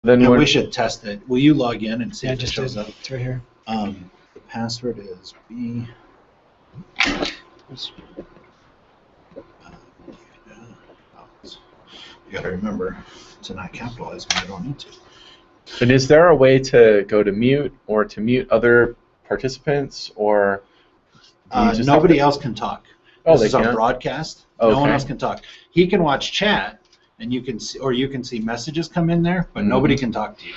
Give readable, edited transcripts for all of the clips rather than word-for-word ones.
Then and we should test it. Will you log in and see if it shows up? It's right here. The password is B. You got to remember to not capitalize when you don't need to. And is there a way to go to mute or to mute other participants, or nobody else can talk? Oh, this is can? a broadcast. Okay. No one else can talk. He can watch chat, and you can see, or you can see messages come in there, but nobody can talk to you.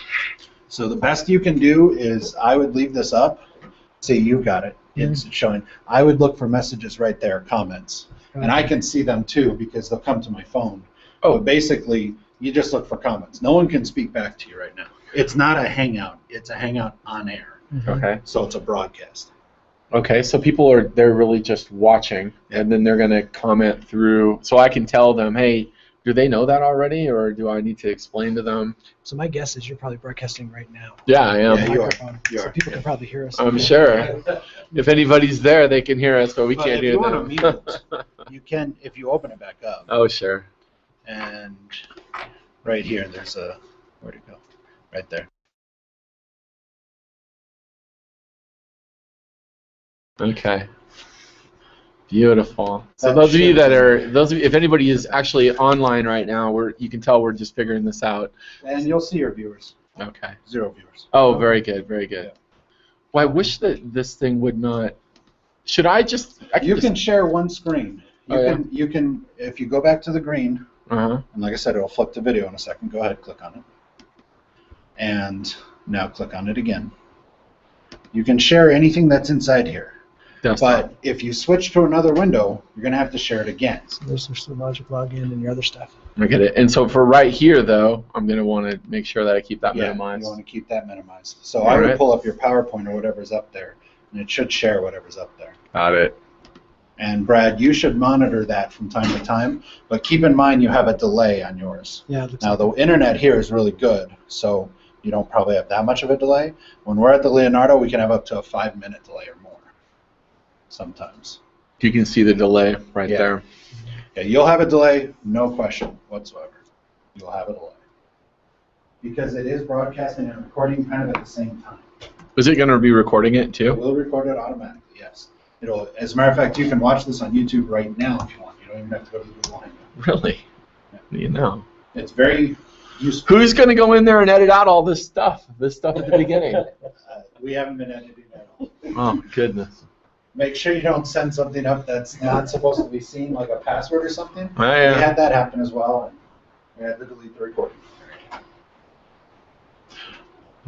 So the best you can do is I would leave this up. See, you got it. It's showing. I would look for messages right there, comments, and I can see them too because they'll come to my phone. Oh, but basically, you just look for comments. No one can speak back to you right now. It's not a hangout. It's a hangout on air. Okay. So it's a broadcast. Okay, so they're really just watching, and then they're going to comment through, so I can tell them, hey, do they know that already, or do I need to explain to them? So my guess is you're probably broadcasting right now. Yeah, I am. Yeah, you are. So people can probably hear us. I'm sure. If anybody's there, they can hear us, but we can't hear them. If you want to mute, you can if you open it back up. Oh, sure. And right here, there's a, where'd it go? Right there. Okay. Beautiful. So those of you if anybody is actually online right now, you can tell we're just figuring this out. And you'll see your viewers. Okay. 0 viewers. Oh, very good, very good. Yeah. Well, I wish that this thing would not. Should I just? You can share one screen. You can if you go back to the green. Uh-huh. And like I said, it'll flip the video in a second. Go ahead, click on it. And now click on it again. You can share anything that's inside here. But if you switch to another window, you're going to have to share it again. So there's your Sologic login and your other stuff. I get it. And so for right here, though, I'm going to want to make sure that I keep that minimized. You want to keep that minimized. So I would pull up your PowerPoint or whatever's up there, and it should share whatever's up there. Got it. And Brad, you should monitor that from time to time, but keep in mind you have a delay on yours. Yeah. Now the internet here is really good, so you don't probably have that much of a delay. When we're at the Leonardo, we can have up to a 5-minute delay or more. Sometimes. You can see the delay right there. Yeah, you'll have a delay, no question whatsoever. You'll have a delay. Because it is broadcasting and recording kind of at the same time. Is it going to be recording it It too? will record it automatically, yes. It'll. As a matter of fact, you can watch this on YouTube right now if you want. You don't even have to go to the Google Hangout. Really? Yeah. You know. It's very useful. Who's going to go in there and edit out all this stuff? This stuff at the beginning? We haven't been editing at all. Oh, goodness. Make sure you don't send something up that's not supposed to be seen, like a password or something. Oh, yeah. We had that happen as well, and we had to delete the recording.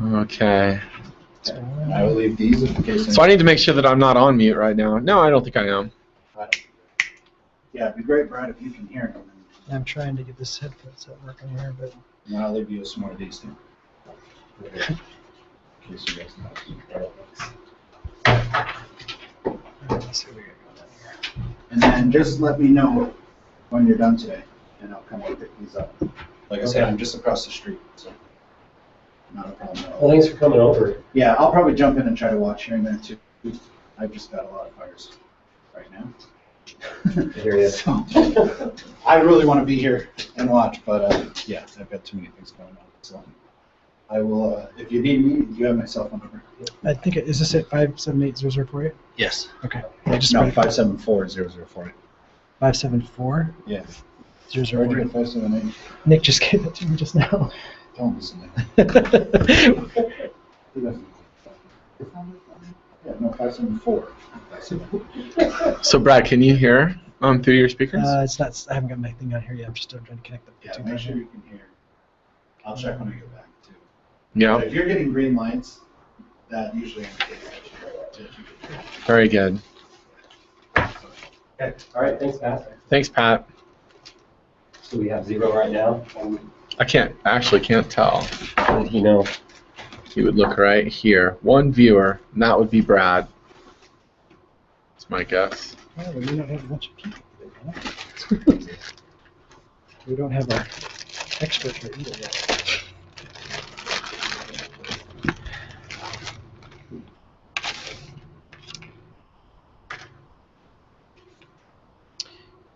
Okay. And I will leave these in case. So I need to make sure that I'm not on mute right now. No, I don't think I am. Yeah, it'd be great, Brad, if you can hear him. I'm trying to get this headphone set working here, but. And I'll leave you with some more of these too. In case you guys know. Let's see what we got going on here. And then just let me know when you're done today, and I'll come and pick these up. Like I said, I'm just across the street, so not a problem at all. Well, thanks for coming over. Yeah, I'll probably jump in and try to watch here and there too. I've just got a lot of fires right now. I hear you. So, I really want to be here and watch, but yeah, I've got too many things going on. So I will, if you need me, you have my cell phone number. I think is this at 578-0048? Yes. Okay. Yeah, just No, write it down. 574-0048. 574 Yeah. 0048. Where'd you get 578? Nick just gave it to me just now. Don't listen to him. Yeah, no, 574. So Brad, can you hear through your speakers? It's not. I haven't got my thing on here yet. I'm just trying to connect the Yeah, two. make sure you can hear. I'll check when I get back too. Yeah. But if you're getting green lights, that usually indicates that you can hear. Very good. Okay. All right. Thanks, Pat. Thanks, Pat. So we have 0 right now. I actually can't tell. How did he know? He would look right here. One viewer, and that would be Brad. That's my guess. Oh, we don't have a bunch of people today, huh? We don't have our expert here either yet.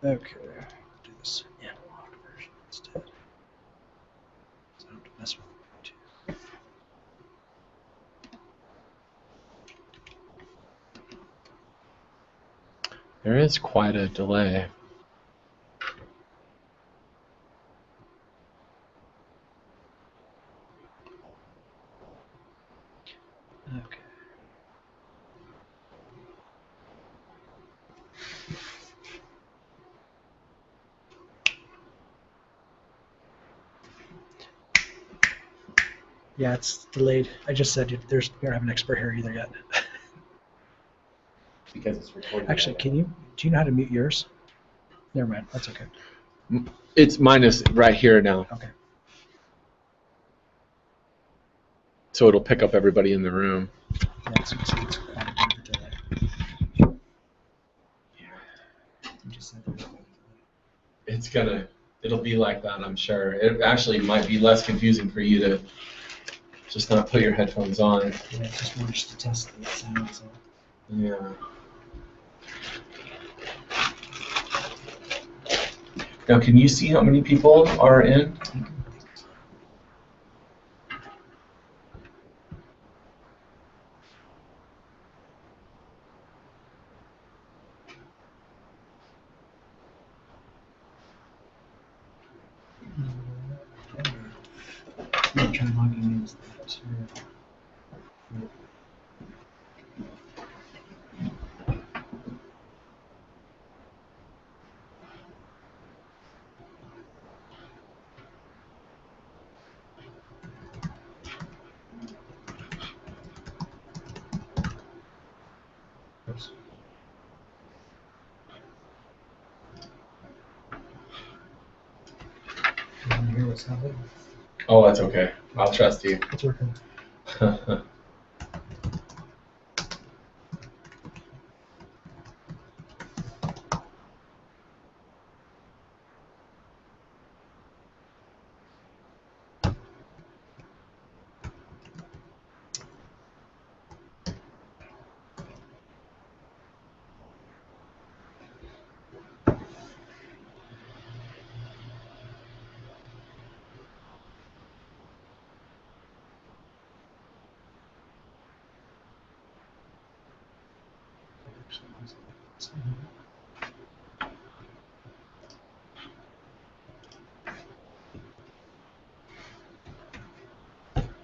Okay, do this analog version instead. So I don't have to mess with it too. There is quite a delay. Okay. Yeah, it's delayed. I just said we don't have an expert here either yet. Because it's recorded. Actually, do you know how to mute yours? Never mind, that's okay. It's minus right here now. Okay. So it'll pick up everybody in the room. Yeah, so it's quite a bit of a delay. You just said there's a delay. It'll be like that, I'm sure. It actually might be less confusing for you to just not put your headphones on. Yeah, it's just more just to test the sound. So. Yeah. Now, can you see how many people are in? I'm trying logging in. Oops. You want to hear what's happening? Oh, that's okay. I'll trust you. It's working.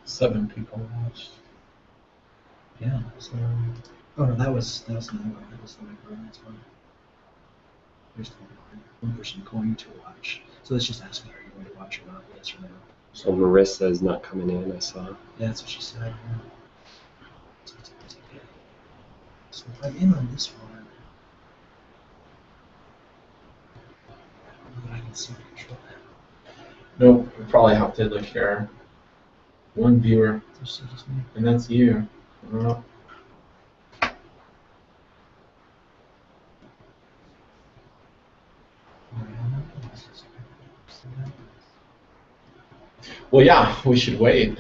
7 people watched. Yeah. So, oh no, that was another one. That was the microphone. That's fine. There's the one person going to watch. So let's just ask her, are you going to watch or not? Yes or no? So Marissa is not coming in, I saw. Yeah, that's what she said. Yeah. So it's okay. So if I'm in on this one, I don't know that I can see the control. Nope, we probably have to look here. 1 viewer, Just me. and that's you. Well, well, yeah, we should wait.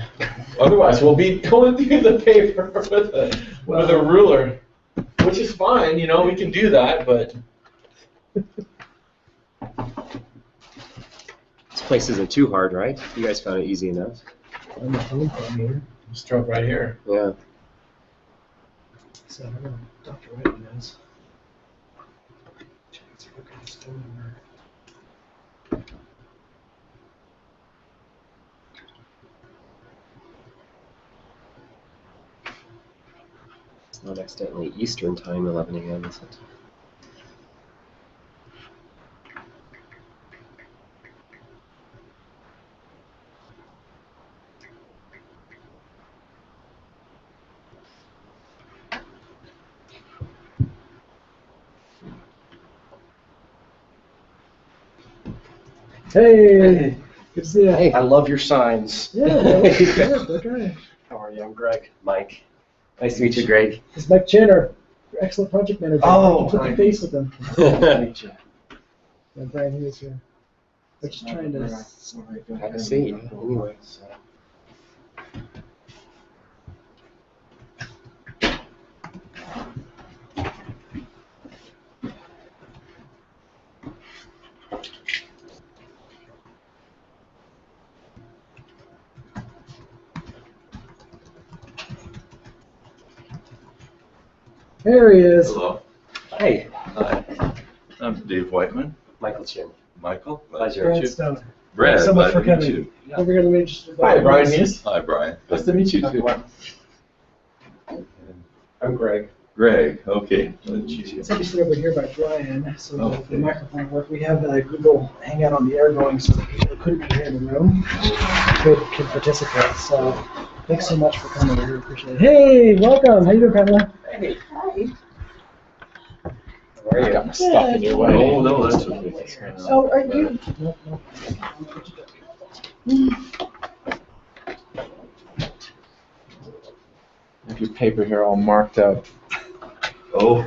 Otherwise, we'll be going through the paper with a ruler, which is fine. You know, we can do that, but This place isn't too hard, right? You guys found it easy enough. On the phone from here. just drop right here. Yeah. So I don't know. Dr. White knows. Check its records, phone number. It's not accidentally Eastern time, 11 a.m., is it? Hey! Good to see you. Hey, I love your signs. Yeah, good, okay. How are you? I'm Greg. Mike. Nice to meet you, Greg. This is Mike Chin, our excellent project manager. Oh, You put the nice. face with him. Have And Brian Hughes here. I'm just trying to. a seat. Anyway. There he is. Hello. Hey. Hi, I'm Dave Whiteman. Michael Chin. Michael, Pleasure. glad to Brad meet you. Stone. Brad, Thanks so much glad for to meet coming. you. Yeah. We're going to meet you. Hi, Brian Hughes. Hi, Brian. Nice to meet you too. I'm Greg. Greg, okay. Glad to meet you. So we sit over here by Brian, so Oh, the microphone work. We have Google Hangout on the air going, so that people who couldn't be here in the room could participate. So thanks so much for coming. We really appreciate it. Hey, welcome. How you doing, Pamela? Hey. Hi. How are I you? got my stuff in your way. Oh, no, that's okay. Oh, are you? Nope, nope. Have your paper here all marked up. Oh.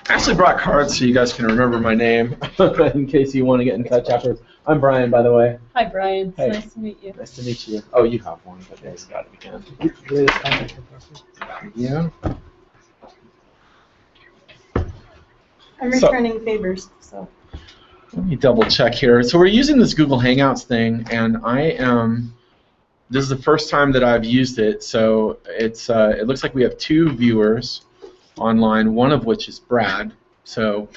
I actually brought cards so you guys can remember my name in case you want to get in touch afterwards. I'm Brian, by the way. Hi, Brian. It's Hey. nice to meet you. Nice to meet you. Oh, you have one, but there's got it again. Latest contact info. Yeah. I'm So- returning favors, so. Let me double check here. So we're using this Google Hangouts thing, and this is the first time that I've used it. So it looks like we have 2 viewers online, one of which is Brad. So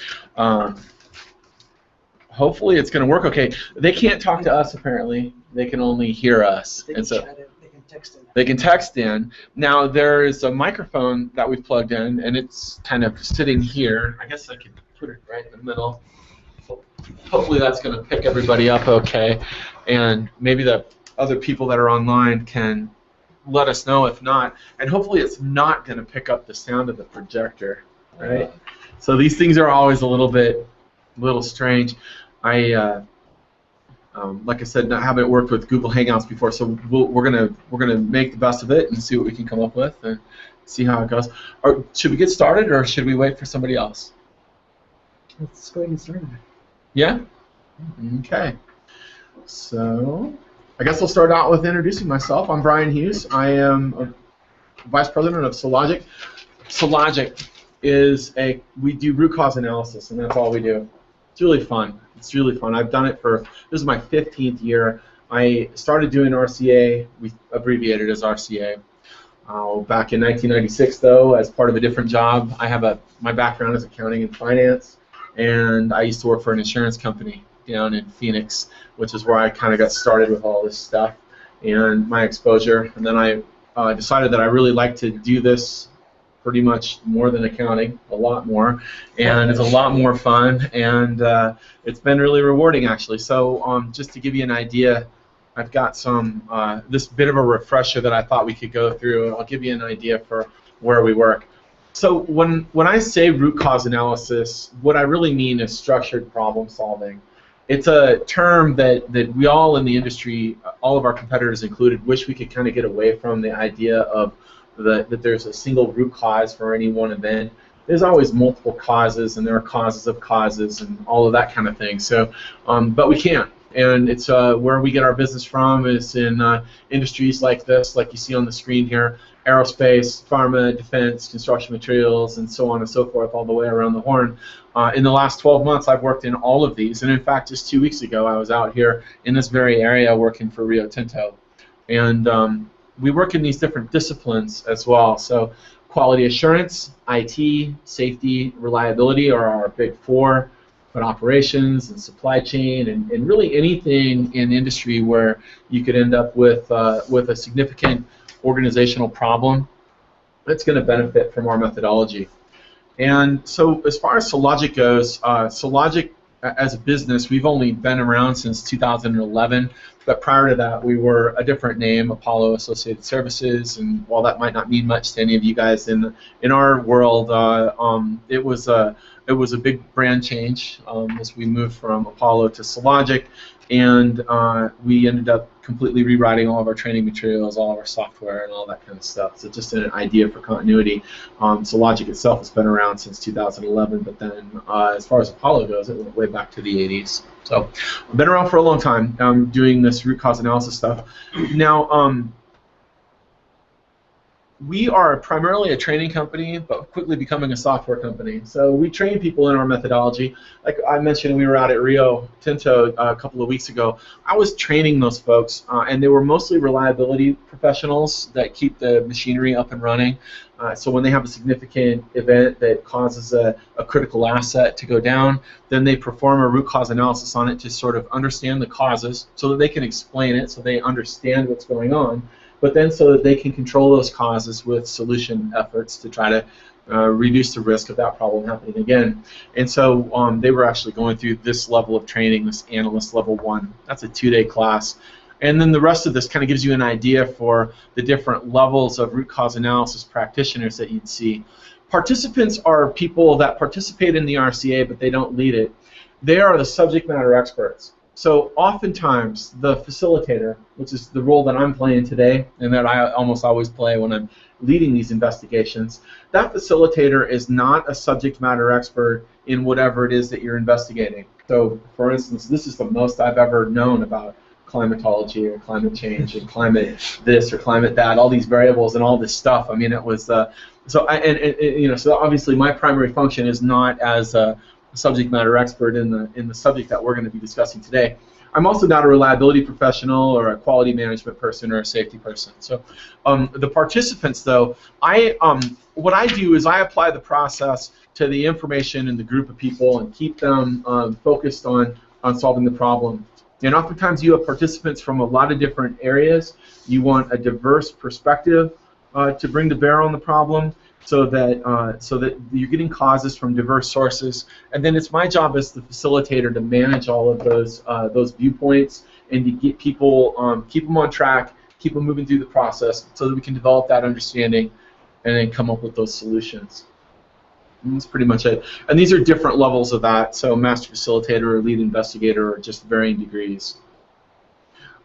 hopefully it's going to work okay. They can't talk to us apparently. They can only hear us. They And can so chat in, they can text in. they can text in. Now there is a microphone that we've plugged in, and it's kind of sitting here. I guess I could put it right in the middle. Hopefully that's going to pick everybody up okay, and maybe the other people that are online can let us know if not. And hopefully it's not going to pick up the sound of the projector, right? So these things are always a little strange. Like I said, I haven't worked with Google Hangouts before, so we're gonna make the best of it and see what we can come up with and see how it goes. Or should we get started, or should we wait for somebody else? Let's go ahead and start. Yeah? Okay. So I guess I'll start out with introducing myself. I'm Brian Hughes. I am a Vice President of Sologic. Sologic is we do root cause analysis, and that's all we do. It's really fun. It's really fun. I've done it this is my 15th year. I started doing RCA, we abbreviated as RCA, back in 1996 though, as part of a different job. My background is accounting and finance, and I used to work for an insurance company down in Phoenix, which is where I kind of got started with all this stuff and my exposure. And then I decided that I really like to do this pretty much more than accounting, a lot more, and it's a lot more fun, and it's been really rewarding actually. So just to give you an idea, I've got this bit of a refresher that I thought we could go through, and I'll give you an idea for where we work. So when I say root cause analysis, what I really mean is structured problem solving. It's a term that we all in the industry, all of our competitors included, wish we could kind of get away from, the idea of that there's a single root cause for any one event. There's always multiple causes, and there are causes of causes, and all of that kind of thing. So, but we can't, and it's where we get our business from is in industries like this, like you see on the screen here: aerospace, pharma, defense, construction materials, and so on and so forth, all the way around the horn. In the last 12 months, I've worked in all of these, and in fact, just 2 weeks ago, I was out here in this very area working for Rio Tinto, and we work in these different disciplines as well. So quality assurance, IT, safety, reliability are our big 4, but operations and supply chain and really anything in industry where you could end up with a significant organizational problem that's going to benefit from our methodology. And so as far as Sologic goes, Sologic as a business, we've only been around since 2011, but prior to that we were a different name, Apollo Associated Services, and while that might not mean much to any of you guys in our world, it was a big brand change as we moved from Apollo to Sologic, and we ended up completely rewriting all of our training materials, all of our software, and all that kind of stuff. So just an idea for continuity. Sologic itself has been around since 2011, but then as far as Apollo goes, it went way back to the 80s. So I've been around for a long time doing this root cause analysis stuff. Now, we are primarily a training company, but quickly becoming a software company. So we train people in our methodology. Like I mentioned, we were out at Rio Tinto a couple of weeks ago. I was training those folks, and they were mostly reliability professionals that keep the machinery up and running. So when they have a significant event that causes a critical asset to go down, then they perform a root cause analysis on it to sort of understand the causes so that they can explain it, so they understand what's going on, but then so that they can control those causes with solution efforts to try to reduce the risk of that problem happening again. And so they were actually going through this level of training, this analyst level 1. That's a 2-day class. And then the rest of this kind of gives you an idea for the different levels of root cause analysis practitioners that you'd see. Participants are people that participate in the RCA, but they don't lead it. They are the subject matter experts. So oftentimes the facilitator, which is the role that I'm playing today and that I almost always play when I'm leading these investigations, that facilitator is not a subject matter expert in whatever it is that you're investigating. So for instance, this is the most I've ever known about climatology or climate change and climate this or climate that, all these variables and all this stuff. I mean, it was so obviously my primary function is not as a subject matter expert in the subject that we're going to be discussing today. I'm also not a reliability professional or a quality management person or a safety person. So the participants, though, what I do is I apply the process to the information in the group of people and keep them focused on solving the problem. And oftentimes you have participants from a lot of different areas. You want a diverse perspective to bring to bear on the problem, so that you're getting causes from diverse sources. And then it's my job as the facilitator to manage all of those viewpoints and to get people, keep them on track, keep them moving through the process, so that we can develop that understanding and then come up with those solutions. And that's pretty much it. And these are different levels of that. So master facilitator or lead investigator are just varying degrees.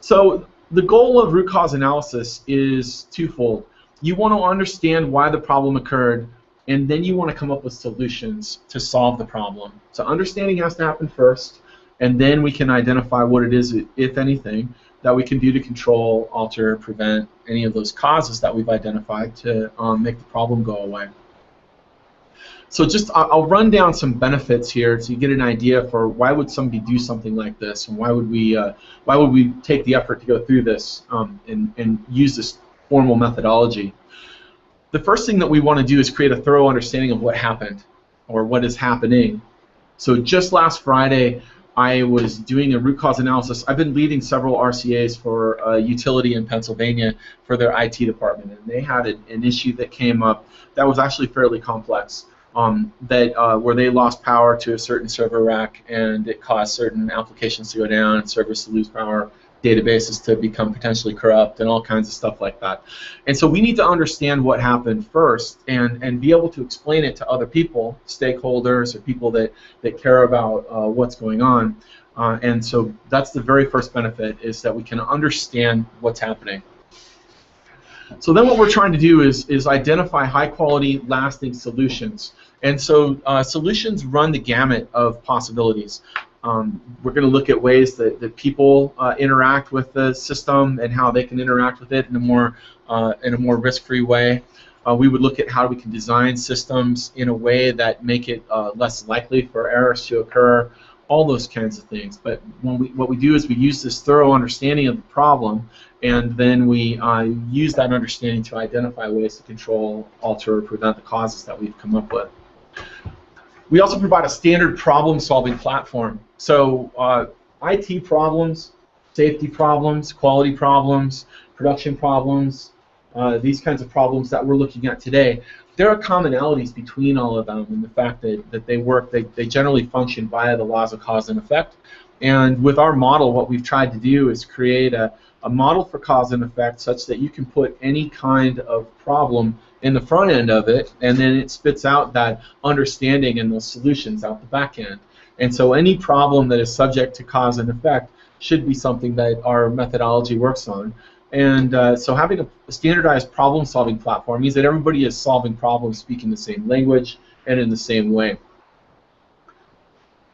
So the goal of root cause analysis is twofold. You want to understand why the problem occurred, and then you want to come up with solutions to solve the problem. So understanding has to happen first, and then we can identify what it is, if anything, that we can do to control, alter, prevent any of those causes that we've identified to make the problem go away. So I'll run down some benefits here so you get an idea for why would somebody do something like this, and why would we take the effort to go through this and use this formal methodology. The first thing that we want to do is create a thorough understanding of what happened or what is happening. So just last Friday, I was doing a root cause analysis. I've been leading several RCAs for a utility in Pennsylvania for their IT department, and they had an issue that came up that was actually fairly complex. Where they lost power to a certain server rack, and it caused certain applications to go down and servers to lose power, databases to become potentially corrupt, and all kinds of stuff like that. And so we need to understand what happened first and be able to explain it to other people, stakeholders, or people that care about what's going on. And so that's the very first benefit, is that we can understand what's happening. So then what we're trying to do is identify high-quality, lasting solutions. And so solutions run the gamut of possibilities. We're going to look at ways that people interact with the system and how they can interact with it in a more risk-free way. We would look at how we can design systems in a way that make it less likely for errors to occur, all those kinds of things. But what we do is we use this thorough understanding of the problem, and then we use that understanding to identify ways to control, alter, or prevent the causes that we've come up with. We also provide a standard problem-solving platform. So IT problems, safety problems, quality problems, production problems, these kinds of problems that we're looking at today, there are commonalities between all of them in the fact that they generally function via the laws of cause and effect. And with our model, what we've tried to do is create a model for cause and effect such that you can put any kind of problem in the front end of it, and then it spits out that understanding and those solutions out the back end. And so any problem that is subject to cause and effect should be something that our methodology works on. And so having a standardized problem-solving platform means that everybody is solving problems speaking the same language and in the same way.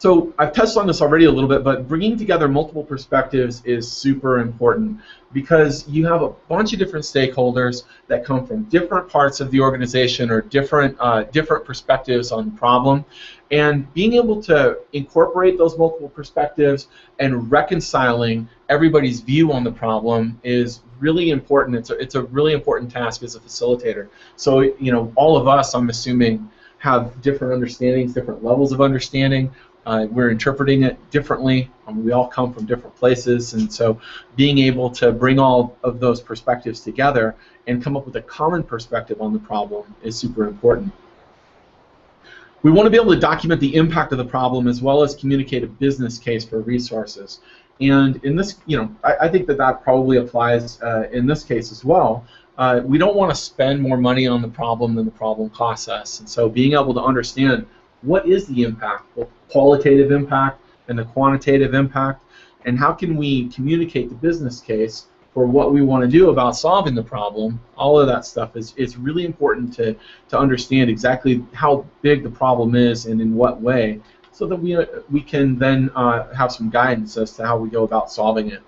So I've touched on this already a little bit, but bringing together multiple perspectives is super important because you have a bunch of different stakeholders that come from different parts of the organization or different perspectives on the problem. And being able to incorporate those multiple perspectives and reconciling everybody's view on the problem is really important. It's a really important task as a facilitator. So, you know, all of us, I'm assuming, have different understandings, different levels of understanding. We're interpreting it differently. We all come from different places, and so being able to bring all of those perspectives together and come up with a common perspective on the problem is super important. We want to be able to document the impact of the problem as well as communicate a business case for resources. And in this, you know, I think that probably applies in this case as well. We don't want to spend more money on the problem than the problem costs us, and so being able to understand what is the impact, both qualitative impact and the quantitative impact, and how can we communicate the business case for what we want to do about solving the problem. All of that stuff is really important to understand exactly how big the problem is and in what way, so that we can then have some guidance as to how we go about solving it.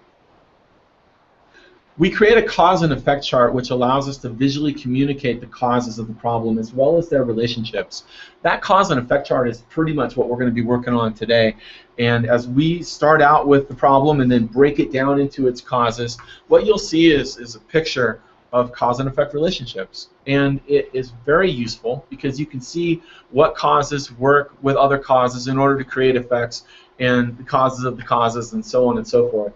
We create a cause and effect chart which allows us to visually communicate the causes of the problem as well as their relationships. That cause and effect chart is pretty much what we're going to be working on today. And as we start out with the problem and then break it down into its causes, what you'll see is a picture of cause and effect relationships. And it is very useful because you can see what causes work with other causes in order to create effects and the causes of the causes and so on and so forth.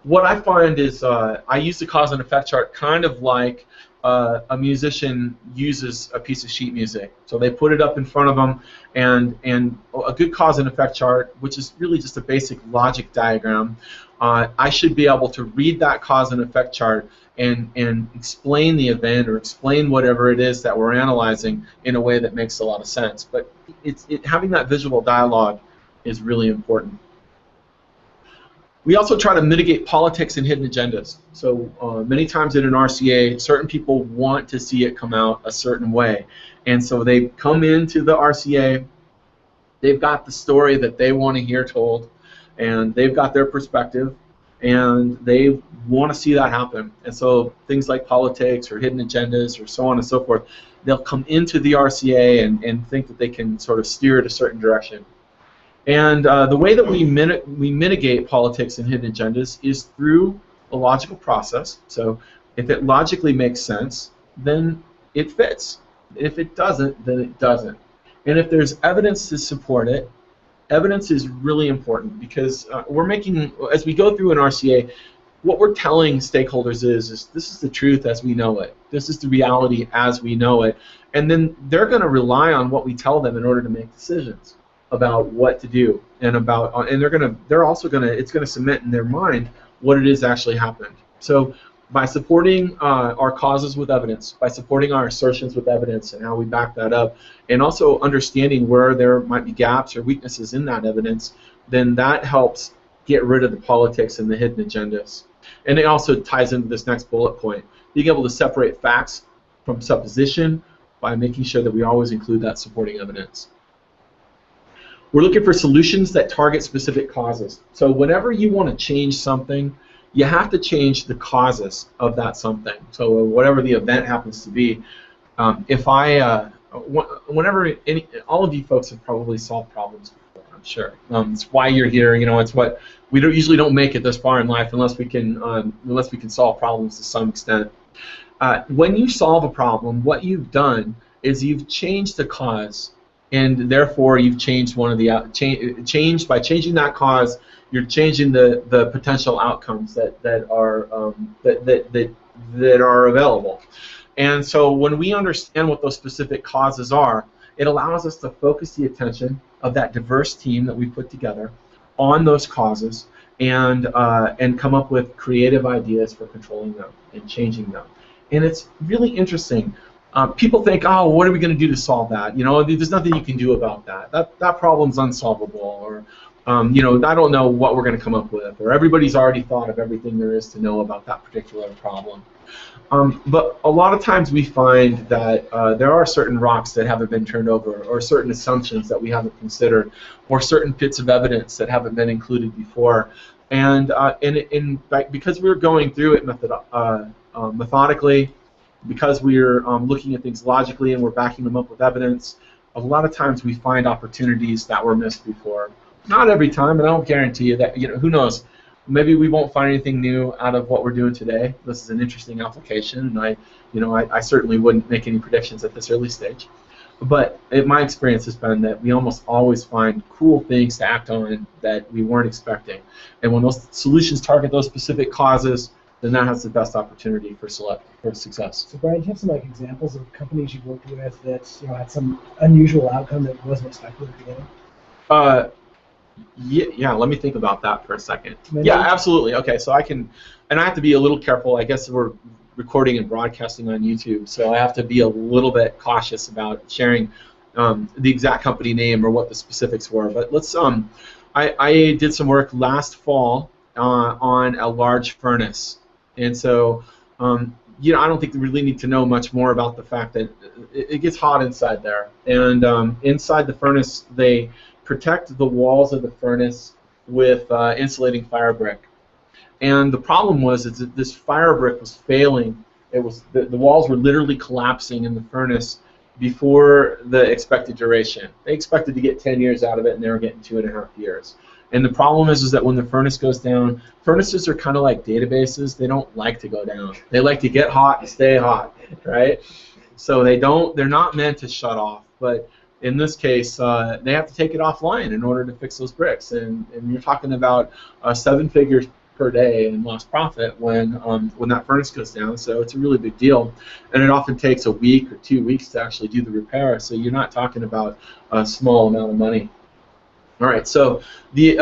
What I find is I use the cause and effect chart kind of like a musician uses a piece of sheet music. So they put it up in front of them, and a good cause and effect chart, which is really just a basic logic diagram, I should be able to read that cause and effect chart and explain the event or explain whatever it is that we're analyzing in a way that makes a lot of sense. But having that visual dialogue is really important. We also try to mitigate politics and hidden agendas. So many times in an RCA, certain people want to see it come out a certain way. And so they come into the RCA, they've got the story that they want to hear told, and they've got their perspective, and they want to see that happen. And so things like politics or hidden agendas or so on and so forth, they'll come into the RCA and think that they can sort of steer it a certain direction. And the way that we mitigate politics and hidden agendas is through a logical process. So if it logically makes sense, then it fits. If it doesn't, then it doesn't. And if there's evidence to support it, evidence is really important because we're making, as we go through an RCA, what we're telling stakeholders is this is the truth as we know it. This is the reality as we know it. And then they're going to rely on what we tell them in order to make decisions about what to do, and they're also gonna, it's gonna cement in their mind what it is actually happened. So by supporting our causes with evidence, by supporting our assertions with evidence and how we back that up, and also understanding where there might be gaps or weaknesses in that evidence, then that helps get rid of the politics and the hidden agendas. And it also ties into this next bullet point, being able to separate facts from supposition by making sure that we always include that supporting evidence. We're looking for solutions that target specific causes. So whenever you want to change something, you have to change the causes of that something. So whatever the event happens to be, whenever all of you folks have probably solved problems before, I'm sure. It's why you're here. You know, it's what we usually don't make it this far in life unless we can solve problems to some extent. When you solve a problem, what you've done is you've changed the cause. And therefore, you've changed one of the by changing that cause, you're changing the potential outcomes that are available. And so, when we understand what those specific causes are, it allows us to focus the attention of that diverse team that we put together on those causes and come up with creative ideas for controlling them and changing them. And it's really interesting. People think, oh, what are we going to do to solve that? You know, there's nothing you can do about that. That problem's unsolvable, I don't know what we're going to come up with, or everybody's already thought of everything there is to know about that particular problem. But a lot of times we find that there are certain rocks that haven't been turned over, or certain assumptions that we haven't considered, or certain bits of evidence that haven't been included before. And because we're going through it methodically, because we're looking at things logically and we're backing them up with evidence, a lot of times we find opportunities that were missed before. Not every time, and I don't guarantee you that, who knows, maybe we won't find anything new out of what we're doing today. This is an interesting application, and I certainly wouldn't make any predictions at this early stage. But my experience has been that we almost always find cool things to act on that we weren't expecting. And when those solutions target those specific causes, then that has the best opportunity for success. So Brian, do you have some examples of companies you've worked with that had some unusual outcome that wasn't expected at the beginning? Yeah, let me think about that for a second. Maybe. Yeah, absolutely. Okay, so I have to be a little careful. I guess we're recording and broadcasting on YouTube, so I have to be a little bit cautious about sharing the exact company name or what the specifics were. But let's. I did some work last fall on a large furnace, and so I don't think we really need to know much more about the fact that it gets hot inside there, and inside the furnace they protect the walls of the furnace with insulating fire brick. And the problem was that this fire brick was failing. It was the walls were literally collapsing in the furnace before the expected duration. They expected to get 10 years out of it, and they were getting 2.5 years. And the problem is that when the furnace goes down, furnaces are kind of like databases. They don't like to go down. They like to get hot and stay hot, right? So they're not meant to shut off. But in this case, they have to take it offline in order to fix those bricks. And you're talking about 7 figures per day in lost profit when that furnace goes down. So it's a really big deal. And it often takes a week or 2 weeks to actually do the repair. So you're not talking about a small amount of money. All right, so the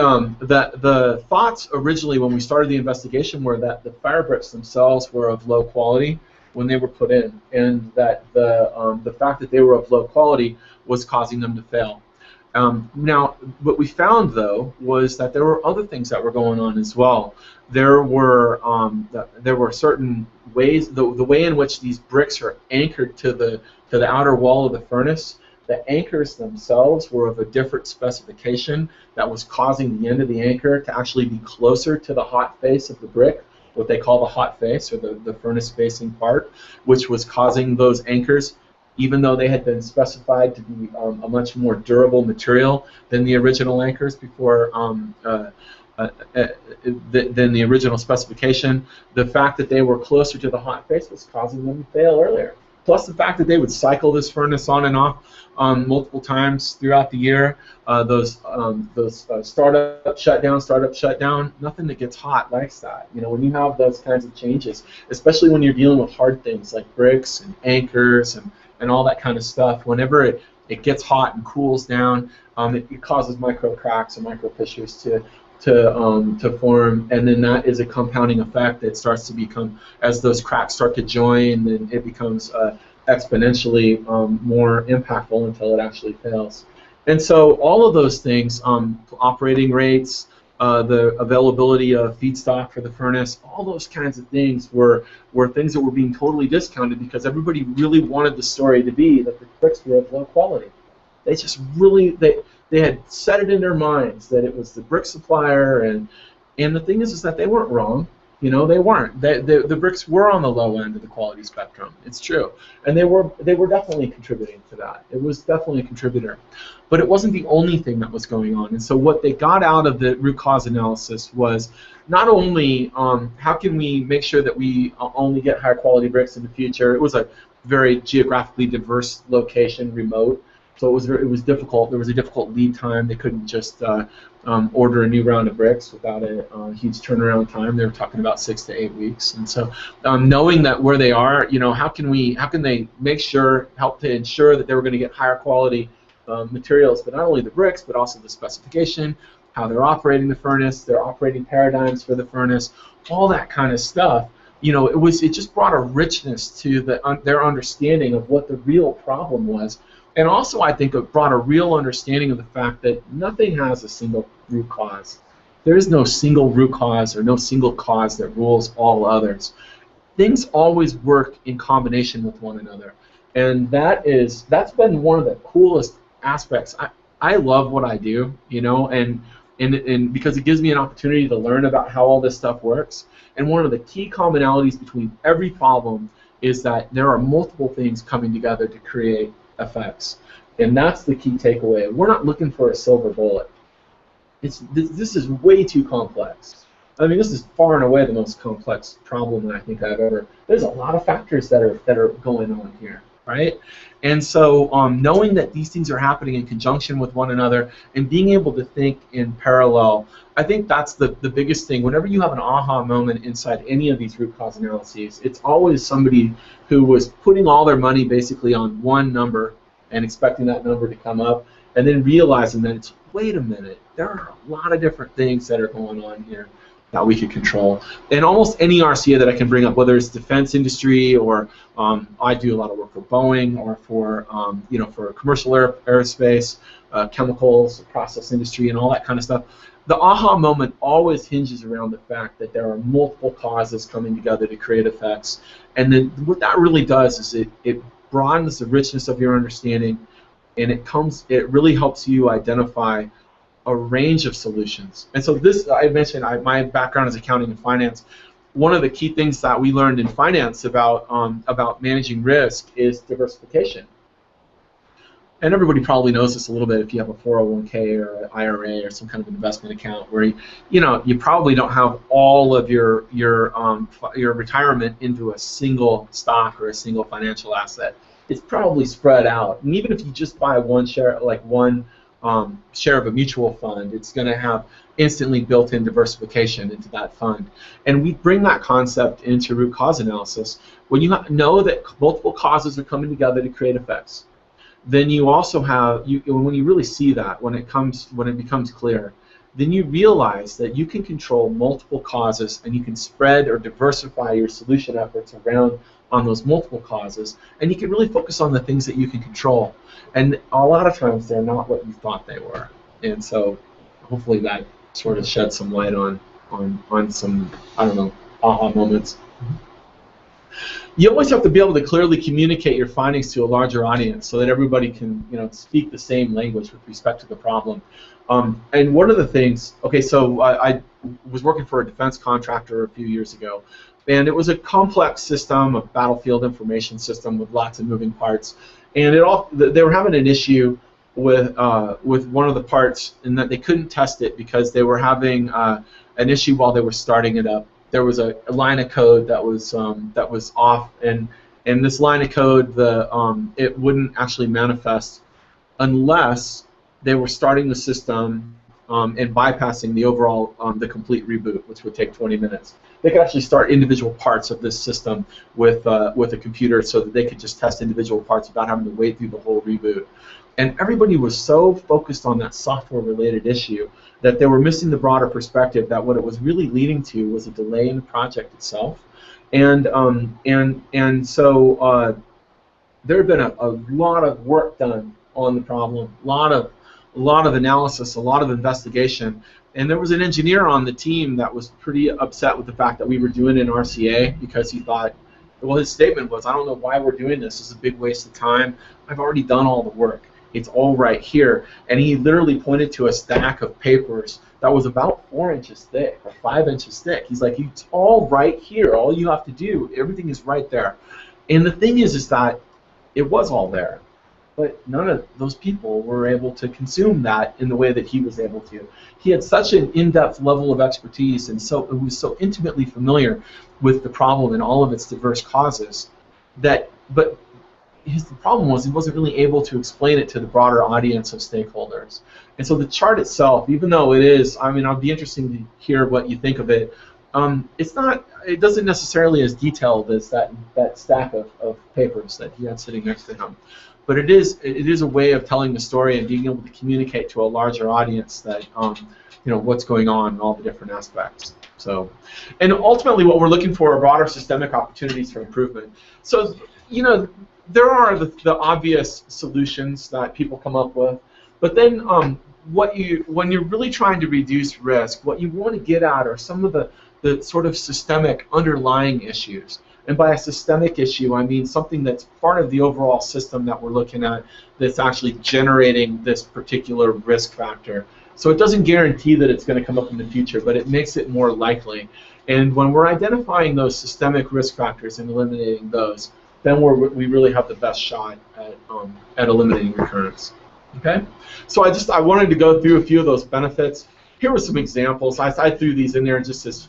thoughts originally when we started the investigation were that the fire bricks themselves were of low quality when they were put in, and that the fact that they were of low quality was causing them to fail. Now, what we found, though, was that there were other things that were going on as well. There were certain ways, the way in which these bricks are anchored to the outer wall of the furnace. The anchors themselves were of a different specification that was causing the end of the anchor to actually be closer to the hot face of the brick, what they call the hot face, or the furnace facing part, which was causing those anchors, even though they had been specified to be a much more durable material than the original anchors before, than the original specification. The fact that they were closer to the hot face was causing them to fail earlier. Plus the fact that they would cycle this furnace on and off multiple times throughout the year. Those startup, shutdown, nothing that gets hot likes that. When you have those kinds of changes, especially when you're dealing with hard things like bricks and anchors and all that kind of stuff, whenever it gets hot and cools down, it causes micro cracks or micro fissures to form, and then that is a compounding effect that starts to become, as those cracks start to join, then it becomes exponentially more impactful until it actually fails. And so all of those things, operating rates, the availability of feedstock for the furnace, all those kinds of things were things that were being totally discounted because everybody really wanted the story to be that the bricks were of low quality. They just really, they had set it in their minds that it was the brick supplier, and the thing is that they weren't wrong. They weren't. The bricks were on the low end of the quality spectrum. It's true, and they were definitely contributing to that. It was definitely a contributor, but it wasn't the only thing that was going on. And so what they got out of the root cause analysis was not only how can we make sure that we only get higher quality bricks in the future. It was a very geographically diverse location, remote. So it was difficult. There was a difficult lead time. They couldn't just order a new round of bricks without a huge turnaround time. They were talking about 6 to 8 weeks. And so, knowing that where they are, how can they help to ensure that they were going to get higher quality materials, but not only the bricks, but also the specification, how they're operating the furnace, their operating paradigms for the furnace, all that kind of stuff it just brought a richness to their understanding of what the real problem was. And also, I think it brought a real understanding of the fact that nothing has a single root cause. There is no single root cause or no single cause that rules all others. Things always work in combination with one another. And that's been one of the coolest aspects. I love what I do, and because it gives me an opportunity to learn about how all this stuff works. And one of the key commonalities between every problem is that there are multiple things coming together to create effects. And that's the key takeaway. We're not looking for a silver bullet. This is way too complex. I mean, this is far and away the most complex problem that I think I've ever. There's a lot of factors that are going on here, right? And so knowing that these things are happening in conjunction with one another and being able to think in parallel, I think that's the biggest thing. Whenever you have an aha moment inside any of these root cause analyses, it's always somebody who was putting all their money basically on one number and expecting that number to come up, and then realizing that it's, wait a minute, there are a lot of different things that are going on here that we could control. And almost any RCA that I can bring up, whether it's defense industry or I do a lot of work for Boeing or for for commercial aerospace, chemicals, process industry, and all that kind of stuff. The aha moment always hinges around the fact that there are multiple causes coming together to create effects, and then what that really does is it broadens the richness of your understanding, and it really helps you identify a range of solutions. And so this, I mentioned, my background is accounting and finance. One of the key things that we learned in finance about managing risk is diversification. And everybody probably knows this a little bit if you have a 401k or an IRA or some kind of investment account where you probably don't have all of your retirement into a single stock or a single financial asset. It's probably spread out. And even if you just buy one share, like one share of a mutual fund, it's going to have instantly built-in diversification into that fund. And we bring that concept into root cause analysis. When you know that multiple causes are coming together to create effects, then you also have, when you really see that, when it becomes clear, then you realize that you can control multiple causes and you can spread or diversify your solution efforts around on those multiple causes, and you can really focus on the things that you can control. And a lot of times they're not what you thought they were. And so hopefully that sort of sheds some light on some, I don't know, aha moments. You always have to be able to clearly communicate your findings to a larger audience so that everybody can, speak the same language with respect to the problem. And one of the things, okay, so I was working for a defense contractor a few years ago, and it was a complex system, a battlefield information system with lots of moving parts, and they were having an issue with one of the parts in that they couldn't test it because they were having an issue while they were starting it up. There was a line of code that was off, and this line of code, it wouldn't actually manifest unless they were starting the system and bypassing the overall the complete reboot, which would take 20 minutes. They could actually start individual parts of this system with a computer so that they could just test individual parts without having to wait through the whole reboot. And everybody was so focused on that software-related issue that they were missing the broader perspective that what it was really leading to was a delay in the project itself. And so there had been a lot of work done on the problem, a lot of analysis, a lot of investigation, and there was an engineer on the team that was pretty upset with the fact that we were doing an RCA because he thought, well, his statement was, I don't know why we're doing this. It's a big waste of time. I've already done all the work. It's all right here. And he literally pointed to a stack of papers that was about 4 inches thick or 5 inches thick. He's like, it's all right here. All you have to do, everything is right there. And the thing is that it was all there. But none of those people were able to consume that in the way that he was able to. He had such an in-depth level of expertise and so it was so intimately familiar with the problem and all of its diverse causes the problem was he wasn't really able to explain it to the broader audience of stakeholders. And so the chart itself, even though it is, I mean, I'll be interested to hear what you think of it. It doesn't necessarily as detailed as that stack of papers that he had sitting next to him. but it is a way of telling the story and being able to communicate to a larger audience that what's going on in all the different aspects. So, and ultimately, what we're looking for are broader systemic opportunities for improvement. So, there are the obvious solutions that people come up with, but then when you're really trying to reduce risk, what you want to get at are some of the sort of systemic underlying issues. And by a systemic issue, I mean something that's part of the overall system that we're looking at that's actually generating this particular risk factor. So it doesn't guarantee that it's going to come up in the future, but it makes it more likely. And when we're identifying those systemic risk factors and eliminating those, then we really have the best shot at eliminating recurrence. Okay? So I wanted to go through a few of those benefits. Here were some examples. I threw these in there just as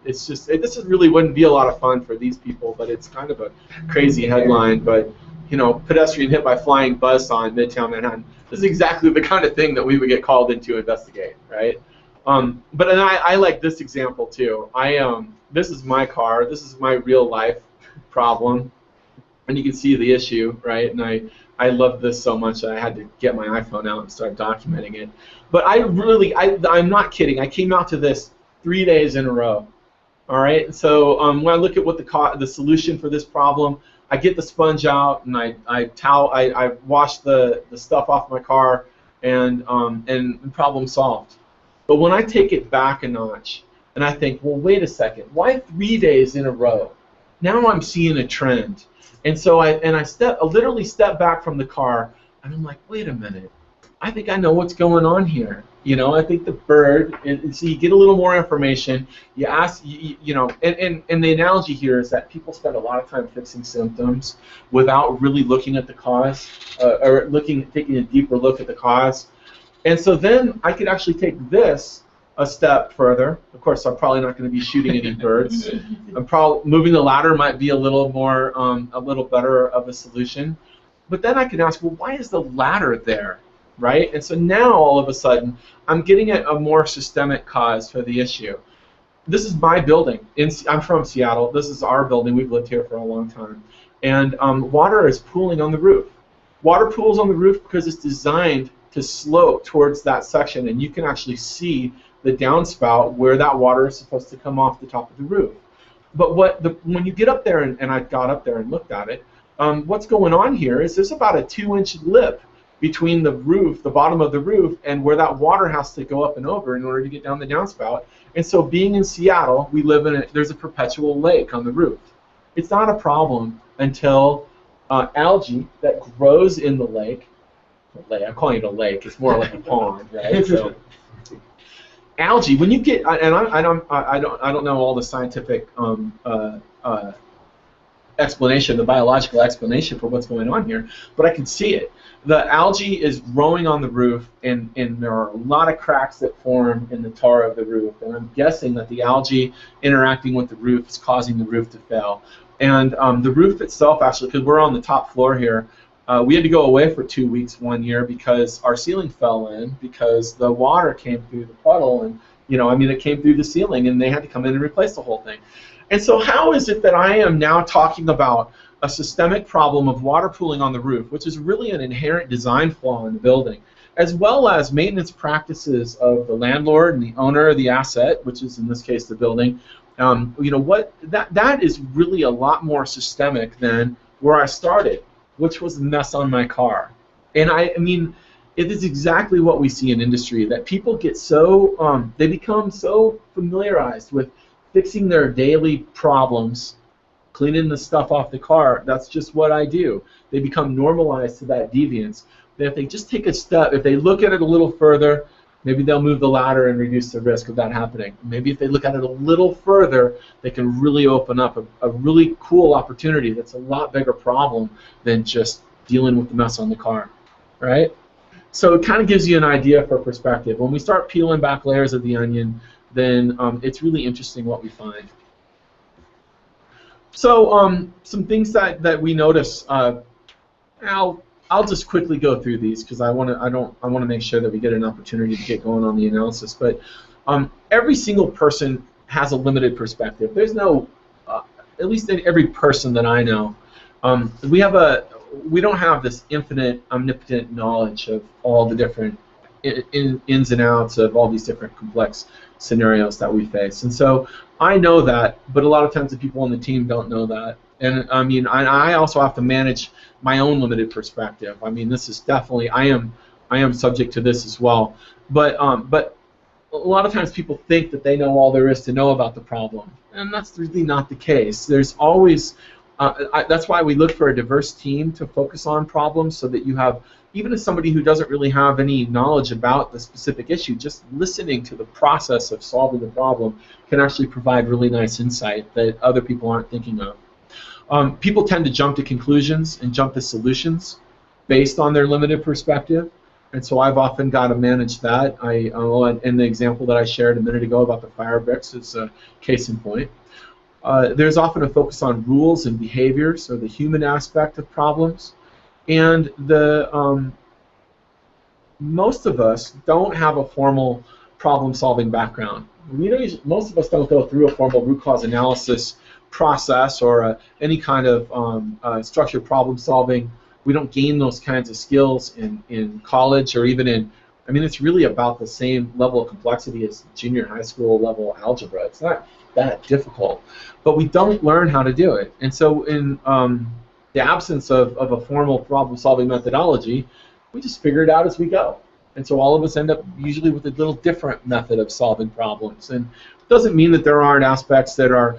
this really wouldn't be a lot of fun for these people, but it's kind of a crazy headline. But pedestrian hit by flying buzzsaw in Midtown Manhattan. This is exactly the kind of thing that we would get called in to investigate, right? But I like this example too. This is my car. This is my real life problem, and you can see the issue, right? And I love this so much that I had to get my iPhone out and start documenting it. But I'm not kidding. I came out to this 3 days in a row. All right. So when I look at what the solution for this problem, I get the sponge out and I wash the stuff off my car, and problem solved. But when I take it back a notch and I think, well, wait a second, why 3 days in a row? Now I'm seeing a trend. And so I literally step back from the car, and I'm like, wait a minute, I think I know what's going on here. I think the bird, and so you get a little more information. You ask, and the analogy here is that people spend a lot of time fixing symptoms without really looking at the cause, or taking a deeper look at the cause. And so then I could actually take this a step further. Of course, I'm probably not going to be shooting any birds. I'm probably moving the ladder might be a little better of a solution. But then I can ask, well, why is the ladder there, right? And so now all of a sudden, I'm getting at a more systemic cause for the issue. This is my building. I'm from Seattle. This is our building. We've lived here for a long time. And water is pooling on the roof. Water pools on the roof because it's designed to slope towards that section, and you can actually see the downspout where that water is supposed to come off the top of the roof. But when you get up there, and I got up there and looked at it, what's going on here is there's about a 2-inch lip between the roof, the bottom of the roof, and where that water has to go up and over in order to get down the downspout. And so being in Seattle, there's a perpetual lake on the roof. It's not a problem until algae that grows in the lake, I'm calling it a lake, it's more like a pond, right? So algae, when you get, and I don't know all the scientific explanation, the biological explanation for what's going on here, but I can see it. The algae is growing on the roof, and there are a lot of cracks that form in the tar of the roof, and I'm guessing that the algae interacting with the roof is causing the roof to fail. And the roof itself, actually, because we're on the top floor here, we had to go away for 2 weeks one year because our ceiling fell in because the water came through the puddle, and it came through the ceiling, and they had to come in and replace the whole thing. And so how is it that I am now talking about a systemic problem of water pooling on the roof, which is really an inherent design flaw in the building, as well as maintenance practices of the landlord and the owner of the asset, which is in this case the building? That is really a lot more systemic than where I started, which was the mess on my car. And I mean, it is exactly what we see in industry, that people get so, they become so familiarized with fixing their daily problems, cleaning the stuff off the car. That's just what I do. They become normalized to that deviance. That if they just take a step, if they look at it a little further, maybe they'll move the ladder and reduce the risk of that happening. Maybe if they look at it a little further, they can really open up a really cool opportunity that's a lot bigger problem than just dealing with the mess on the car, right? So it kind of gives you an idea for perspective. When we start peeling back layers of the onion, then it's really interesting what we find. So some things that we notice. I'll just quickly go through these because I want to make sure that we get an opportunity to get going on the analysis. But every single person has a limited perspective. There's no, at least in every person that I know, we have we don't have this infinite, omnipotent knowledge of all the different ins and outs of all these different complex scenarios that we face. And so I know that, but a lot of times the people on the team don't know that. And I mean, I also have to manage my own limited perspective. I mean, this is definitely, I am subject to this as well. But a lot of times people think that they know all there is to know about the problem, and that's really not the case. There's always, that's why we look for a diverse team to focus on problems, so that you have, even as somebody who doesn't really have any knowledge about the specific issue, just listening to the process of solving the problem can actually provide really nice insight that other people aren't thinking of. People tend to jump to conclusions and jump to solutions based on their limited perspective. And so I've often got to manage that. In the example that I shared a minute ago about the fire bricks is a case in point. There's often a focus on rules and behaviors, or the human aspect of problems. And most of us don't have a formal problem-solving background. Most of us don't go through a formal root cause analysis process or any kind of structured problem-solving. We don't gain those kinds of skills in college or even in, I mean, it's really about the same level of complexity as junior high school level algebra. It's not that difficult, but we don't learn how to do it. And so in the absence of a formal problem-solving methodology, we just figure it out as we go. And so all of us end up usually with a little different method of solving problems. And it doesn't mean that there aren't aspects that aren't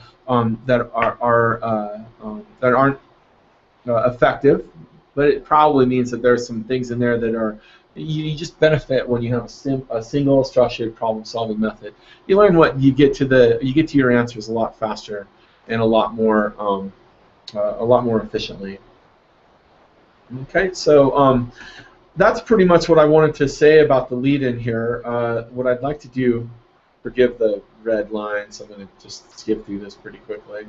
effective. But it probably means that there's some things in there that are, you just benefit when you have a single structured problem-solving method. You learn what you get to your answers a lot faster and a lot more efficiently. Okay, so that's pretty much what I wanted to say about the lead-in here. What I'd like to do, forgive the red lines, I'm going to just skip through this pretty quickly.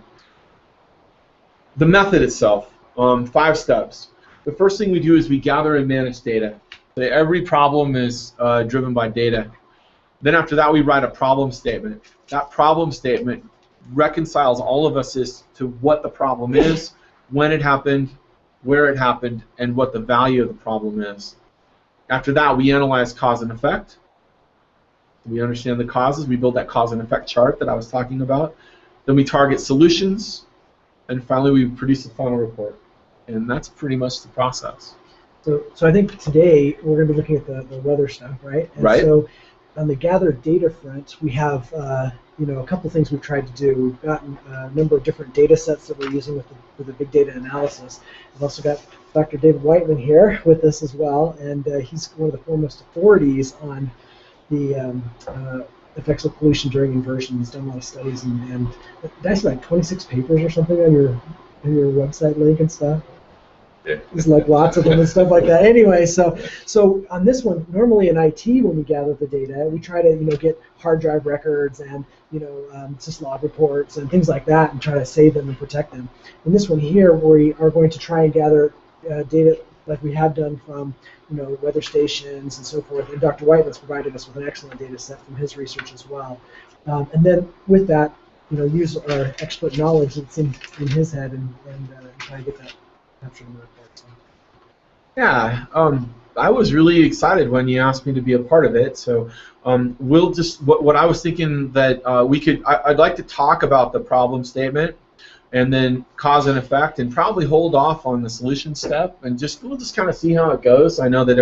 The method itself, 5 steps. The first thing we do is we gather and manage data. So every problem is driven by data. Then after that, we write a problem statement. That problem statement reconciles all of us as to what the problem is, when it happened, where it happened, and what the value of the problem is. After that, we analyze cause and effect. We understand the causes. We build that cause and effect chart that I was talking about. Then we target solutions. And finally, we produce a final report. And that's pretty much the process. So I think today we're going to be looking at the weather stuff, right? And right. So on the gathered data front, we have a couple things we've tried to do. We've gotten a number of different data sets that we're using with the big data analysis. We've also got Dr. David Whiteman here with us as well, and he's one of the foremost authorities on the effects of pollution during inversion. He's done a lot of studies, and that's like 26 papers or something on your website link and stuff. Yeah. There's like lots of them and stuff like that. Anyway, so on this one, normally in IT when we gather the data, we try to get hard drive records and syslog reports and things like that, and try to save them and protect them. In this one here, we are going to try and gather data like we have done from weather stations and so forth. And Dr. Whiteman's provided us with an excellent data set from his research as well. And then with that, use our expert knowledge that's in his head and try to get that captured in the report. So. Yeah, I was really excited when you asked me to be a part of it. So we'll just, what I was thinking that I'd like to talk about the problem statement and then cause and effect, and probably hold off on the solution step, and we'll just kind of see how it goes. I know that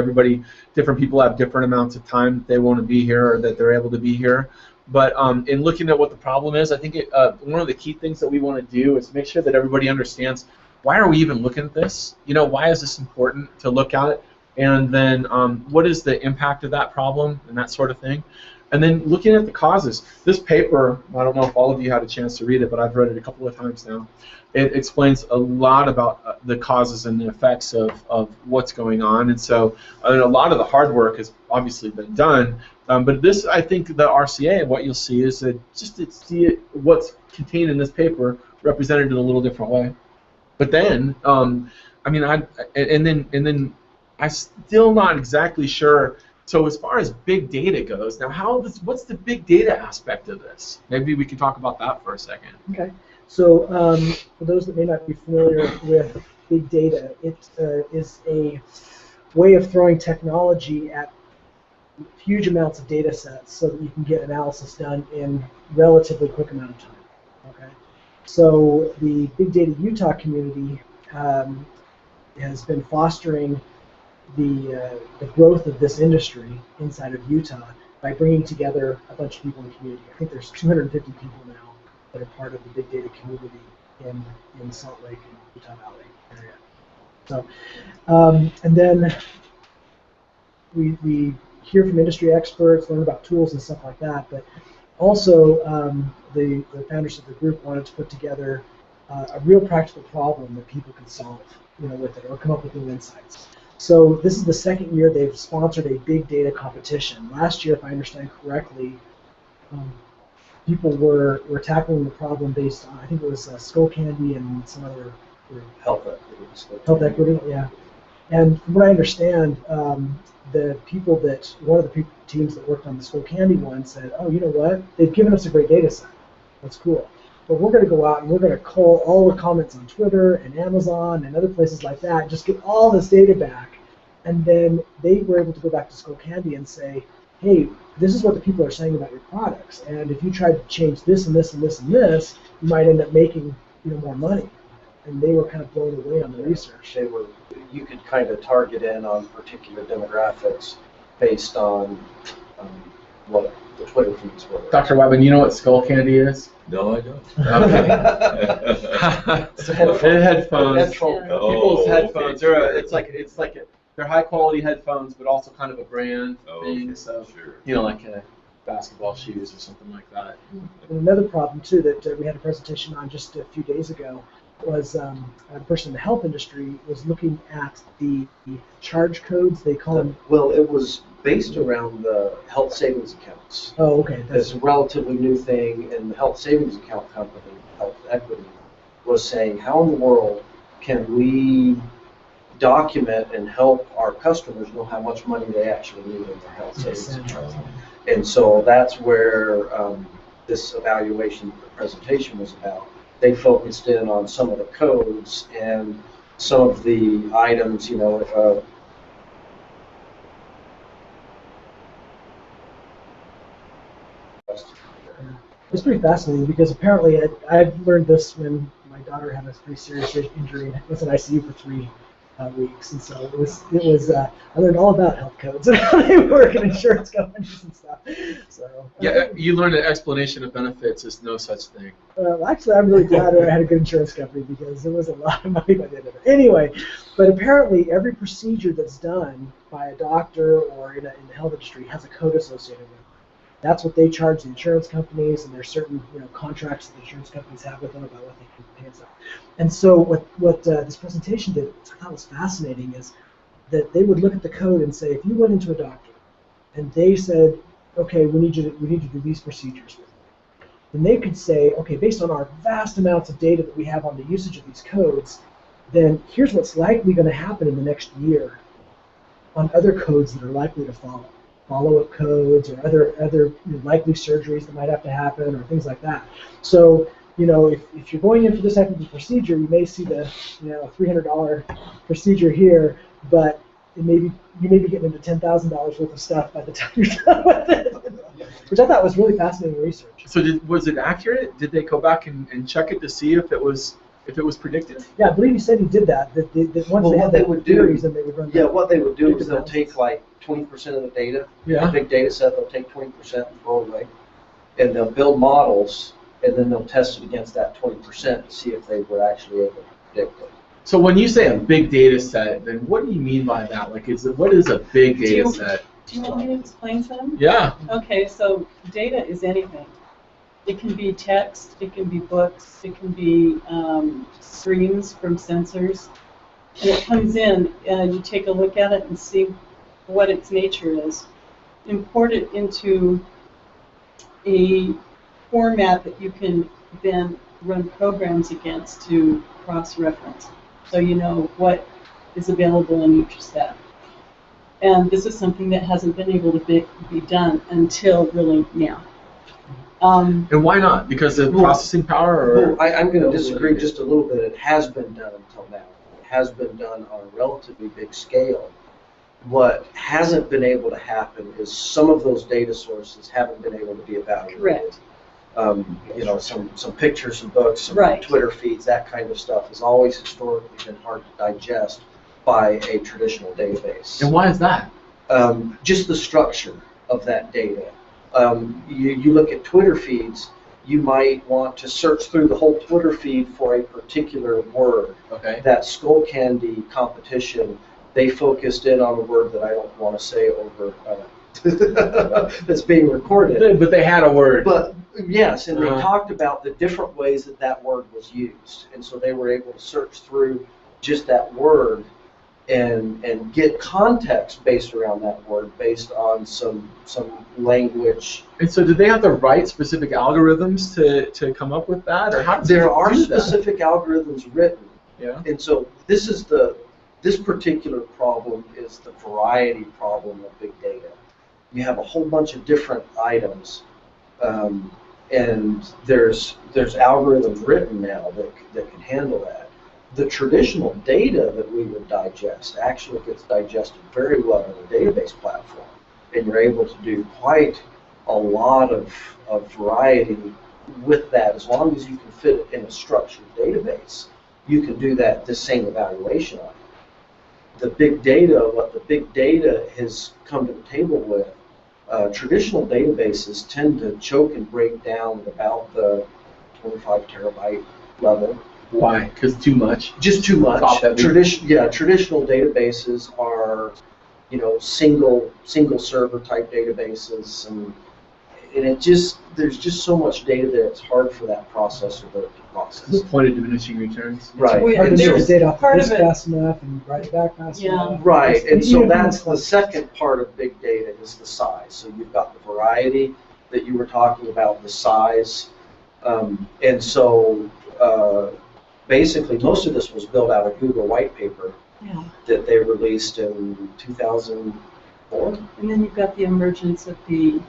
different people have different amounts of time that they want to be here or that they're able to be here. But in looking at what the problem is, I think one of the key things that we want to do is make sure that everybody understands, why are we even looking at this? Why is this important to look at it? And then what is the impact of that problem and that sort of thing? And then looking at the causes. This paper, I don't know if all of you had a chance to read it, but I've read it a couple of times now. It explains a lot about the causes and the effects of what's going on. And so a lot of the hard work has obviously been done. But this, I think, the RCA, what you'll see is that just to see what's contained in this paper represented in a little different way. But then, I'm still not exactly sure. So as far as big data goes, now what's the big data aspect of this? Maybe we can talk about that for a second. Okay. So for those that may not be familiar with big data. It is a way of throwing technology at huge amounts of data sets so that you can get analysis done in relatively quick amount of time. Okay, so the Big Data Utah community has been fostering the growth of this industry inside of Utah by bringing together a bunch of people in the community. I think there's 250 people now that are part of the big data community in Salt Lake and Utah Valley area. So, and then we hear from industry experts, learn about tools and stuff like that, but also the founders of the group wanted to put together a real practical problem that people can solve, with it or come up with new insights. So this is the second year they've sponsored a big data competition. Last year, if I understand correctly, people were tackling the problem based on, I think it was skull candy and some other Health equity. health equity, yeah. And from what I understand, the people one of the teams that worked on the skull candy one said, oh, you know what? They've given us a great data set. That's cool. But we're going to go out and we're going to cull all the comments on Twitter and Amazon and other places like that, just get all this data back. And then they were able to go back to Skull Candy and say, hey, this is what the people are saying about your products. And if you tried to change this and this and this and this, you might end up making more money. And they were kind of blown away on the research. You could kind of target in on particular demographics based on what the Twitter feeds were. Dr. Webben, you know what skull candy is? No, I don't. Okay. Headphones. Oh, People's headphones. okay. They're high quality headphones, but also kind of a brand thing. Okay, So sure. like basketball shoes or something like that. And another problem too that we had a presentation on just a few days ago was a person in the health industry was looking at the charge codes. They call them. Well, it was based around the health savings accounts. Oh, okay. It's a relatively new thing, and the health savings account company, Health Equity, was saying, how in the world can we document and help our customers know how much money they actually need in their health savings account? And so that's where this evaluation presentation was about. They focused in on some of the codes and some of the items, It's pretty fascinating because apparently I've learned this when my daughter had a pretty serious injury and was in ICU for 3 weeks, and so it was I learned all about health codes and how they work and insurance companies and stuff. So Yeah, you learned that explanation of benefits is no such thing. Actually, I'm really glad I had a good insurance company because there was a lot of money by the end of it. Anyway, but apparently every procedure that's done by a doctor or in the health industry has a code associated with it. That's what they charge the insurance companies, and there's certain contracts that the insurance companies have with them about what they can pay and stuff. And so what this presentation did, I thought was fascinating, is that they would look at the code and say, if you went into a doctor and they said, okay, we need you to do these procedures with me, then they could say, okay, based on our vast amounts of data that we have on the usage of these codes, then here's what's likely going to happen in the next year on other codes that are likely to follow-up codes or other likely surgeries that might have to happen or things like that. So, if you're going in for this type of a procedure, you may see the $300 procedure here, but you may be getting into $10,000 worth of stuff by the time you're done with it, which I thought was really fascinating research. So was it accurate? Did they go back and check it to see if it was predicted? Yeah, I believe you said you did that. That once they had the theories, then they would run. Yeah, what they would do is they'll take like 20% of the data, Yeah. a big data set, they'll take 20% and throw it away, and they'll build models, and then they'll test it against that 20% to see if they were actually able to predict it. So when you say a big data set, then what do you mean by that? Like, what is a big data set? Do you want me to explain some? Yeah. Okay, so data is anything. It can be text, it can be books, it can be streams from sensors. And it comes in, and you take a look at it and see what its nature is. Import it into a format that you can then run programs against to cross-reference. So you know what is available in each set. And this is something that hasn't been able to be done until really now. And why not? Because of processing power? Or? Well, I'm going to disagree just a little bit. It has been done until now. It has been done on a relatively big scale. What hasn't been able to happen is some of those data sources haven't been able to be evaluated. Correct. You know, some pictures, some books, some Right. Twitter feeds, that kind of stuff has always historically been hard to digest by a traditional database. And why is that? Just the structure of that data. You look at Twitter feeds, you might want to search through the whole Twitter feed for a particular word. Okay. That Skull Candy competition, they focused in on a word that I don't want to say over that's being recorded. But they had a word. But yes, and they Uh-huh. talked about the different ways that that word was used, and so they were able to search through just that word and get context based around that word, based on some language. And so, did they have to write specific algorithms to come up with that, or how did There they are do that? specific algorithms written, Yeah. and so this particular problem is the variety problem of big data. You have a whole bunch of different items, and there's algorithms written now that can handle that. The traditional data that we would digest actually gets digested very well in a database platform, and you're able to do quite a lot of variety with that. As long as you can fit it in a structured database, you can do the same evaluation on it. The big data, what the big data has come to the table with, traditional databases tend to choke and break down at about the 25 terabyte level. Why? Because too much. Just too much. Top heavy. Traditional databases are, you know, single server type databases, and there's just so much data that it's hard for that processor to process. What's the point of diminishing returns? Right. Well, Hard to there's move the data off the part disk of it- fast enough and write it back fast Yeah. enough. Right, and so Even that's if the it's second part of big data is the size. So you've got the variety that you were talking about, the size, and so basically most of this was built out of Google white paper Yeah. that they released in 2004. And then you've got the emergence of the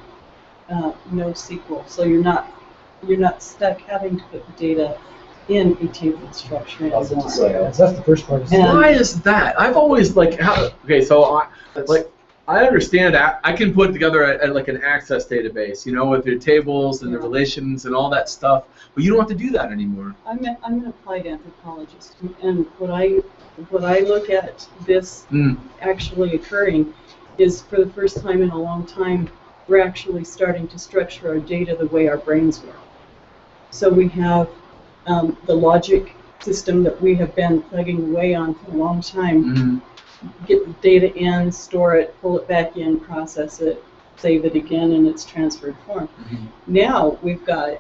NoSQL, so you're not stuck having to put the data in a table structure Also to anymore. say, Yeah, so that's the first part. Is And- Why is that? I've always okay. So I understand that I can put together like an access database, you know, with your tables and the relations and all that stuff. But you don't have to do that anymore. I'm an applied anthropologist, and what I look at this actually occurring is, for the first time in a long time, we're actually starting to structure our data the way our brains work. So we have the logic system that we have been plugging away on for a long time. Get the data in, store it, pull it back in, process it, save it again in its transferred form. Now we've got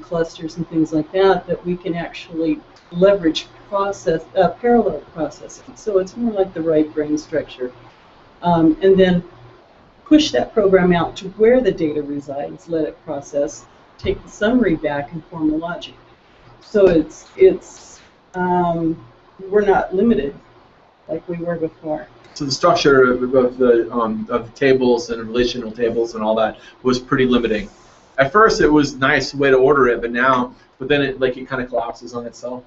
clusters and things like that we can actually leverage parallel processing. So it's more like the right brain structure. And then push that program out to where the data resides, let it process, take the summary back, and form the logic. So we're not limited like we were before. So the structure of the tables and relational tables and all that was pretty limiting. At first, it was a nice way to order it, but then it kind of collapses on itself.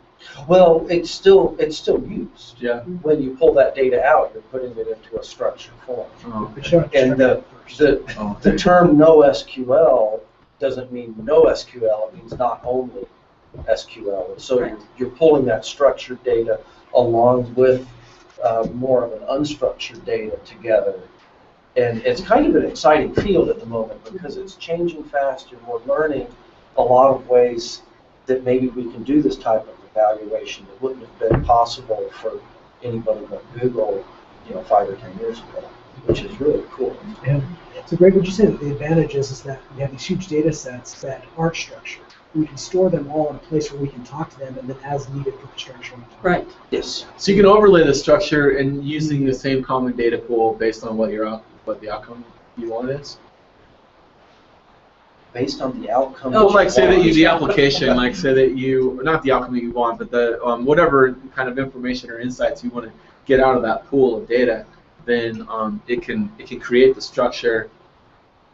Well, it's still used. Yeah. When you pull that data out, you're putting it into a structured form. Oh. But you don't And structure the term NoSQL doesn't mean no SQL, it means not only SQL. And so you're pulling that structured data along with more of an unstructured data together. And it's kind of an exciting field at the moment because it's changing fast and we're learning a lot of ways that maybe we can do this type of evaluation that wouldn't have been possible for anybody but Google, 5 or 10 years ago, which is really cool. Yeah. So Greg, would you say that the advantage is that we have these huge data sets that aren't structured? We can store them all in a place where we can talk to them and then as needed put the structure on top. Right. Yes. So you can overlay the structure and using the same common data pool based on what the outcome you want is. Based on the outcome. Well, like say that the application, like say that not the outcome that you want, but the whatever kind of information or insights you want to get out of that pool of data, then it can create the structure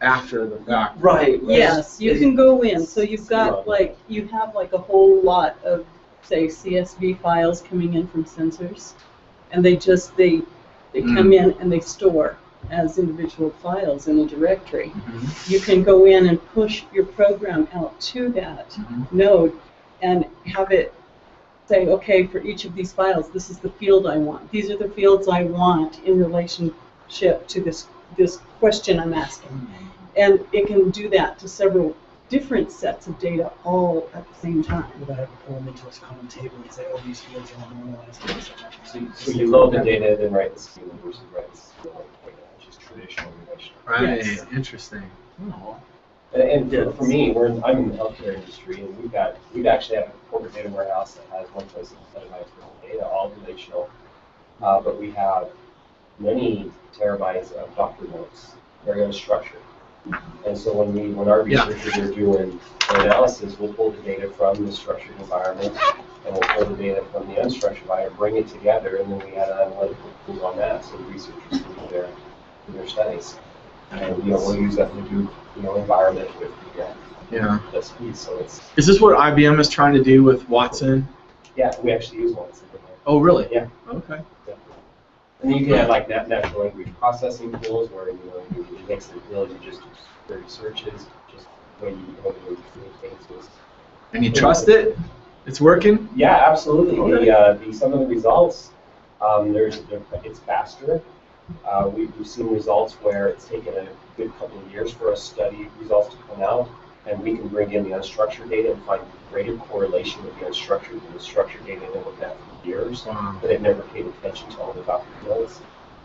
after the fact. Right. Yes, you can go in. So you've got you have a whole lot of say, CSV files coming in from sensors, and they come in and they store as individual files in a directory. You can go in and push your program out to that node and have it say, okay, for each of these files, this is the field I want. These are the fields I want in relationship to this question I'm asking. And it can do that to several different sets of data all at the same time. Without having to pull them into a common table and say, oh, these fields are all normalized. So you load the data, then write the schema versus write the schema, which is traditional relational. Right. Yes. Interesting. And for me, I'm in the healthcare industry, and we'd actually have a corporate data warehouse that has one place that petabytes worth of data, all relational, but we have many terabytes of doctor notes, very unstructured. And so when our researchers are doing analysis, we'll pull the data from the structured environment, and we'll pull the data from the unstructured environment, bring it together, and then we add an analytical tool on that, so the researchers can do their studies. And we'll use that to do environment with the speed. So Is this what IBM is trying to do with Watson? yeah, we actually use one. Oh, really? Yeah. Okay. Yeah. And then you can have like natural language processing tools where it makes the ability to just do query searches, just when you things. And you trust it? It's working? Yeah, absolutely. Okay. Some of the results, it's faster. We've seen results where it's taken a good couple of years for a study results to come out, and we can bring in the unstructured data and find greater correlation with the unstructured and the structured data than we've had for years, but they've never paid attention to all the doctor notes.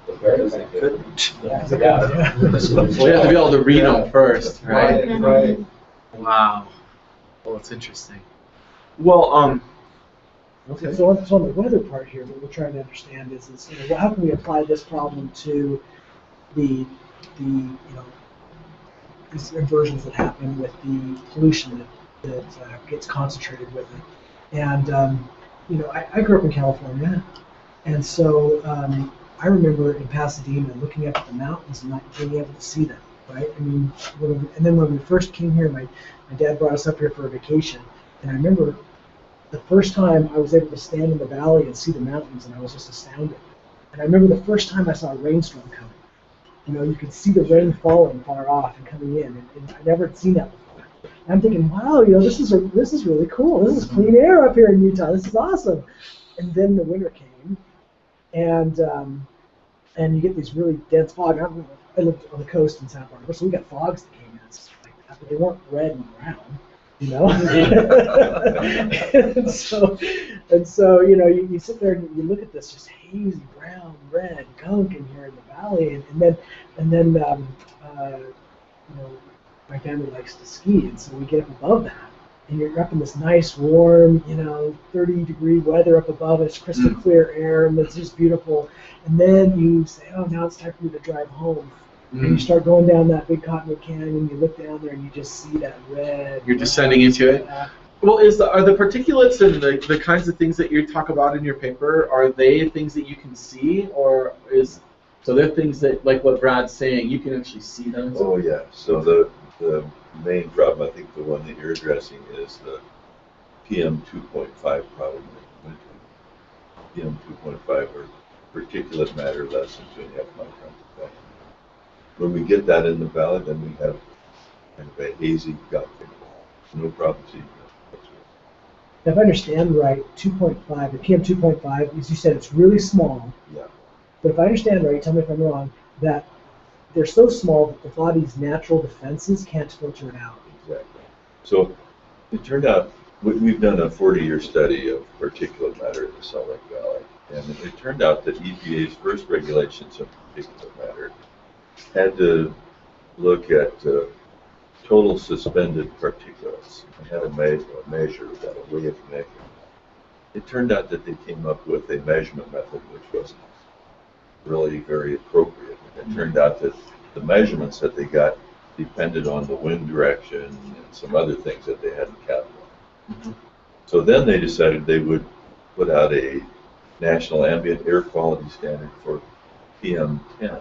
It's very effective. Yeah. So you have to be able to read them first, right? Right. Wow. Well, it's interesting. Well, okay. So on the weather part here, what we're trying to understand is how can we apply this problem to the these inversions that happen with the pollution that gets concentrated with it. And I grew up in California, and so I remember in Pasadena looking up at the mountains and not being able to see them. Right? I mean, and then when we first came here, my dad brought us up here for a vacation, and I remember the first time I was able to stand in the valley and see the mountains, and I was just astounded. And I remember the first time I saw a rainstorm coming. You could see the rain falling far off and coming in, and I never had seen that before. And I'm thinking, wow, this is really cool. This is clean air up here in Utah. This is awesome. And then the winter came, and you get these really dense fog. I lived on the coast in Santa Barbara, so we got fogs that came in, like that, but they weren't red and brown. and so you sit there and you look at this just hazy brown red gunk in here in the valley, and then my family likes to ski, and so we get up above that, and you're up in this nice warm 30-degree weather up above. It's crystal clear air, and it's just beautiful. And then you say, oh, now it's time for me to drive home. And you start going down that big Cottonwood Canyon, you look down there and you just see that red. You're descending into it. Well, are the particulates and the kinds of things that you talk about in your paper, are they things that you can see, or so they're things that, like what Brad's saying, you can actually see them? Oh yeah. So the main problem, I think the one that you're addressing, is the PM 2.5 problem. PM 2.5, or particulate matter less than 2.5 microns. When we get that in the valley, then we have kind of a hazy gut. No problem seeing that. If I understand right, 2.5, the PM 2.5, as you said, it's really small. Yeah. But if I understand right, tell me if I'm wrong, that they're so small that the body's natural defenses can't filter it out. Exactly. So it turned out, we've done a 40-year study of particulate matter in the Salt Lake Valley, and it turned out that EPA's first regulations of particulate matter had to look at total suspended particulates and had a measure that, a way of measuring. It turned out that they came up with a measurement method which wasn't really very appropriate. It turned out that the measurements that they got depended on the wind direction and some other things that they hadn't calculated. So then they decided they would put out a national ambient air quality standard for PM10.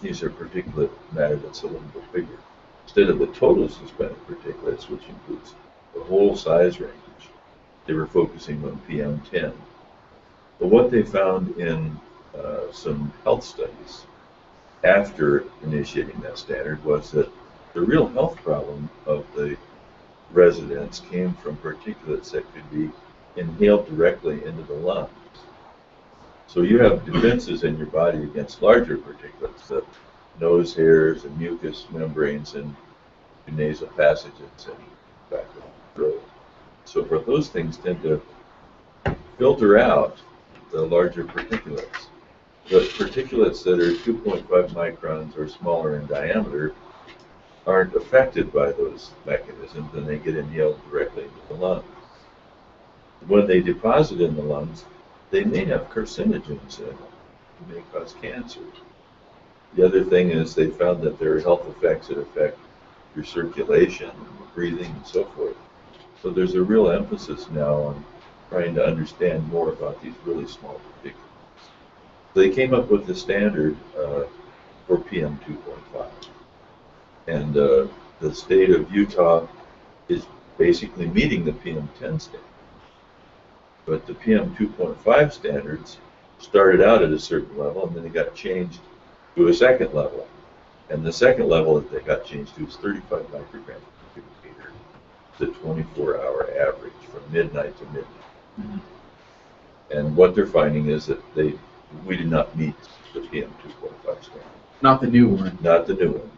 These are particulate matter that's a little bit bigger. Instead of the total suspended particulates, which includes the whole size range, they were focusing on PM10. But what they found in some health studies after initiating that standard was that the real health problem of the residents came from particulates that could be inhaled directly into the lungs. So you have defenses in your body against larger particulates, the nose hairs and mucous membranes and nasal passages and back of the throat. So for those things tend to filter out the larger particulates. The particulates that are 2.5 microns or smaller in diameter aren't affected by those mechanisms, and they get inhaled directly into the lungs. When they deposit in the lungs, they may have carcinogens in them. They may cause cancer. The other thing is they found that there are health effects that affect your circulation, breathing, and so forth. So there's a real emphasis now on trying to understand more about these really small particulates. They came up with the standard for PM 2.5. And the state of Utah is basically meeting the PM10 standard. But the PM 2.5 standards started out at a certain level, and then they got changed to a second level. And the second level that they got changed to is 35 micrograms per cubic meter, the 24-hour average from midnight to midnight. Mm-hmm. And what they're finding is that we did not meet the PM 2.5 standard. Not the new one. Not the new one.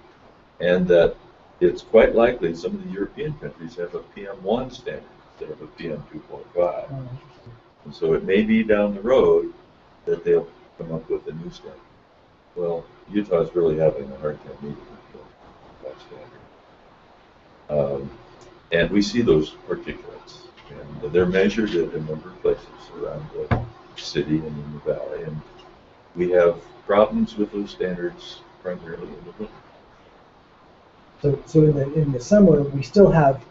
And that it's quite likely some of the European countries have a PM1 standard instead of a PM 2.5. And so it may be down the road that they'll come up with a new standard. Well, Utah's really having a hard time meeting that standard. And we see those particulates. And they're measured at a number of places around the city and in the valley. And we have problems with those standards primarily in the winter. So in the summer, we still have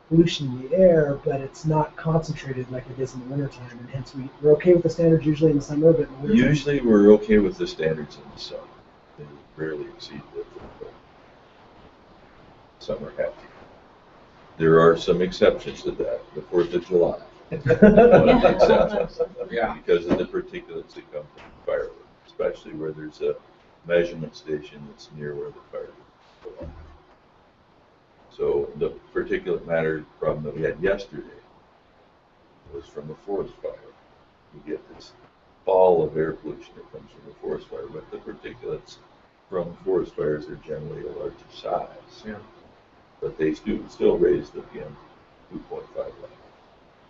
pollution in the air, but it's not concentrated like it is in the wintertime, and hence we're okay with the standards usually in the summer, but in the wintertime? Usually we're okay with the standards in the summer. They rarely exceed the summer have to. There are some exceptions to that. The 4th of July. One of the exceptions. Yeah. Because of the particulates that come from fireworks, especially where there's a measurement station that's near where the fireworks go off. So the particulate matter problem that we had yesterday was from a forest fire. You get this fall of air pollution that comes from a forest fire, but the particulates from forest fires are generally a larger size. Yeah. But they still raise the PM 2.5 level.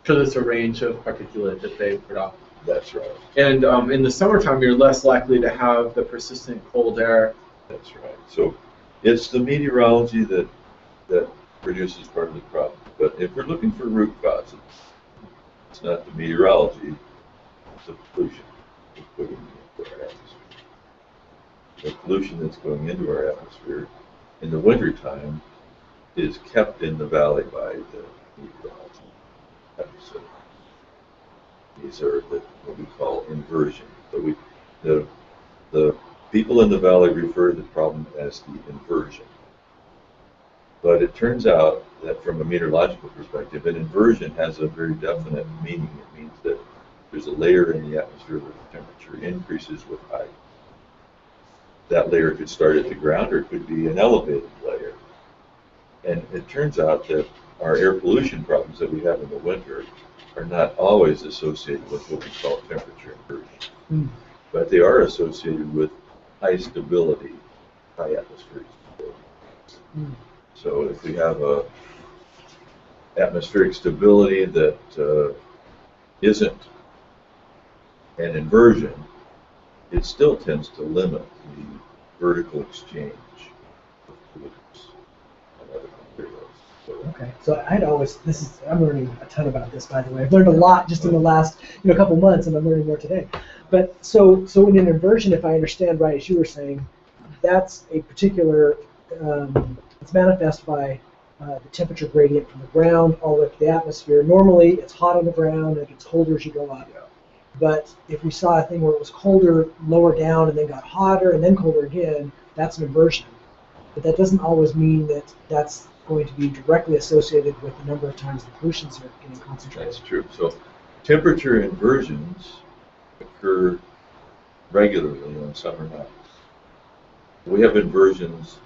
So there's a range of particulate that they put off. That's right. And in the summertime, you're less likely to have the persistent cold air. That's right. So it's the meteorology that produces part of the problem. But if we're looking for root causes, it's not the meteorology, it's the pollution that's putting into our atmosphere. The pollution that's going into our atmosphere in the wintertime is kept in the valley by the meteorology. So these are what we call inversion. So the people in the valley refer to the problem as the inversion. But it turns out that from a meteorological perspective, an inversion has a very definite meaning. It means that there's a layer in the atmosphere where the temperature increases with height. That layer could start at the ground or it could be an elevated layer. And it turns out that our air pollution problems that we have in the winter are not always associated with what we call temperature inversion. But they are associated with high stability, high atmospheric stability. So if we have a atmospheric stability that isn't an inversion, it still tends to limit the vertical exchange of pollutants and other materials. Okay, so I'm learning a ton about this, by the way. I've learned a lot just in the last couple months, and I'm learning more today. But so in an inversion, if I understand right, as you were saying, that's a particular, it's manifest by the temperature gradient from the ground all the way to the atmosphere. Normally, it's hot on the ground, and it gets colder as you go up. But if we saw a thing where it was colder lower down and then got hotter and then colder again, that's an inversion. But that doesn't always mean that that's going to be directly associated with the number of times the pollutions are getting concentrated. That's true. So temperature inversions occur regularly on summer nights. We have inversions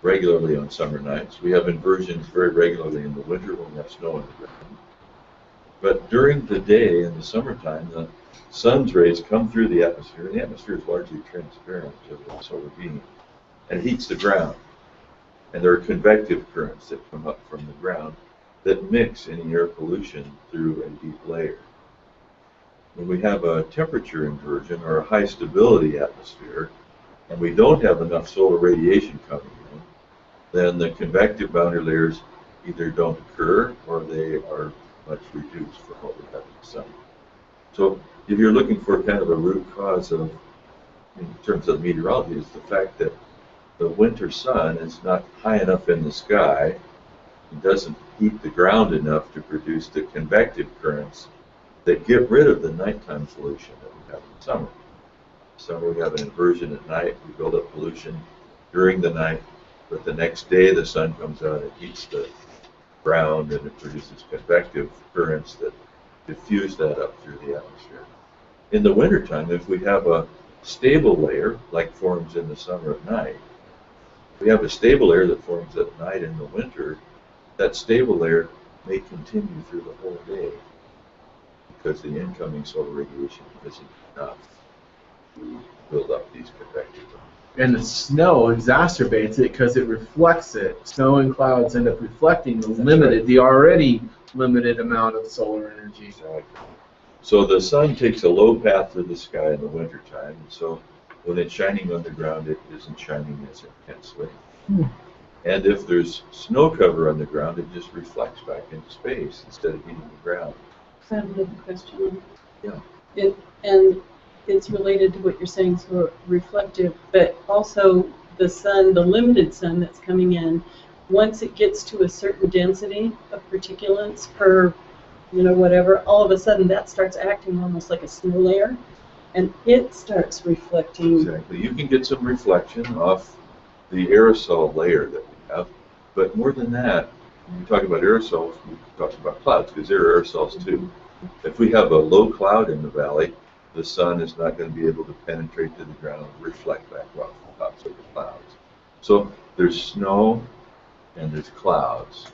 regularly on summer nights. We have inversions very regularly in the winter when we have snow on the ground. But during the day in the summertime, the sun's rays come through the atmosphere, and the atmosphere is largely transparent to the solar beam, and heats the ground. And there are convective currents that come up from the ground that mix any air pollution through a deep layer. When we have a temperature inversion or a high stability atmosphere, and we don't have enough solar radiation coming in, then the convective boundary layers either don't occur or they are much reduced from what we have in the summer. So if you're looking for kind of a root cause of, in terms of meteorology, is the fact that the winter sun is not high enough in the sky, it doesn't heat the ground enough to produce the convective currents that get rid of the nighttime pollution that we have in the summer. Summer we have an inversion at night, we build up pollution during the night, but the next day the sun comes out and heats the ground and it produces convective currents that diffuse that up through the atmosphere. In the wintertime, if we have a stable layer, like forms in the summer at night, we have a stable layer that forms at night in the winter, that stable layer may continue through the whole day because the incoming solar radiation isn't enough to build up these convective. And the snow exacerbates it because it reflects it. Snow and clouds end up reflecting the already limited amount of solar energy. Exactly. So the sun takes a low path through the sky in the wintertime, and so when it's shining on the ground, it isn't shining as intensely. And if there's snow cover on the ground, it just reflects back into space instead of hitting the ground. I have another question. Yeah. And it's related to what you're saying, so reflective, but also the sun, the limited sun that's coming in, once it gets to a certain density of particulates per, whatever, all of a sudden that starts acting almost like a snow layer, and it starts reflecting. Exactly. You can get some reflection off the aerosol layer that we have, but more than that, when we talk about aerosols, we talk about clouds, because they're aerosols too. If we have a low cloud in the valley, the sun is not going to be able to penetrate to the ground and reflect back off the tops of the clouds. So there's snow and there's clouds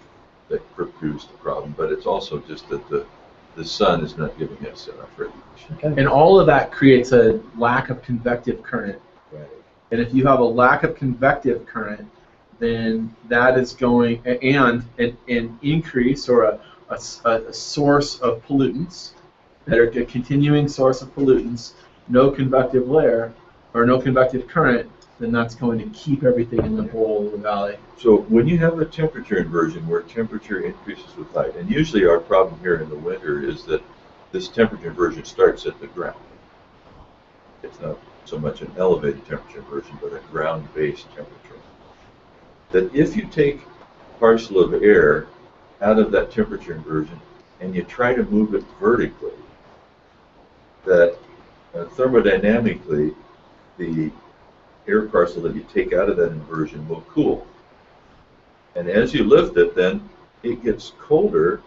that produce the problem, but it's also just that the sun is not giving us enough radiation. Okay. And all of that creates a lack of convective current. Right. And if you have a lack of convective current, then that is going, and an increase or a source of pollutants, that are a continuing source of pollutants, no convective layer, or no convective current, then that's going to keep everything in the bowl of the valley. So when you have a temperature inversion where temperature increases with height, and usually our problem here in the winter is that this temperature inversion starts at the ground. It's not so much an elevated temperature inversion, but a ground-based temperature. That if you take a parcel of air out of that temperature inversion and you try to move it vertically, that thermodynamically the air parcel that you take out of that inversion will cool. And as you lift it, then it gets colder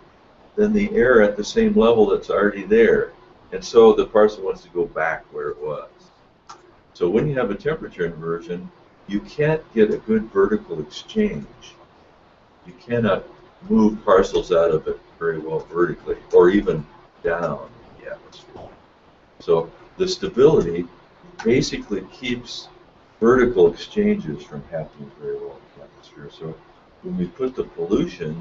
than the air at the same level that's already there. And so the parcel wants to go back where it was. So when you have a temperature inversion, you can't get a good vertical exchange. You cannot move parcels out of it very well vertically, or even down in the atmosphere. So the stability basically keeps vertical exchanges from happening very well in the atmosphere. So when we put the pollution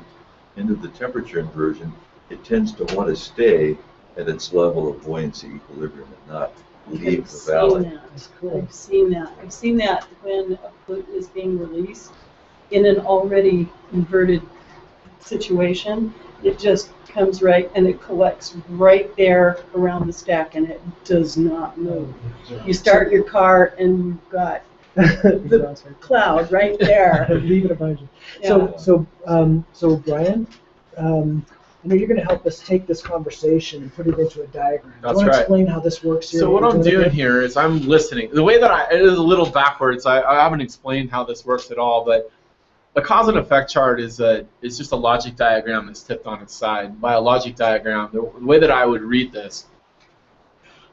into the temperature inversion, it tends to want to stay at its level of buoyancy equilibrium and not leave the valley. That's cool. I've seen that. I've seen that when a pollutant is being released in an already inverted situation. It just comes right and it collects right there around the stack and it does not move. You start your car and you've got the cloud right there. Leave it behind you. Yeah. So Brian, I know you're going to help us take this conversation and put it into a diagram. That's Do you want to right. explain how this works here? So what I'm doing here is I'm listening. The way that it is a little backwards. I haven't explained how this works at all, but a cause and effect chart is just a logic diagram that's tipped on its side. By a logic diagram, the way that I would read this,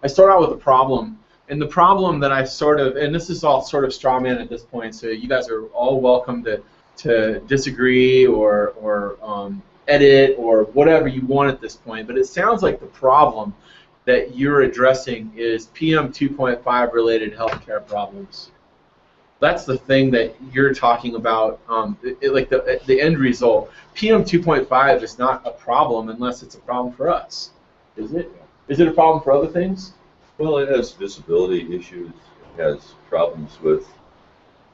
I start out with a problem, and the problem that I sort of, and this is all sort of straw man at this point, so you guys are all welcome to disagree or edit or whatever you want at this point, but it sounds like the problem that you're addressing is PM 2.5 related healthcare problems. That's the thing that you're talking about, like the end result. PM 2.5 is not a problem unless it's a problem for us, is it? Is it a problem for other things? Well, it has visibility issues. It has problems with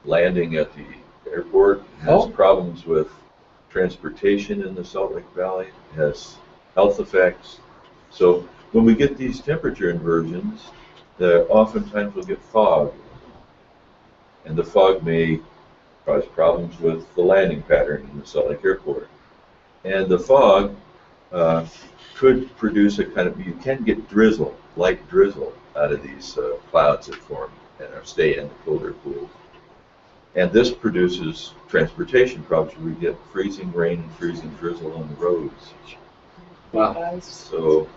landing at the airport. It has problems with transportation in the Salt Lake Valley. It has health effects. So when we get these temperature inversions, oftentimes we'll get fog. And the fog may cause problems with the landing pattern in the Salt Lake Airport. And the fog could produce a kind of, you can get drizzle, light drizzle out of these clouds that form and stay in the colder pools. And this produces transportation problems. We get freezing rain and freezing drizzle on the roads. Wow. So,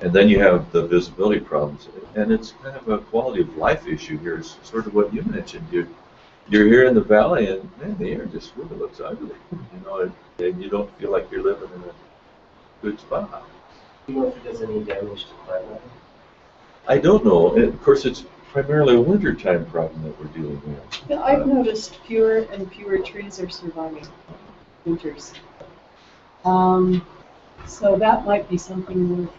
and then you have the visibility problems, and it's kind of a quality of life issue here. Is sort of what you mentioned. You're here in the valley, and man, the air just really looks ugly. You know, and you don't feel like you're living in a good spot. Do you know if it does any damage to plant life? I don't know. And of course, it's primarily a wintertime problem that we're dealing with. Yeah, I've noticed fewer and fewer trees are surviving winters. So that might be something worth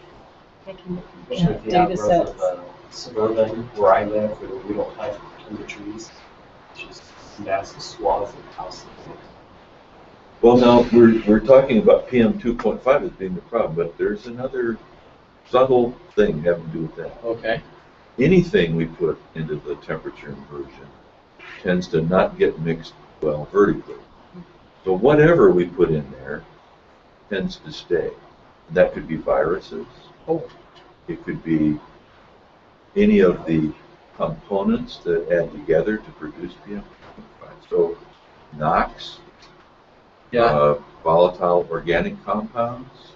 taking a Especially with the data outgrowth sets. of suburban where I live, where we don't have tons of trees. It's just massive swaths of houses. Well, now we're talking about PM 2.5 as being the problem, but there's another subtle thing having to do with that. Okay. Anything we put into the temperature inversion tends to not get mixed well vertically. So whatever we put in there tends to stay. That could be viruses. It could be any of the components that add together to produce PM 2.5. So NOx, volatile organic compounds,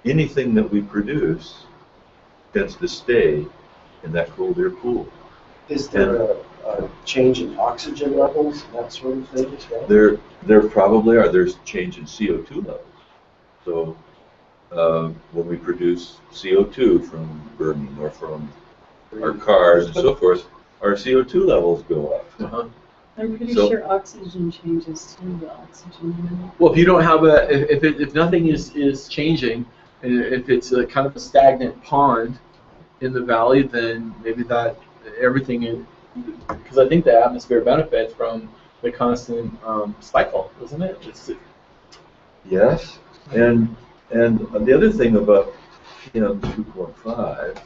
anything that we produce tends to stay in that cold air pool. Is there a change in oxygen levels, that sort of thing as well? There probably are. There's change in CO2 levels. So when we produce CO2 from burning or from our cars and so forth, our CO2 levels go up. I'm pretty So- sure oxygen changes too, the oxygen. Well, if you don't have if nothing is changing, and if it's a kind of a stagnant pond in the valley, then maybe that everything is, because I think the atmosphere benefits from the constant cycle, doesn't it? Yes, and the other thing about PM 2.5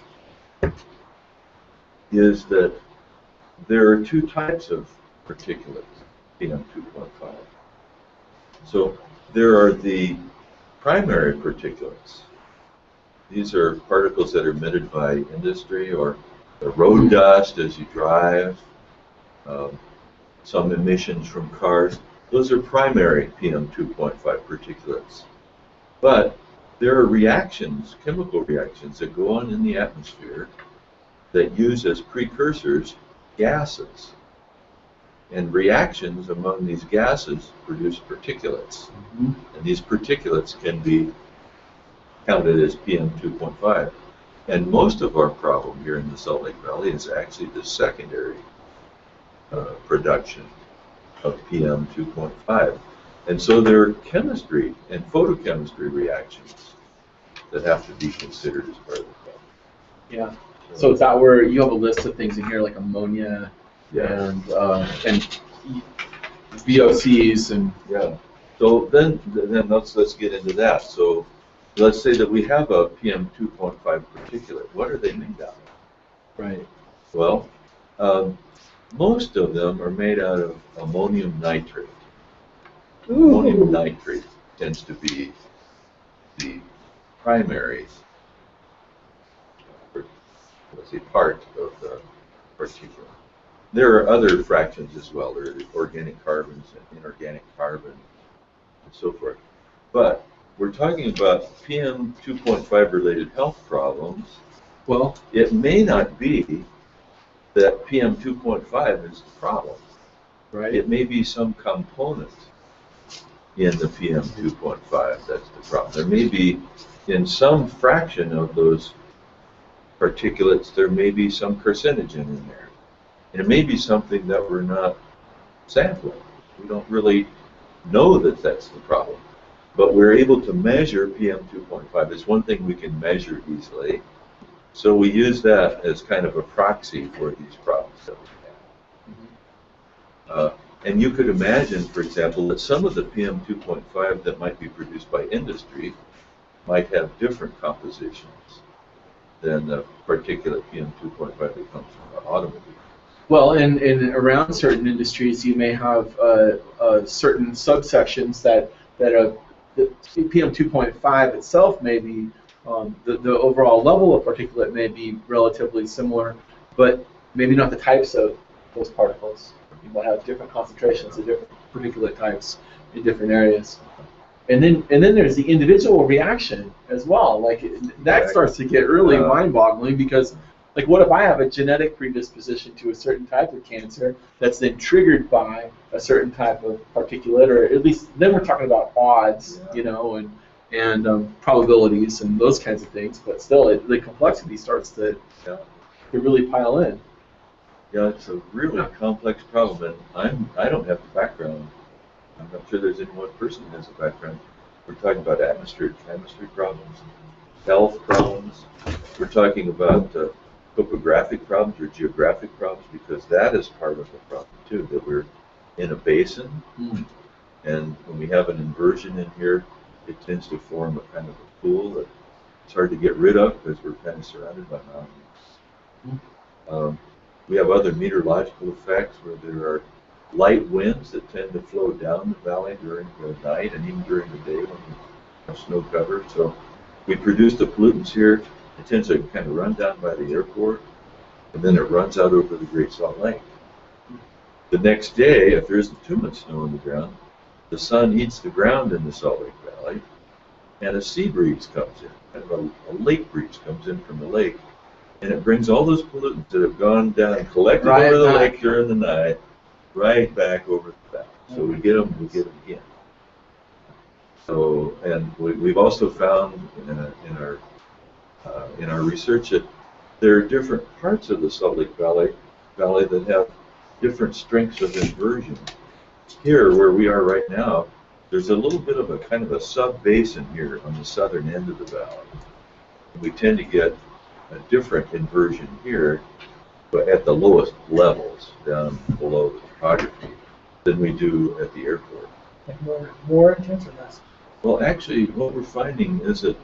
is that there are two types of particulates, PM 2.5. So there are the primary particulates. These are particles that are emitted by industry or the road dust as you drive, some emissions from cars. Those are primary PM 2.5 particulates. But there are reactions, chemical reactions, that go on in the atmosphere that use as precursors gases. And reactions among these gases produce particulates. And these particulates can be counted as PM 2.5. And most of our problem here in the Salt Lake Valley is actually the secondary production of PM 2.5. And so there are chemistry and photochemistry reactions that have to be considered as part of the problem. Yeah. So is that where you have a list of things in here like ammonia and VOCs and yeah. So then let's get into that. So let's say that we have a PM 2.5 particulate. What are they made out of? right. Well, most of them are made out of ammonium nitrate. Ammonium nitrate tends to be the primary, let's say, part of the particulate. there are other fractions as well. There are organic carbons and inorganic carbon and so forth. But we're talking about PM 2.5 related health problems. Well, It may not be that PM 2.5 is the problem. right. It may be some component in the PM 2.5 that's the problem. There may be, in some fraction of those particulates, there may be some carcinogen in there. And it may be something that we're not sampling. We don't really know that that's the problem. But we're able to measure PM 2.5. It's one thing we can measure easily. So we use that as kind of a proxy for these problems that we have. And you could imagine, for example, that some of the PM 2.5 that might be produced by industry might have different compositions than the particulate PM 2.5 that comes from automobiles. Well, and around certain industries, you may have certain subsections that the PM 2.5 itself may be, the overall level of particulate may be relatively similar, but maybe not the types of those particles. You might have different concentrations of different particulate types in different areas. And then there's the individual reaction as well. Like that starts to get really mind-boggling, because like, what if I have a genetic predisposition to a certain type of cancer that's then triggered by a certain type of particulate, or at least then we're talking about odds, you know, and probabilities and those kinds of things. But still, the complexity starts to really pile in. Yeah, it's a really complex problem, and I don't have the background. I'm not sure there's any one person who has a background. We're talking about atmospheric chemistry problems, health problems. We're talking about topographic problems or geographic problems, because that is part of the problem too, that we're in a basin, and when we have an inversion in here, it tends to form a kind of a pool that it's hard to get rid of because we're kind of surrounded by mountains. We have other meteorological effects where there are light winds that tend to flow down the valley during the night and even during the day when we have snow cover. So we produce the pollutants here. It tends to kind of run down by the airport, and then it runs out over the Great Salt Lake. The next day, if there isn't too much snow on the ground, the sun heats the ground in the Salt Lake Valley, and a sea breeze comes in, kind of a lake breeze comes in from the lake, and it brings all those pollutants that have gone down and collected over the lake during the night right back over the valley. So we get them again. So, and we've also found in our research that there are different parts of the Salt Lake Valley that have different strengths of inversion. Here, where we are right now, there's a little bit of a kind of a sub-basin here on the southern end of the valley. And we tend to get a different inversion here, but at the lowest levels, down below the topography, than we do at the airport. Like more intense or less? Well, actually, what we're finding is that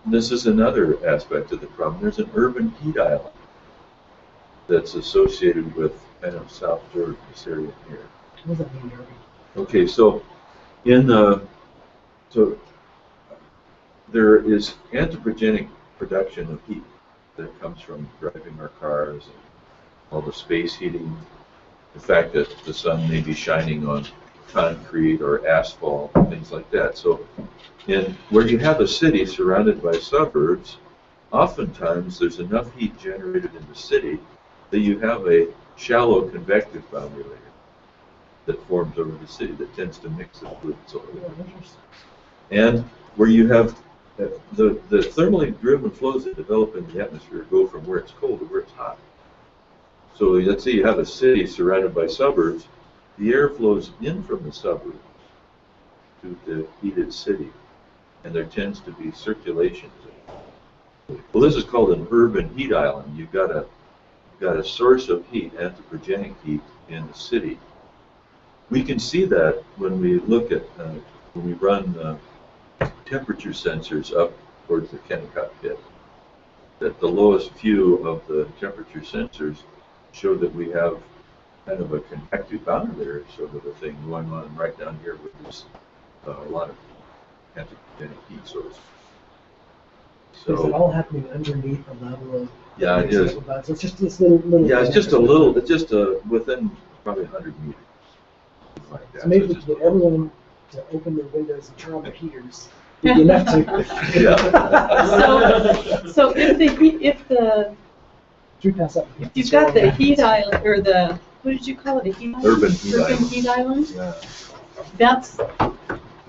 this is another aspect of the problem. There's an urban heat island that's associated with kind of South Georgia, this area here. What does that mean, urban? Okay, so there is anthropogenic production of heat that comes from driving our cars and all the space heating, the fact that the sun may be shining on concrete or asphalt, things like that. So where you have a city surrounded by suburbs, oftentimes there's enough heat generated in the city that you have a shallow convective boundary layer that forms over the city that tends to mix the pollutants over the And where you have the thermally driven flows that develop in the atmosphere go from where it's cold to where it's hot. So let's say you have a city surrounded by suburbs, the air flows in from the suburbs to the heated city, and there tends to be circulation. Well, this is called an urban heat island. You've got a source of heat, anthropogenic heat, in the city. We can see that when we look at when we run temperature sensors up towards the Kennecott pit. That the lowest few of the temperature sensors show that we have kind of a convective boundary layer sort of a thing going on right down here with this a lot of anthropogenic heat sources. Is it So, all happening underneath the level of? yeah, it is. So it's just this little. Yeah, it's just a little, it's just within probably 100 meters. Like that. So maybe So we it's could just get everyone to open their windows and turn on their heaters. It'd be enough to. Yeah. So if you've got the heat island, or the, what did you call it, a heat island? Urban heat Urban island. heat island? Yeah. That's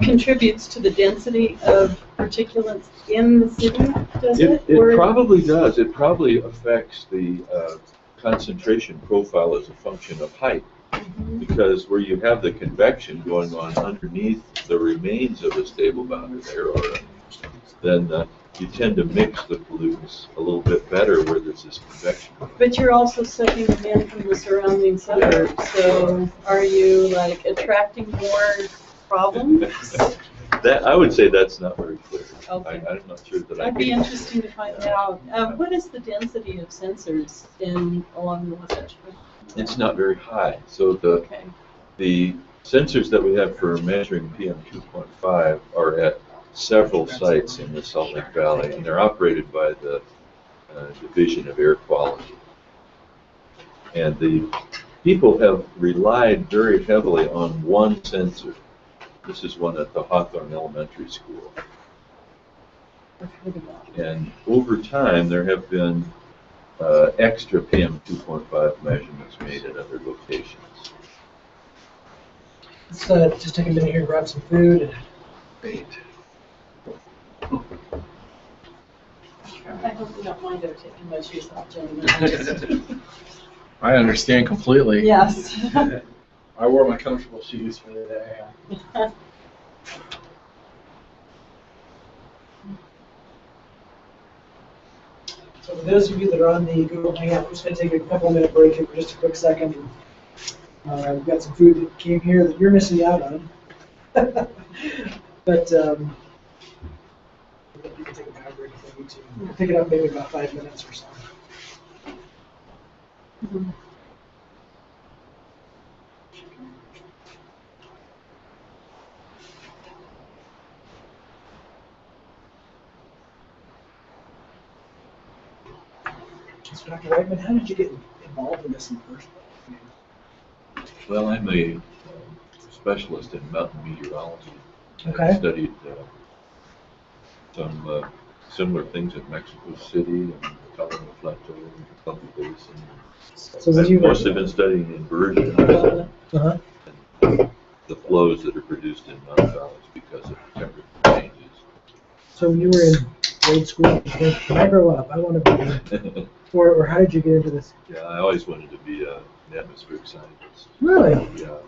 contributes to the density of particulates in the city, does it? It Or- probably does. It probably affects the concentration profile as a function of height. Mhm. Because where you have the convection going on underneath the remains of a stable boundary layer, then you tend to mix the pollutants a little bit better where there's this convection. But you're also sucking them in from the surrounding suburbs, so are you like attracting more problems? That, I would say that's not very clear. Okay. I'm not sure that I That'd be can. interesting to find out. What is the density of sensors along the Wasatch Front? It's not very high. So Okay. the sensors that we have for measuring PM 2.5 are at several sites in the Salt Lake Valley, and they're operated by the Division of Air Quality. And the people have relied very heavily on one sensor. This is one at the Hawthorne Elementary School. I've heard of that. And over time, there have been extra PM 2.5 measurements made at other locations. Let's just take a minute here and grab some food. Great. I hope you don't mind ever taking my shoes off, gentlemen. I understand completely. Yes. I wore my comfortable shoes for the day. So for those of you that are on the Google Hangout, we're just going to take a couple minute break here for just a quick second. We've got some food that came here that you're missing out on. But you can take a power break if you need to. We'll pick it up maybe about 5 minutes or so. Mhm. So Dr. Whiteman, how did you get involved in this in the first place? Well, I'm a specialist in mountain meteorology. Okay. I studied some similar things in Mexico City and the Colorado Plateau and the Columbia Basin. So when I've you mostly been studying inversion uh-huh. and the flows that are produced in mountain valleys because of temperature changes. So when you were in grade school, you think, when I grow up, I want to be, or how did you get into this? Yeah, I always wanted to be an atmospheric scientist. Really? Yeah.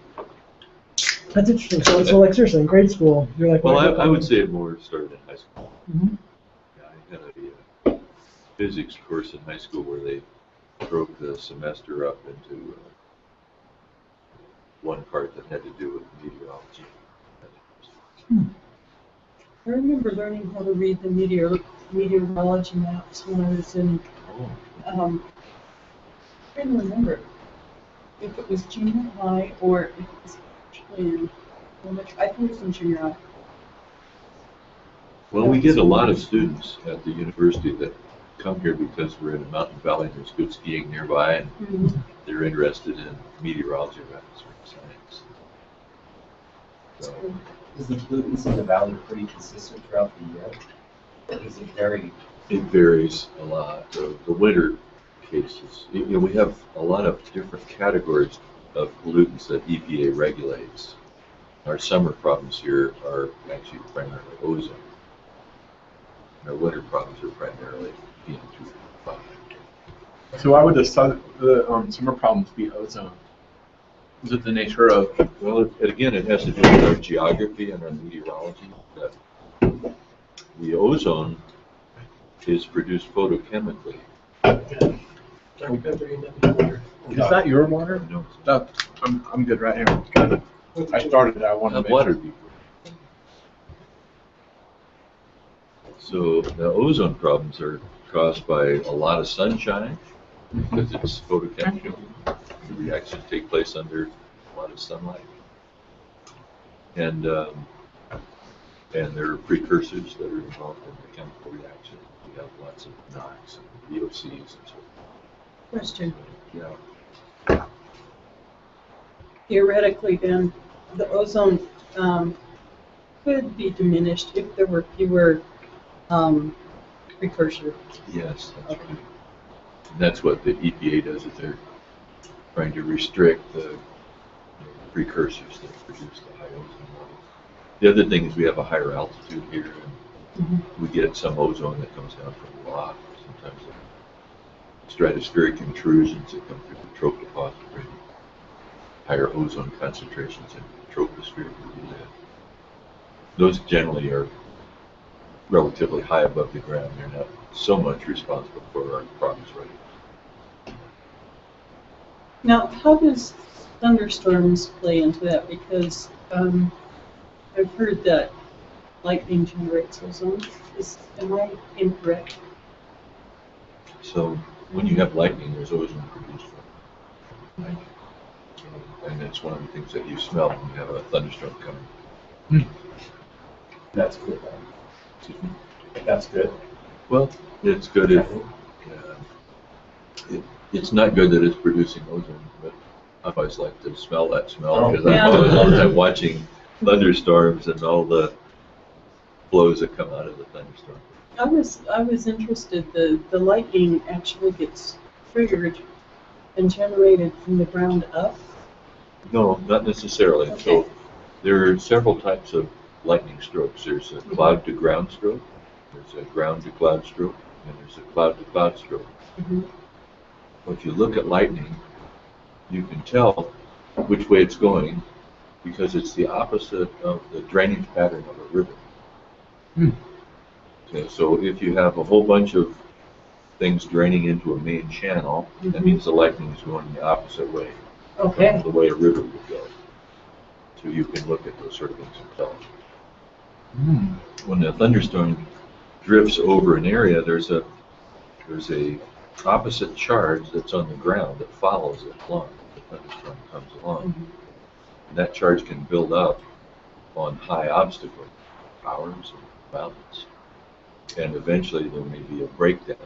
That's interesting. So like seriously, in grade school, you're like, Well, I would say it more started in high school. Mhm. Yeah, I had a physics course in high school where they broke the semester up into one part that had to do with meteorology. I remember learning how to read the meteorology maps when I was in, Oh. I can't remember if it was junior high or if it was actually in elementary. I think it was in junior high. Well, we get a lot of students at the university that come here because we're in a mountain valley and there's good skiing nearby, and Mhm. they're interested in meteorology or atmospheric science. So, Is the pollutants in the valley pretty consistent throughout the year? Or is it very? it varies a lot. The winter cases, we have a lot of different categories of pollutants that EPA regulates. Our summer problems here are actually primarily ozone. Our winter problems are primarily PM2.5. So why would the summer problems be ozone? Is it the nature of? Well, again, it has to do with our geography and our meteorology. That the ozone is produced photochemically. Dr. Pepper, you know, water. Is that your water? No, That, I'm good right here. I started it. I want to I've make watered before. So the ozone problems are caused by a lot of sunshine because it's photochemical. The reactions take place under a lot of sunlight. And And there are precursors that are involved in the chemical reaction. We have lots of NOx and VOCs and so forth. Question. Yeah. Theoretically, then, the ozone could be diminished if there were fewer precursors. Yes, that's Okay. right. And that's what the EPA does, is they're trying to restrict the precursors that produce the high ozone levels. The other thing is we have a higher altitude here, and we get some ozone that comes down from the rock. Sometimes the stratospheric intrusions that come through the troposphere bring higher ozone concentrations in the troposphere where we live. Those generally are relatively high above the ground. They're not so much responsible for our problems right now. Now, how does thunderstorms play into that? Because I've heard that lightning generates ozone. Am I incorrect? So when you have lightning, there's ozone produced from lightning. And it's one of the things that you smell when you have a thunderstorm coming. That's good. That's good. Well, it's good if it's not good that it's producing ozone, but I always like to smell that smell because I'm always all the time watching thunderstorms and all the flows that come out of the thunderstorm. I was interested. The lightning actually gets triggered and generated from the ground up. No, not necessarily. Okay. So there are several types of lightning strokes. There's a cloud to ground stroke, there's a ground to cloud stroke, and there's a cloud to cloud stroke. Mm-hmm. If you look at lightning, you can tell which way it's going because it's the opposite of the drainage pattern of a river. Okay, so if you have a whole bunch of things draining into a main channel, that means the lightning is going the opposite way Okay. from the way a river would go. So you can look at those sort of things and tell. When the thunderstorm drifts over an area, there's a opposite charge that's on the ground that follows it along. The thunderstorm comes along. And that charge can build up on high obstacle towers and mountains. And eventually there may be a breakdown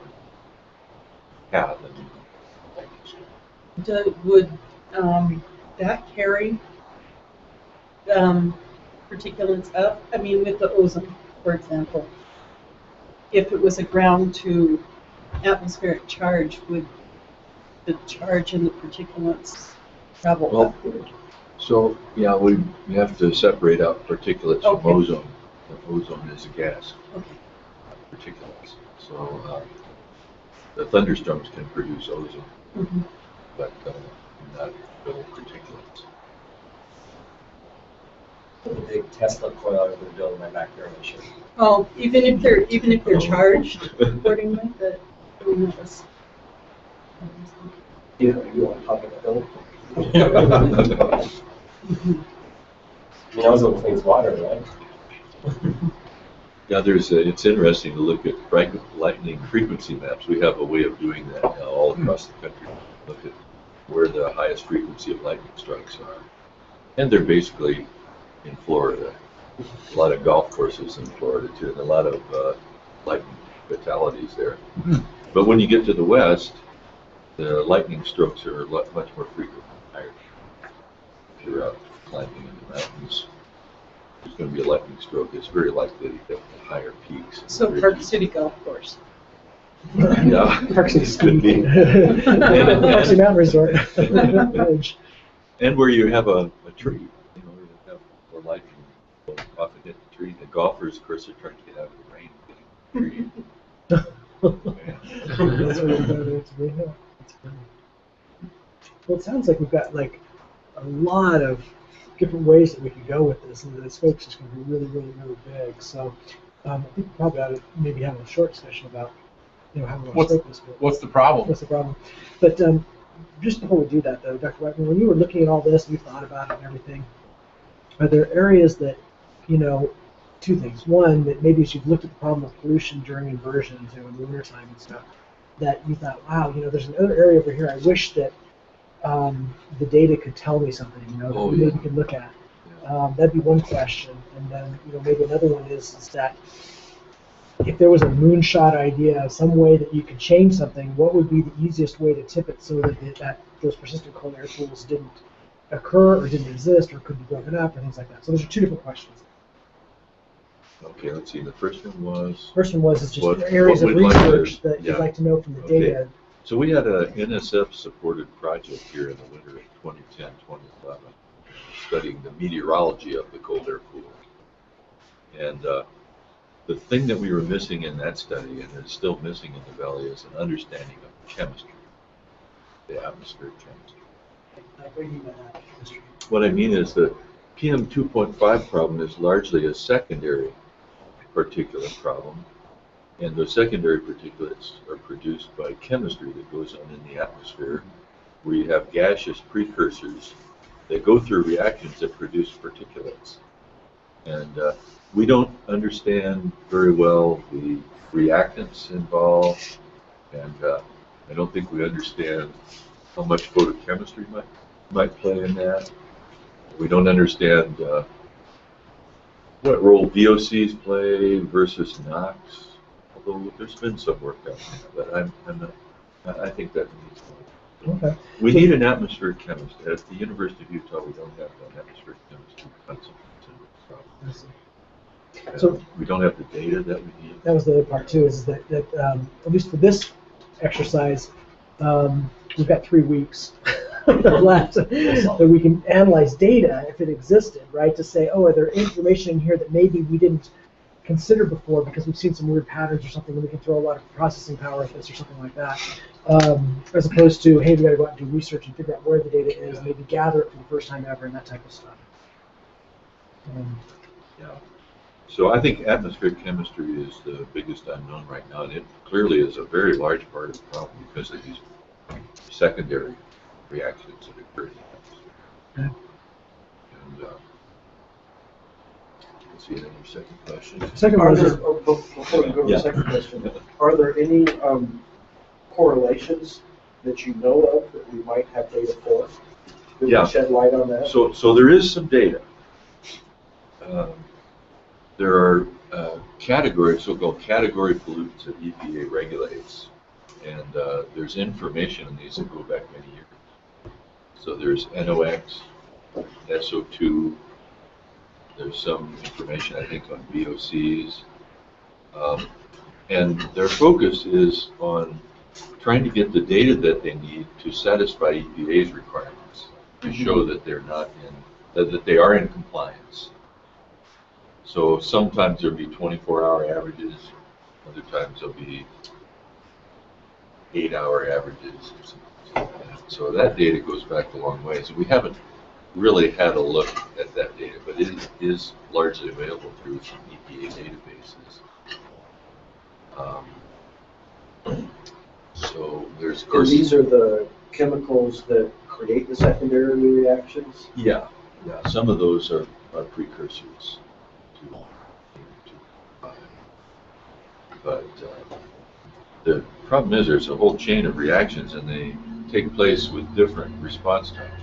path in the lightning storm. Would that carry particulates up? I mean, with the ozone, for example. If it was a ground to atmospheric charge, would the charge and the particulates travel Well, upward? So, yeah, we have to separate out particulates Okay. from ozone. The ozone is a gas, Okay. particulates. So the thunderstorms can produce ozone, but not little particulates. The big Tesla coil I was going to build in my backyard. I should. Oh, even if they're charged accordingly, that I mean, that was. You want to talk about building? Ozone cleans water, right? Yeah, it's interesting to look at lightning frequency maps. We have a way of doing that now all across the country. Look at where the highest frequency of lightning strikes are. And they're basically in Florida. A lot of golf courses in Florida too, and a lot of lightning fatalities there. But when you get to the west, the lightning strokes are much more frequent, higher. If you're out climbing in the mountains, there's going to be a lightning stroke. It's very likely to hit the higher peaks. So Park City Golf Course. Yeah, Park City could be. Park City Mountain Resort. And where you have a tree, you have more lightning will often hit the tree. The golfers, of course, are trying to get out of the rain. Getting the tree. That's really good. It's really good. It's funny. Well, it sounds like we've got like a lot of different ways that we could go with this, and the scope's just going to be really, really, really big. So I think we probably ought to maybe have a short session about how we want to scope this. What's the problem? What's the problem? But just before we do that, though, Dr. Whiteman, when you were looking at all this, and you thought about it and everything, are there areas that, two things. One, that maybe as you've looked at the problem of pollution during inversions, in the wintertime and stuff, that you thought, wow, there's another area over here I wish that the data could tell me something, that we maybe could look at. That'd be one question. And then, maybe another one is that if there was a moonshot idea, some way that you could change something, what would be the easiest way to tip it so that those persistent cold air pools didn't occur or didn't exist or could be broken up or things like that. So those are two different questions. Okay, let's see. The first one was. First one was just What- areas of what we'd like to- research that yeah. you'd like to know from the Okay. data. So we had a NSF-supported project here in the winter of 2010, 2011, studying the meteorology of the cold air pool. And the thing that we were missing in that study, and is still missing in the Valley, is an understanding of chemistry, the atmospheric chemistry. Like, what do you mean by that, chemistry? What I mean is the PM 2.5 problem is largely a secondary particulate problem, and the secondary particulates are produced by chemistry that goes on in the atmosphere, where you have gaseous precursors that go through reactions that produce particulates. And we don't understand very well the reactants involved, and I don't think we understand how much photochemistry might play in that. We don't understand what role VOCs play versus NOx, although there's been some work done on that, but I think that needs more. Okay. We need an atmospheric chemist. At the University of Utah, we don't have an atmospheric chemist who concentrates in this problem. I see. And So- we don't have the data that we need. That was the other part too, is that at least for this exercise, we've got 3 weeks left that we can analyze data if it existed, right? To say, oh, are there information in here that maybe we didn't consider before because we've seen some weird patterns or something, and we can throw a lot of processing power at this or something like that, as opposed to, hey, we got to go out and do research and figure out where the data is, maybe gather it for the first time ever, and that type of stuff. Yeah. So I think atmospheric chemistry is the biggest unknown right now, and it clearly is a very large part of the problem because of these secondary reactions that occur in the atmosphere. And let's see, then your second question. Second Are one there, is, before we go to Yeah. the second question, are there any correlations that you know of that we might have data for? Could Yeah. we shed light on that? So there is some data. There are categories, so-called category pollutants that EPA regulates, and there's information on these that go back many years. So there's NOx, SO2, there's some information, I think, on VOCs, and their focus is on trying to get the data that they need to satisfy EPA's requirements, to show that they're not that they are in compliance. So sometimes there'll be 24-hour averages, other times there'll be 8-hour averages or something like that. So that data goes back a long way. So we haven't really had a look at that data, but it is largely available through some EPA databases. So there's, of And course, these are the chemicals that create the secondary reactions? yeah, some of those are precursors to but the problem is there's a whole chain of reactions and they take place with different response times.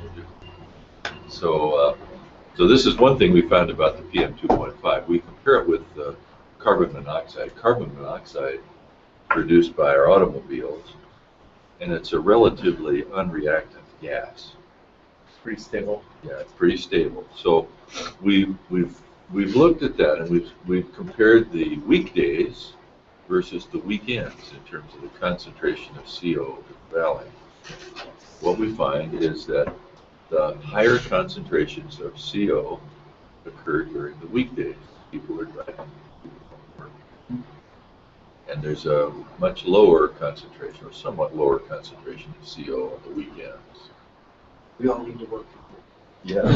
So this is one thing we found about the PM 2.5. We compare it with carbon monoxide. Carbon monoxide produced by our automobiles, and it's a relatively unreactant gas. Pretty stable. Yeah, it's pretty stable. So we've looked at that, and we've compared the weekdays versus the weekends in terms of the concentration of CO in the valley. What we find is that the higher concentrations of CO occur during the weekdays. People are driving, people don't work. And there's a much lower concentration, or somewhat lower concentration of CO on the weekends. We all need to work. Yeah.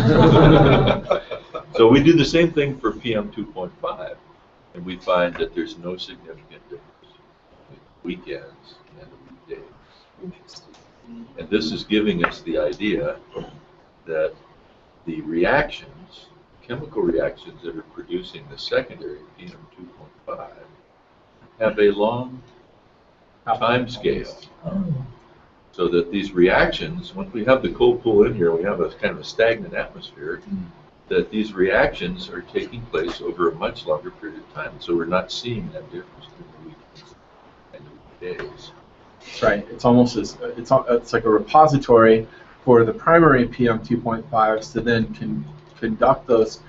So we do the same thing for PM 2.5, and we find that there's no significant difference between weekends and the weekdays. And this is giving us the idea that the reactions, chemical reactions that are producing the secondary PM 2.5, have a long time scale. So that these reactions, once we have the cold pool in here, we have a kind of a stagnant atmosphere, that these reactions are taking place over a much longer period of time. So we're not seeing that difference in the weeks and the days. That's right. It's almost as it's like a repository for the primary PM2.5s to then conduct those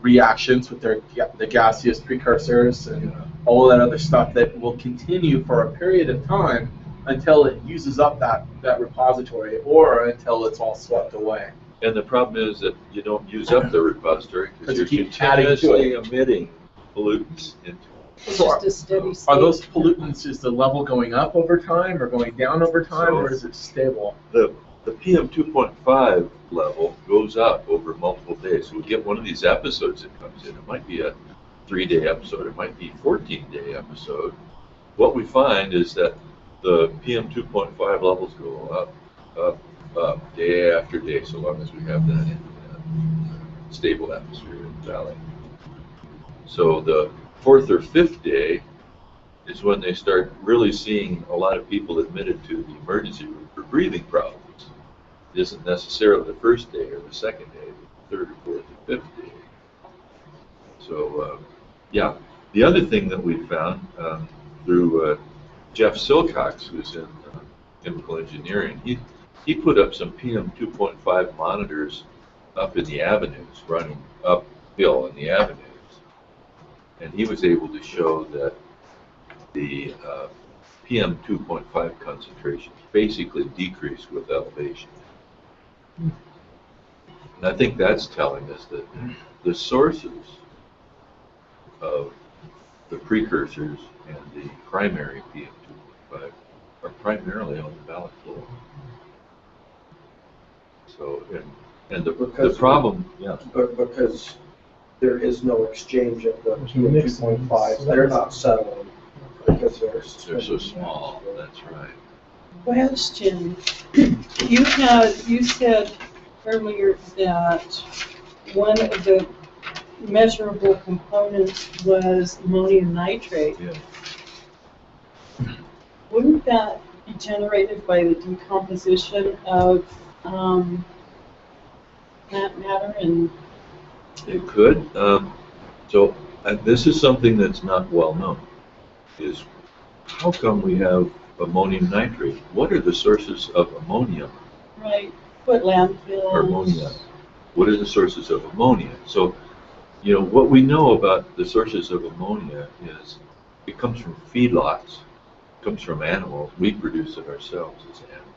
reactions with the gaseous precursors and all that other stuff that will continue for a period of time until it uses up that repository or until it's all swept away. And the problem is that you don't use up the repository because you're you keep adding to continuously it. emitting pollutants into it. It's So just a steady state. Are those pollutants, is the level going up over time or going down over time, or is it stable? The PM 2.5 level goes up over multiple days. So we get one of these episodes that comes in. It might be a 3-day episode. It might be a 14-day episode. What we find is that the PM 2.5 levels go up day after day, so long as we have that in stable atmosphere in the valley. So the 4th or 5th day is when they start really seeing a lot of people admitted to the emergency room for breathing problems. It isn't necessarily the 1st day or the 2nd day, but the 3rd or 4th or 5th day. So, yeah. The other thing that we found through Jeff Silcox, who's in chemical engineering, he put up some PM 2.5 monitors up in the avenues, running uphill in the avenues. And he was able to show that the PM 2.5 concentrations basically decrease with elevation. And I think that's telling us that the sources of the precursors and the primary PM 2.5 are primarily on the ballot floor. So, and the problem, yeah. But because there is no exchange of the PM 2.5s, they're not settling because they're so small. That's right. Question. You said earlier that one of the measurable components was ammonium nitrate. Yeah. Wouldn't that be generated by the decomposition of plant matter? And It could. So this is something that's not well known. Is how come we have ammonium nitrate? What are the sources of ammonium right, what landfills? or ammonia? What are the sources of ammonia? So, you know, what we know about the sources of ammonia is it comes from feedlots, it comes from animals. We produce it ourselves as animals.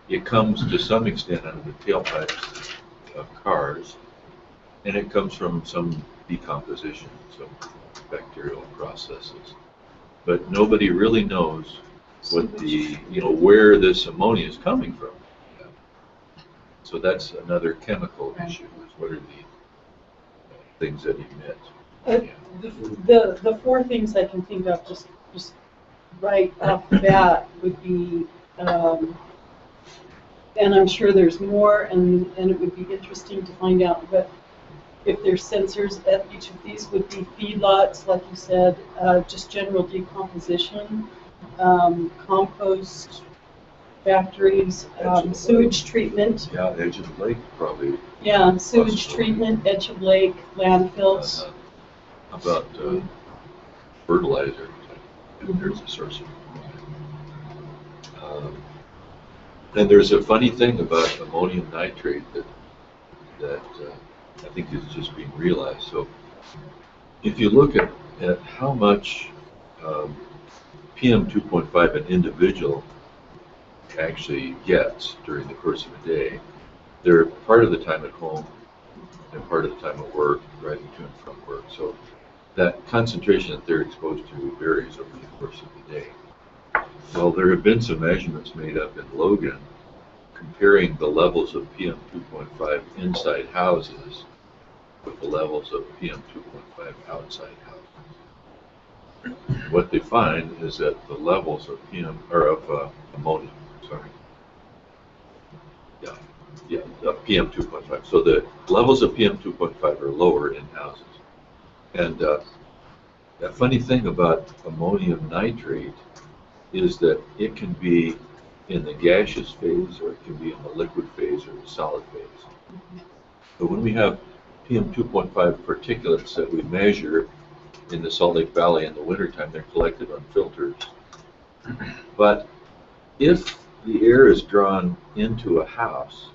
It comes to some extent out of the tailpipes of cars, and it comes from some decomposition, some bacterial processes. But nobody really knows what the, where this ammonia is coming from. So that's another chemical issue, is what are the things that emit. The four things I can think of just right off the bat would be, and I'm sure there's more, and it would be interesting to find out, but if there's sensors at each of these, would be feedlots, like you said, just general decomposition, compost factories, sewage treatment. Yeah, edge of the lake probably. Yeah, sewage treatment, edge of lake, landfills. How about fertilizer? There's a source of ammonia. And there's a funny thing about ammonium nitrate that I think is just being realized. So if you look at how much PM 2.5 an individual actually gets during the course of a day, they're part of the time at home and part of the time at work, driving to and from work. So that concentration that they're exposed to varies over the course of the day. Well, there have been some measurements made up in Logan comparing the levels of PM 2.5 inside houses with the levels of PM 2.5 outside houses. What they find is that the levels of ammonia, of PM 2.5. So the levels of PM 2.5 are lower in houses. And the funny thing about ammonium nitrate is that it can be in the gaseous phase, or it can be in the liquid phase or the solid phase. But when we have PM 2.5 particulates that we measure in the Salt Lake Valley in the wintertime. They're collected on filters. But if the air is drawn into a house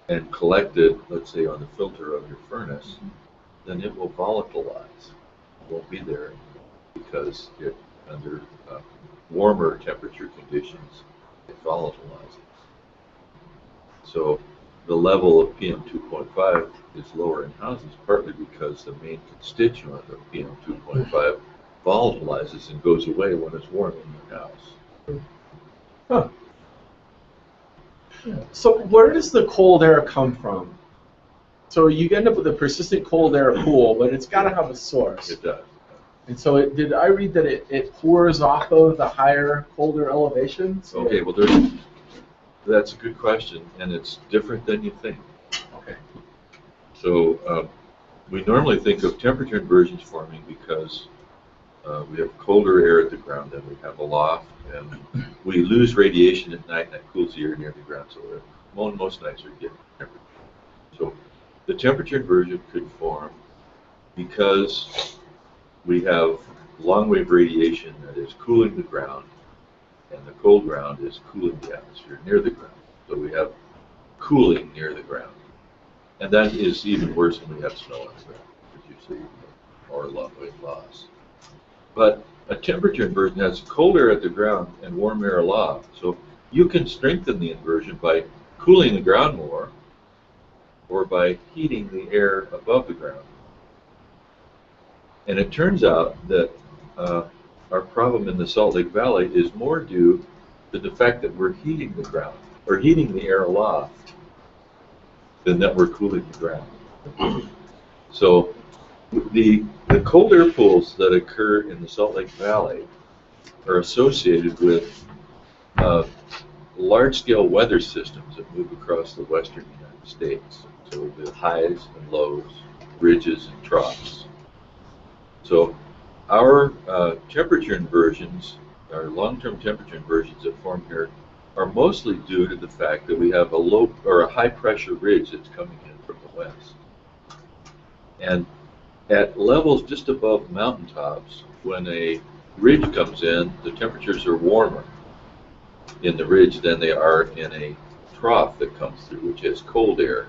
and collected, let's say, on the filter of your furnace, then it will volatilize. It won't be there because it, under warmer temperature conditions, it volatilizes. So the level of PM 2.5 is lower in houses, partly because the main constituent of PM 2.5 volatilizes and goes away when it's warm in your house. Huh. So where does the cold air come from? So you end up with a persistent cold air pool, but it's got to have a source. It does. And so did I read that it pours off of the higher, colder elevations? Okay, well, that's a good question, and it's different than you think. Okay. So we normally think of temperature inversions forming because we have colder air at the ground than we have aloft, and we lose radiation at night, and that cools the air near the ground. So most nights are getting temperature. So the temperature inversion could form because we have long-wave radiation that is cooling the ground, and the cold ground is cooling the atmosphere near the ground. So we have cooling near the ground. And that is even worse when we have snow on the ground, because you see more long-wave loss. But a temperature inversion has cold air at the ground and warm air aloft. So you can strengthen the inversion by cooling the ground more or by heating the air above the ground. And it turns out that our problem in the Salt Lake Valley is more due to the fact that we're heating the ground, or heating the air aloft, than that we're cooling the ground. So the cold air pools that occur in the Salt Lake Valley are associated with large-scale weather systems that move across the western United States. So the highs and lows, ridges and troughs. So our temperature inversions, our long-term temperature inversions that form here, are mostly due to the fact that we have a low or a high-pressure ridge that's coming in from the west. And at levels just above mountaintops, when a ridge comes in, the temperatures are warmer in the ridge than they are in a trough that comes through, which has cold air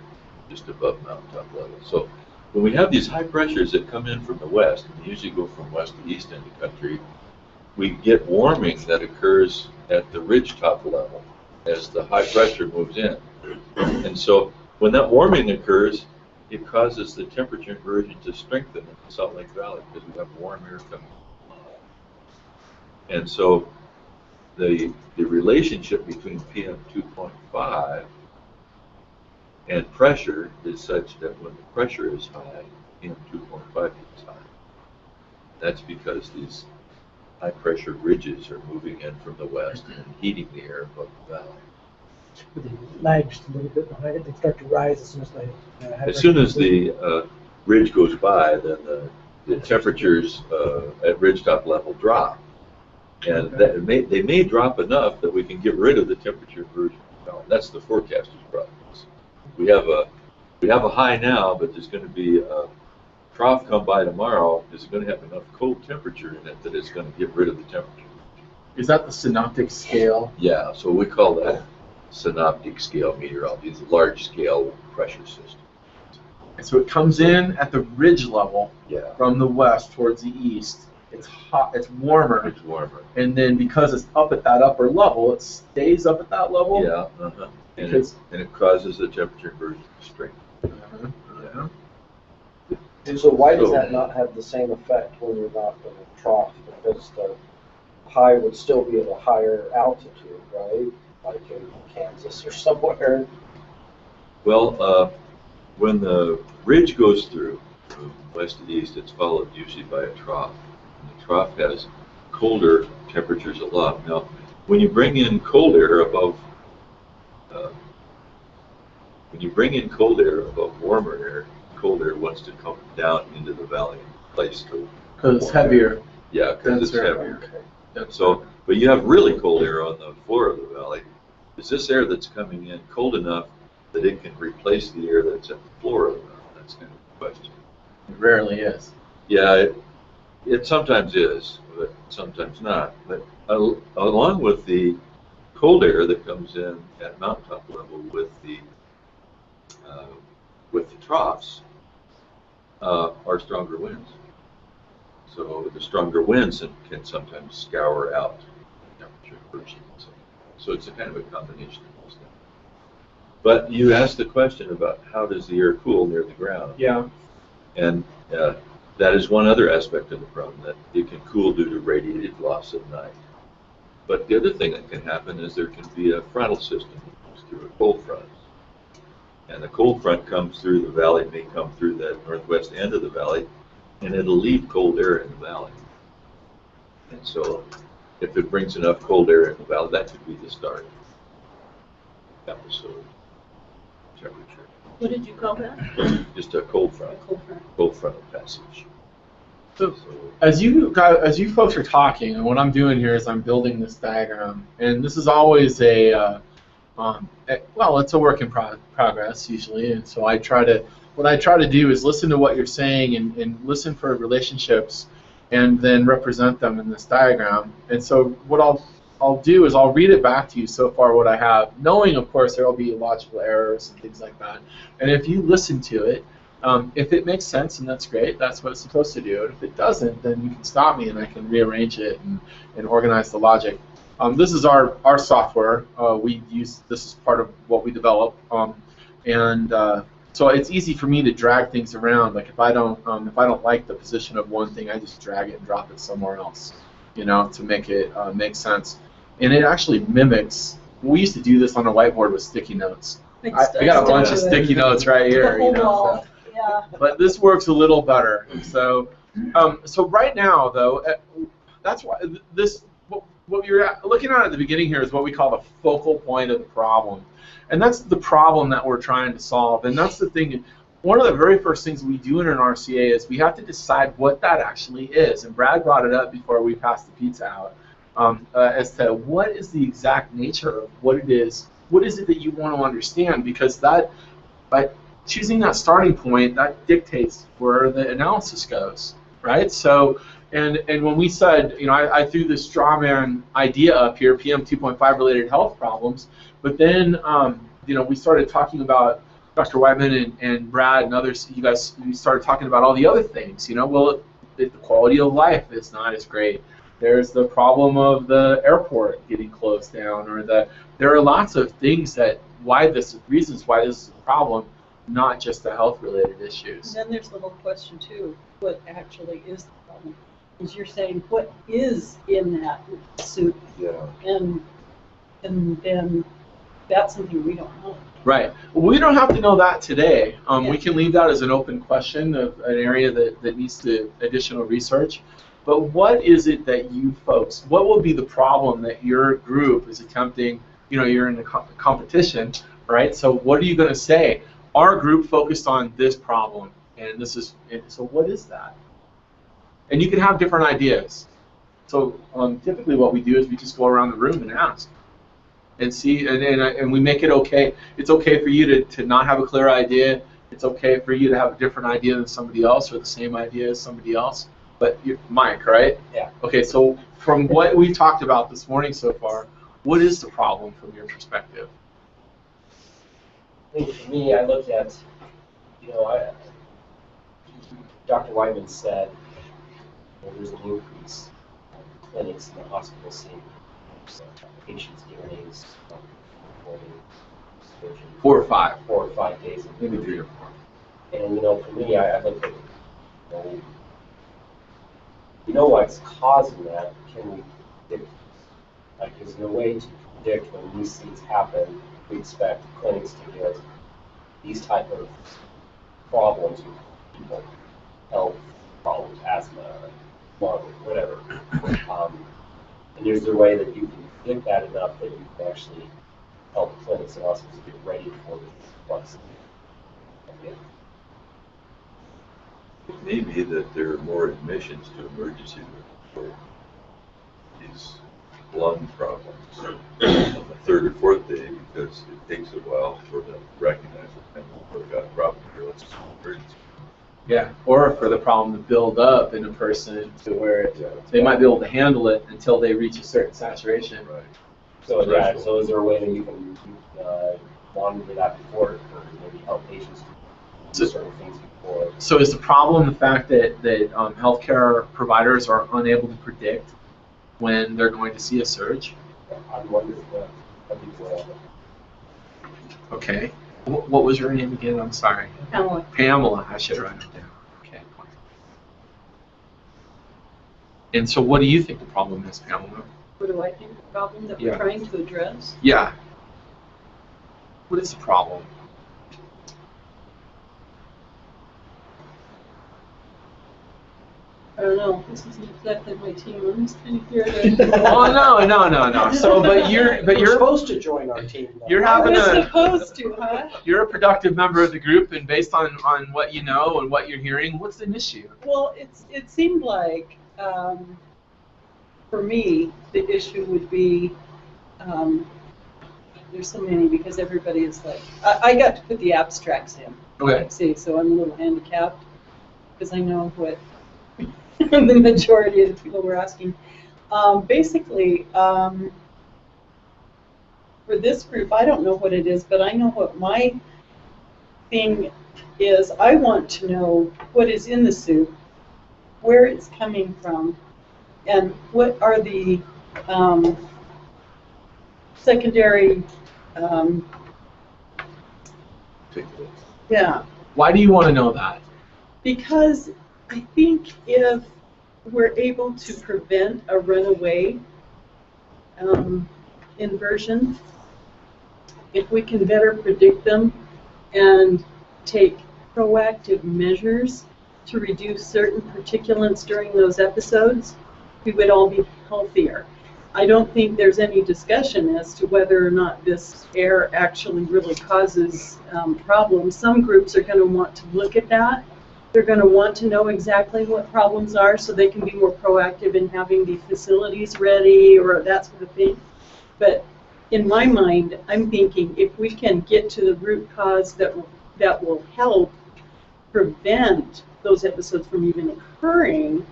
just above mountaintop level. So when we have these high pressures that come in from the west, and they usually go from west to east in the country, we get warming that occurs at the ridgetop level as the high pressure moves in. And so when that warming occurs, it causes the temperature inversion to strengthen in the Salt Lake Valley because we have warm air coming in. And so the relationship between PM 2.5 and pressure is such that when the pressure is high, PM 2.5 is high. That's because these high pressure ridges are moving in from the west and heating the air above the valley. But they lag just a little bit behind it. They start to rise as soon as they. As soon as the ridge goes by, then the temperatures at ridgetop level drop, and they may drop enough that we can get rid of the temperature inversion. That's the forecaster's problem. We have a high now, but there's going to be a trough come by tomorrow. Is going to have enough cold temperature in it that it's going to get rid of the temperature. Is that the synoptic scale? Yeah, so we call that synoptic scale meteorology. It's a large-scale pressure system. And so it comes in at the ridge level from the west towards the east. It's hot. It's warmer. It's warmer. And then because it's up at that upper level, it stays up at that level. Yeah. And it causes the temperature inversion to strengthen. Yeah. And so why does that not have the same effect when you're not in a trough? Because the high would still be at a higher altitude, right? Like in Kansas or somewhere. Well, when the ridge goes through from west to east, it's followed usually by a trough. And the trough has colder temperatures aloft. Now, when you bring in cold air above warmer air, cold air wants to come down into the valley and place the. Because it's heavier. Yeah, because it's heavier. Okay. So, but you have really cold air on the floor of the valley. Is this air that's coming in cold enough that it can replace the air that's at the floor of the valley? That's kind of rarely is. Yeah, it sometimes is, but sometimes not. But along with the cold air that comes in at mountaintop level with the troughs are stronger winds. So the stronger winds can sometimes scour out temperature version. So it's a kind of a combination of those things. But you asked the question about how does the air cool near the ground? Yeah. And that is one other aspect of the problem, that it can cool due to radiated loss at night. But the other thing that can happen is there can be a frontal system that comes through a cold front. And the cold front comes through the valley, may come through the northwest end of the valley, and it'll leave cold air in the valley. And so if it brings enough cold air in the valley, that could be the start episode temperature. What did you call that? Just a cold front, cold frontal passage. So as you folks are talking, and what I'm doing here is I'm building this diagram, and this is always well, it's a work in progress usually, and so what I try to do is listen to what you're saying and listen for relationships, and then represent them in this diagram. And so what I'll do is I'll read it back to you so far what I have, knowing of course there will be logical errors and things like that. And if you listen to it, if it makes sense, and that's great, that's what it's supposed to do. And if it doesn't, then you can stop me and I can rearrange it and organize the logic. This is our software. This is part of what we develop, so it's easy for me to drag things around. Like if I don't like the position of one thing, I just drag it and drop it somewhere else, to make it make sense. And it actually mimics. We used to do this on a whiteboard with sticky notes. I got a bunch of sticky notes right here. So. Yeah. But this works a little better. So right now though, that's why what you're looking at the beginning here is what we call the focal point of the problem. And that's the problem that we're trying to solve. And that's the thing. One of the very first things we do in an RCA is we have to decide what that actually is. And Brad brought it up before we passed the pizza out as to what is the exact nature of what it is. What is it that you want to understand? Because that, by choosing that starting point, that dictates where the analysis goes, right? So. And when we said, I threw this straw man idea up here, PM 2.5 related health problems, but then, we started talking about Dr. Whiteman and Brad and others. We started talking about all the other things. Well, the quality of life is not as great. There's the problem of the airport getting closed down, or there are lots of things reasons why this is a problem, not just the health related issues. And then there's the whole question too, what actually is the problem? Because you're saying what is in that soup, and then that's something we don't know. Right. Well, we don't have to know that today. We can leave that as an open question of an area that needs additional research. But what is it that you folks, what will be the problem that your group is attempting, you're in a competition, right? So what are you going to say? Our group focused on this problem, and so what is that? And you can have different ideas. So typically what we do is we just go around the room and ask. And see, and we make it okay. It's okay for you to not have a clear idea. It's okay for you to have a different idea than somebody else, or the same idea as somebody else. But Mike, right? Yeah. Okay, so from what we talked about this morning so far, what is the problem from your perspective? I think for me, I looked at, Dr. Wyman said, there's an increase in clinics in the hospital seeing patients' DNAs reporting 4 or 5. 4 or 5 days. Maybe 3 or 4. And for me, I look at what's causing that. Can we predict? Like, is there a way to predict when these things happen? We expect clinics to get these type of problems with people, health problems, asthma, lung, whatever. And is there a way that you can predict that enough that you can actually help clinics and hospitals get ready for the flux? It may be that there are more admissions to emergency room for these lung problems on the 3rd or 4th day, because it takes a while for them to recognize that they've got a problem here. Let's emergency. Yeah, or for the problem to build up in a person to where they might be able to handle it until they reach a certain saturation. Right. So yeah, so is there a way that you can monitor that before, or maybe help patients do certain things before? So is the problem the fact that healthcare providers are unable to predict when they're going to see a surge? I'm wondering what people have. Okay. What was your name again? I'm sorry. Pamela. Pamela. I should write it down. Okay. And so what do you think the problem is, Pamela? What do I think the problem that Yeah. we're trying to address? Yeah. What is the problem? I don't know. This isn't exactly my team. I'm just kind of here to. Oh no. So, but you're supposed to join our team. Though. You're I having was a supposed to, huh? you're a productive member of the group, and based on what you know and what you're hearing, what's an issue? Well, it seemed like for me the issue would be there's so many because everybody is like I got to put the abstracts in. Okay. See, so I'm a little handicapped because I know what the majority of the people were asking. Basically, for this group, I don't know what it is, but I know what my thing is. I want to know what is in the soup, where it's coming from, and what are the secondary, yeah. Why do you want to know that? Because I think if we're able to prevent a runaway inversion, if we can better predict them and take proactive measures to reduce certain particulates during those episodes, we would all be healthier. I don't think there's any discussion as to whether or not this air actually really causes problems. Some groups are going to want to look at that. They're going to want to know exactly what problems are so they can be more proactive in having the facilities ready or that sort of thing. But in my mind, I'm thinking if we can get to the root cause that will help prevent those episodes from even occurring,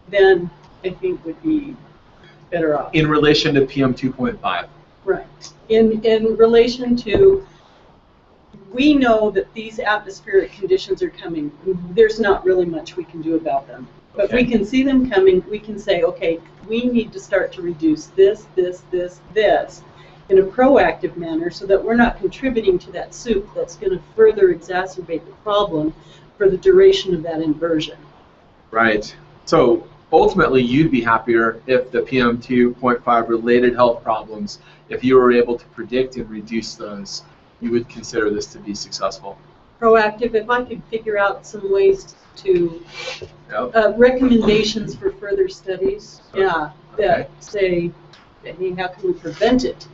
then I think would be better off. In relation to PM 2.5. Right. In relation to, we know that these atmospheric conditions are coming. There's not really much we can do about them. But Okay. we can see them coming. We can say, okay, we need to start to reduce this in a proactive manner so that we're not contributing to that soup that's going to further exacerbate the problem for the duration of that inversion. Right. So ultimately, you'd be happier if the PM 2.5 related health problems, if you were able to predict and reduce those, you would consider this to be successful. Proactive, if I could figure out some ways to, Yep. recommendations for further studies, yeah, that Okay. say, I mean, how can we prevent it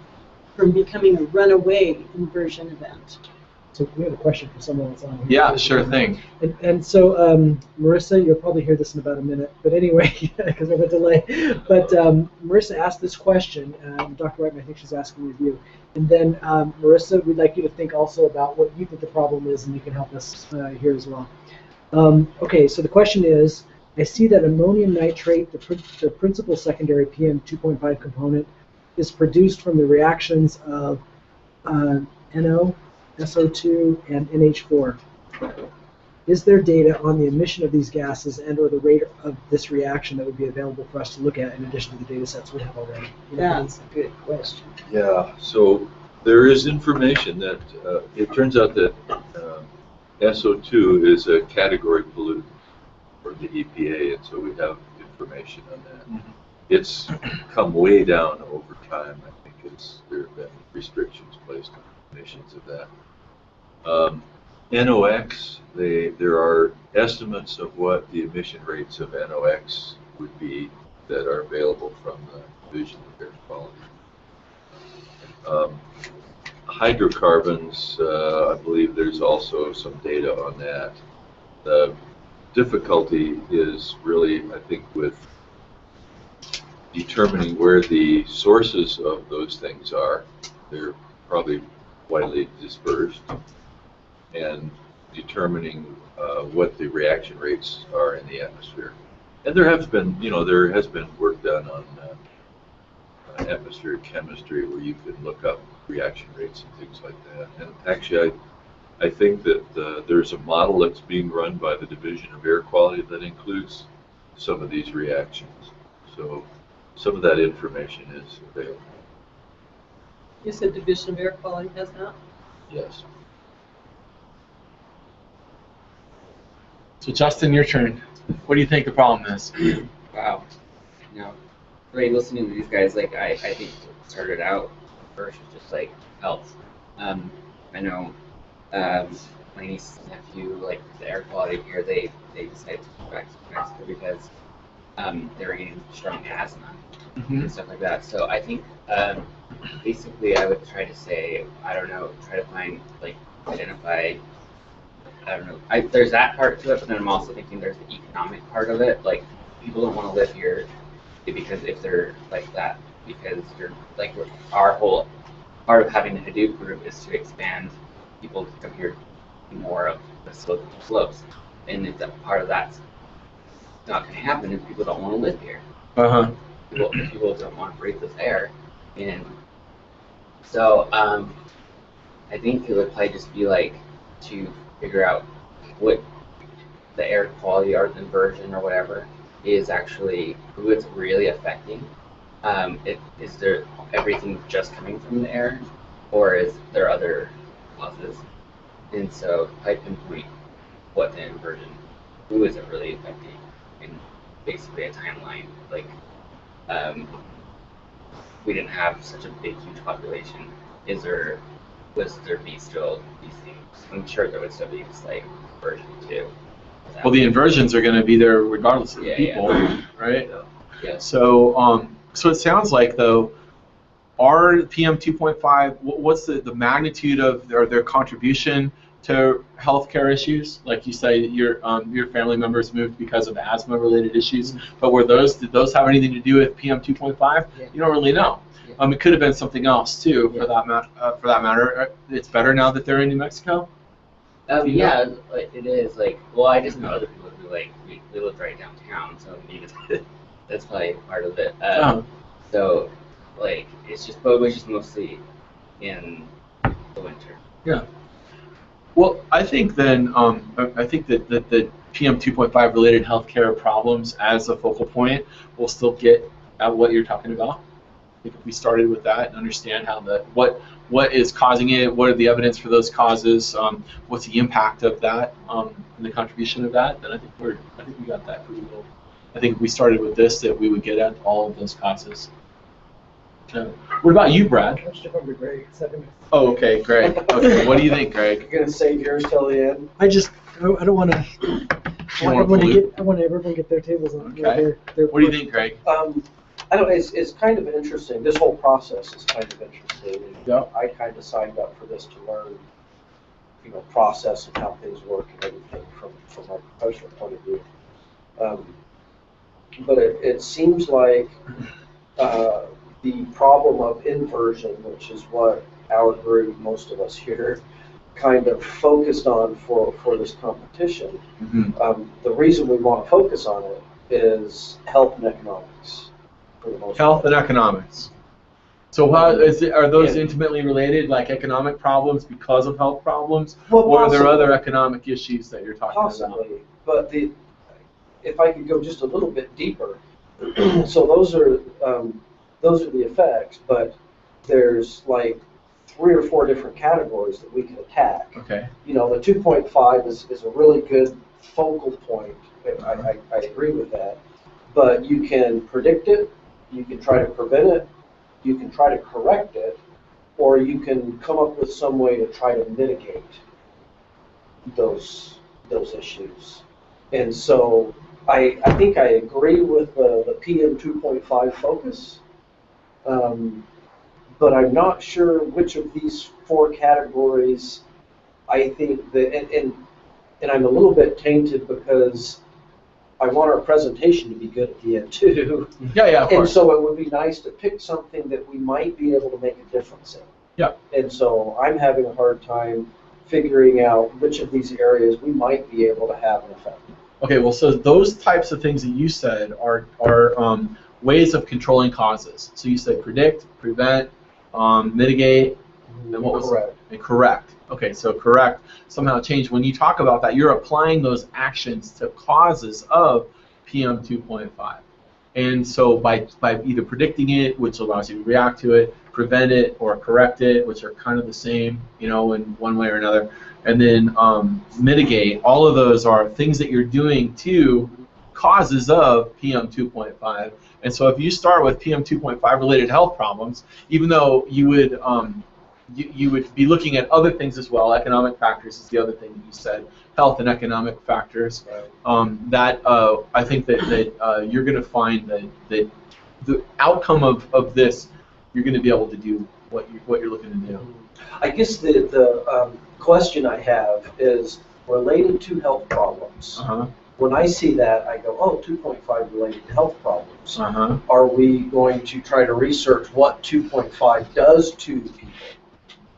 from becoming a runaway inversion event? So we have a question for someone that's on here. Yeah, sure thing. And so, Marissa, you'll probably hear this in about a minute, but anyway, because of a delay. But Marissa asked this question, Dr. Whiteman, I think she's asking of you. And then, Marissa, we'd like you to think also about what you think the problem is, and you can help us here as well. Okay, so the question is, I see that ammonium nitrate, the principal secondary PM 2.5 component, is produced from the reactions of NO, SO2, and NH4. Is there data on the emission of these gases and or the rate of this reaction that would be available for us to look at in addition to the data sets we have already? That's a good question. Yeah, so there is information that it turns out that SO2 is a category pollutant for the EPA, and so we have information on that. Mm-hmm. It's come way down over time. I think there have been restrictions placed on emissions of that. NOx, there are estimates of what the emission rates of NOx would be that are available from the Division of Air Quality. Hydrocarbons, I believe there's also some data on that. The difficulty is really, I think, with determining where the sources of those things are. They're probably widely dispersed. And determining what the reaction rates are in the atmosphere. And there has been, work done on atmospheric chemistry where you can look up reaction rates and things like that. And actually, I think that there's a model that's being run by the Division of Air Quality that includes some of these reactions. So some of that information is available. You said Division of Air Quality has that? Yes. So Justin, your turn. What do you think the problem is? Wow. Really listening to these guys, like I think what started out first was just like health. I know my niece and nephew, like the air quality here, they decided to go back to Mexico because they were getting strong asthma and stuff like that. So I think basically I would try to say, try to find, like, identify, there's that part to it, but then I'm also thinking there's the economic part of it. Like, people don't want to live here because if they're like that, because you're like, our whole part of having the Hadoop group is to expand people to come here more of the slopes, and if that part of that's not going to happen if people don't want to live here. People don't want to breathe this air, and so I think it would probably just be like to figure out what the air quality or the inversion or whatever is actually, who it's really affecting. Is there everything just coming from the air, or is there other causes? And so I pinpoint what the inversion, who is it really affecting, and basically a timeline. Like, we didn't have such a big, huge population. Was there be still these things? I'm sure there would still be this, like, inversion too. Well, the inversions are going to be there regardless of the people, right? Yeah. So, so it sounds like, though, our PM 2.5, what's the magnitude of their contribution to healthcare issues? Like you say, your family members moved because of asthma-related issues, but did those have anything to do with PM 2.5? Yeah. You don't really know. Yeah. It could have been something else too, for that matter. It's better now that they're in New Mexico. Yeah, it is. Like, well, I just know other people who, like, we live right downtown, so maybe that's probably part of it. So, like, it's just mostly in the winter. Yeah. Well, I think then, I think that the PM 2.5 related healthcare problems as a focal point will still get at what you're talking about. I think if we started with that and understand how what is causing it, what are the evidence for those causes, what's the impact of that, and the contribution of that, then I think we got that pretty well. I think if we started with this, that we would get at all of those causes. What about you, Brad? Let's jump over to Greg. Oh, okay, Greg. Okay, what do you think, Greg? You're gonna save yours till the end? I don't want to. I want everyone to get their tables on. Okay. What do you think, Greg? I don't know, it's kind of interesting. This whole process is kind of interesting. Yeah. I kind of signed up for this to learn, process and how things work and everything from my professional point of view. But it seems like the problem of inversion, which is what our group, most of us here, kind of focused on for this competition. The reason we want to focus on it is health and economics. Health and economics. So are those intimately related, like economic problems because of health problems? Well, or are there possibly. other economic issues that you're talking Possibly, about? but if I could go just a little bit deeper, so those are the effects, but there's like 3 or 4 different categories that we can attack. Okay. The 2.5 is a really good focal point. I agree with that, but you can predict it, you can try to prevent it, you can try to correct it, or you can come up with some way to try to mitigate those issues. And so I think I agree with the PM 2.5 focus, but I'm not sure which of these 4 categories I think that, and I'm a little bit tainted because I want our presentation to be good at the end too. Yeah, of course. And so it would be nice to pick something that we might be able to make a difference in. Yeah. And so I'm having a hard time figuring out which of these areas we might be able to have an effect. Okay, well, so those types of things that you said are ways of controlling causes. So you said predict, prevent, mitigate, and what was Correct. And correct. Okay, so correct somehow change. When you talk about that, you're applying those actions to causes of PM 2.5. And so by either predicting it, which allows you to react to it, prevent it, or correct it, which are kind of the same, you know, in one way or another, and then mitigate, all of those are things that you're doing to causes of PM 2.5. And so if you start with PM 2.5 related health problems, even though you would you would be looking at other things as well. Economic factors is the other thing that you said. Health and economic factors. That I think that you're going to find that the outcome of this, you're going to be able to do what you're looking to do. I guess the question I have is related to health problems. When I see that, I go, oh, 2.5 related to health problems. Are we going to try to research what 2.5 does to people?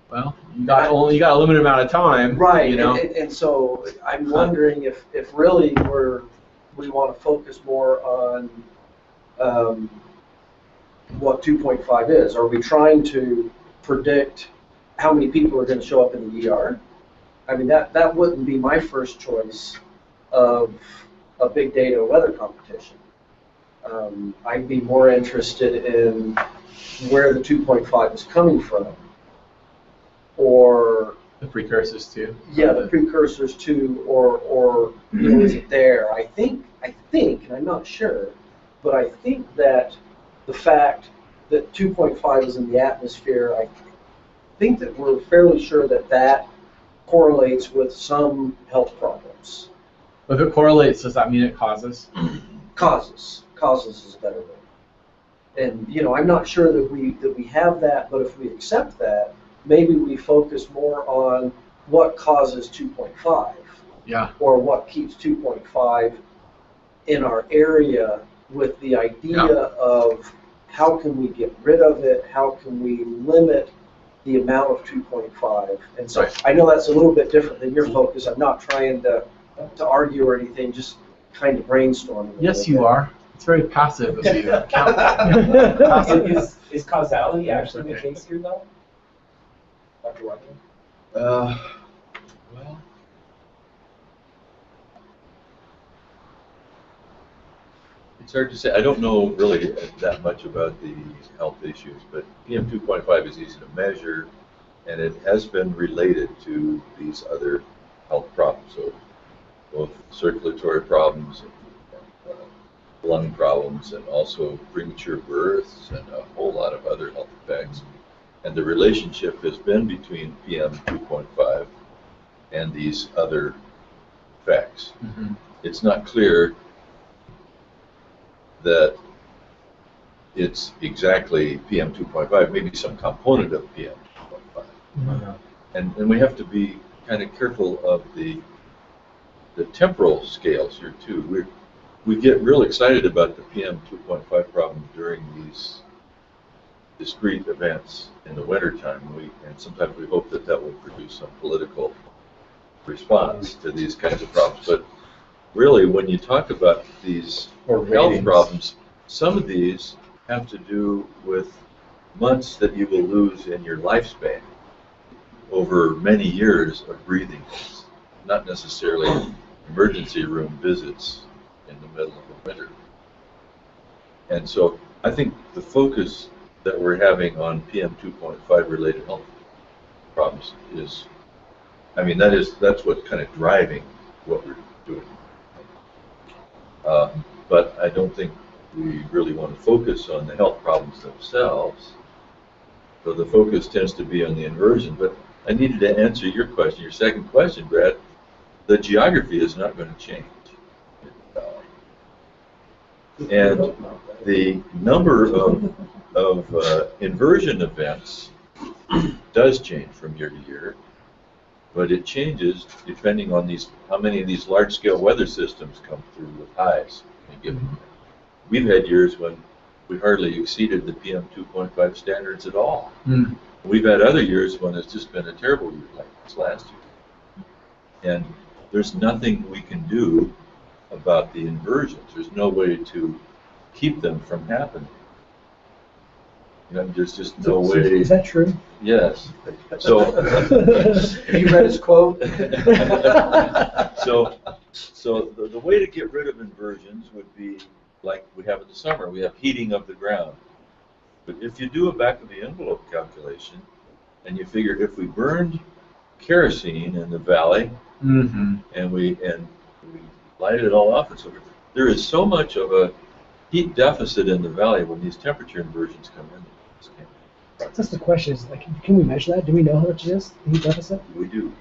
Well, you got a limited amount of time, right? You know? And so I'm wondering if really we want to focus more on what 2.5 is. Are we trying to predict how many people are going to show up in the ER? I mean, that wouldn't be my first choice of a big data weather competition. I'd be more interested in where the 2.5 is coming from. Or the precursors to. Yeah, the precursors to, or you know, is it there? I think, and I'm not sure, but I think that the fact that 2.5 is in the atmosphere, I think that we're fairly sure that correlates with some health problems. If it correlates, does that mean it causes? Causes is a better word. And you know, I'm not sure that we have that, but if we accept that, maybe we focus more on what causes 2.5, yeah, or what keeps 2.5 in our area, with the idea of how can we get rid of it, how can we limit the amount of 2.5. And so I know that's a little bit different than your focus. I'm not trying to argue or anything, just kind of brainstorming. Yes, you are. It's very passive of you. Is causality actually the case here, though? Well, it's hard to say. I don't know really that much about the health issues, but PM 2.5 is easy to measure, and it has been related to these other health problems, so both circulatory problems and lung problems, and also premature births and a whole lot of other health effects. And the relationship has been between PM 2.5 and these other effects. It's not clear that it's exactly PM 2.5, maybe some component of PM 2.5. And we have to be kind of careful of the temporal scales here too. We get real excited about the PM 2.5 problem during these discrete events in the wintertime, and sometimes we hope that will produce some political response to these kinds of problems. But really, when you talk about these health problems, some of these have to do with months that you will lose in your lifespan over many years of breathing, not necessarily emergency room visits in the middle of the winter. And so I think the focus that we're having on PM 2.5 related health problems is, I mean, that's what's kind of driving what we're doing. But I don't think we really want to focus on the health problems themselves. So the focus tends to be on the inversion. But I needed to answer your question, your second question, Brad. The geography is not going to change. And the number of inversion events does change from year to year, but it changes depending on how many of these large-scale weather systems come through with highs in a given year. We've had years when we hardly exceeded the PM 2.5 standards at all. We've had other years when it's just been a terrible year, like this last year. And there's nothing we can do about the inversions. There's no way to keep them from happening. You know, there's just no way. Is that true? Yes. So. Have you read his quote? So the way to get rid of inversions would be like we have in the summer. We have heating of the ground. But if you do a back of the envelope calculation, and you figure if we burned kerosene in the valley, and we lighted it all off and so forth, there is so much of a heat deficit in the valley when these temperature inversions come in. That's the question. Is like, can we measure that? Do we know how much it is? The heat deficit? We do.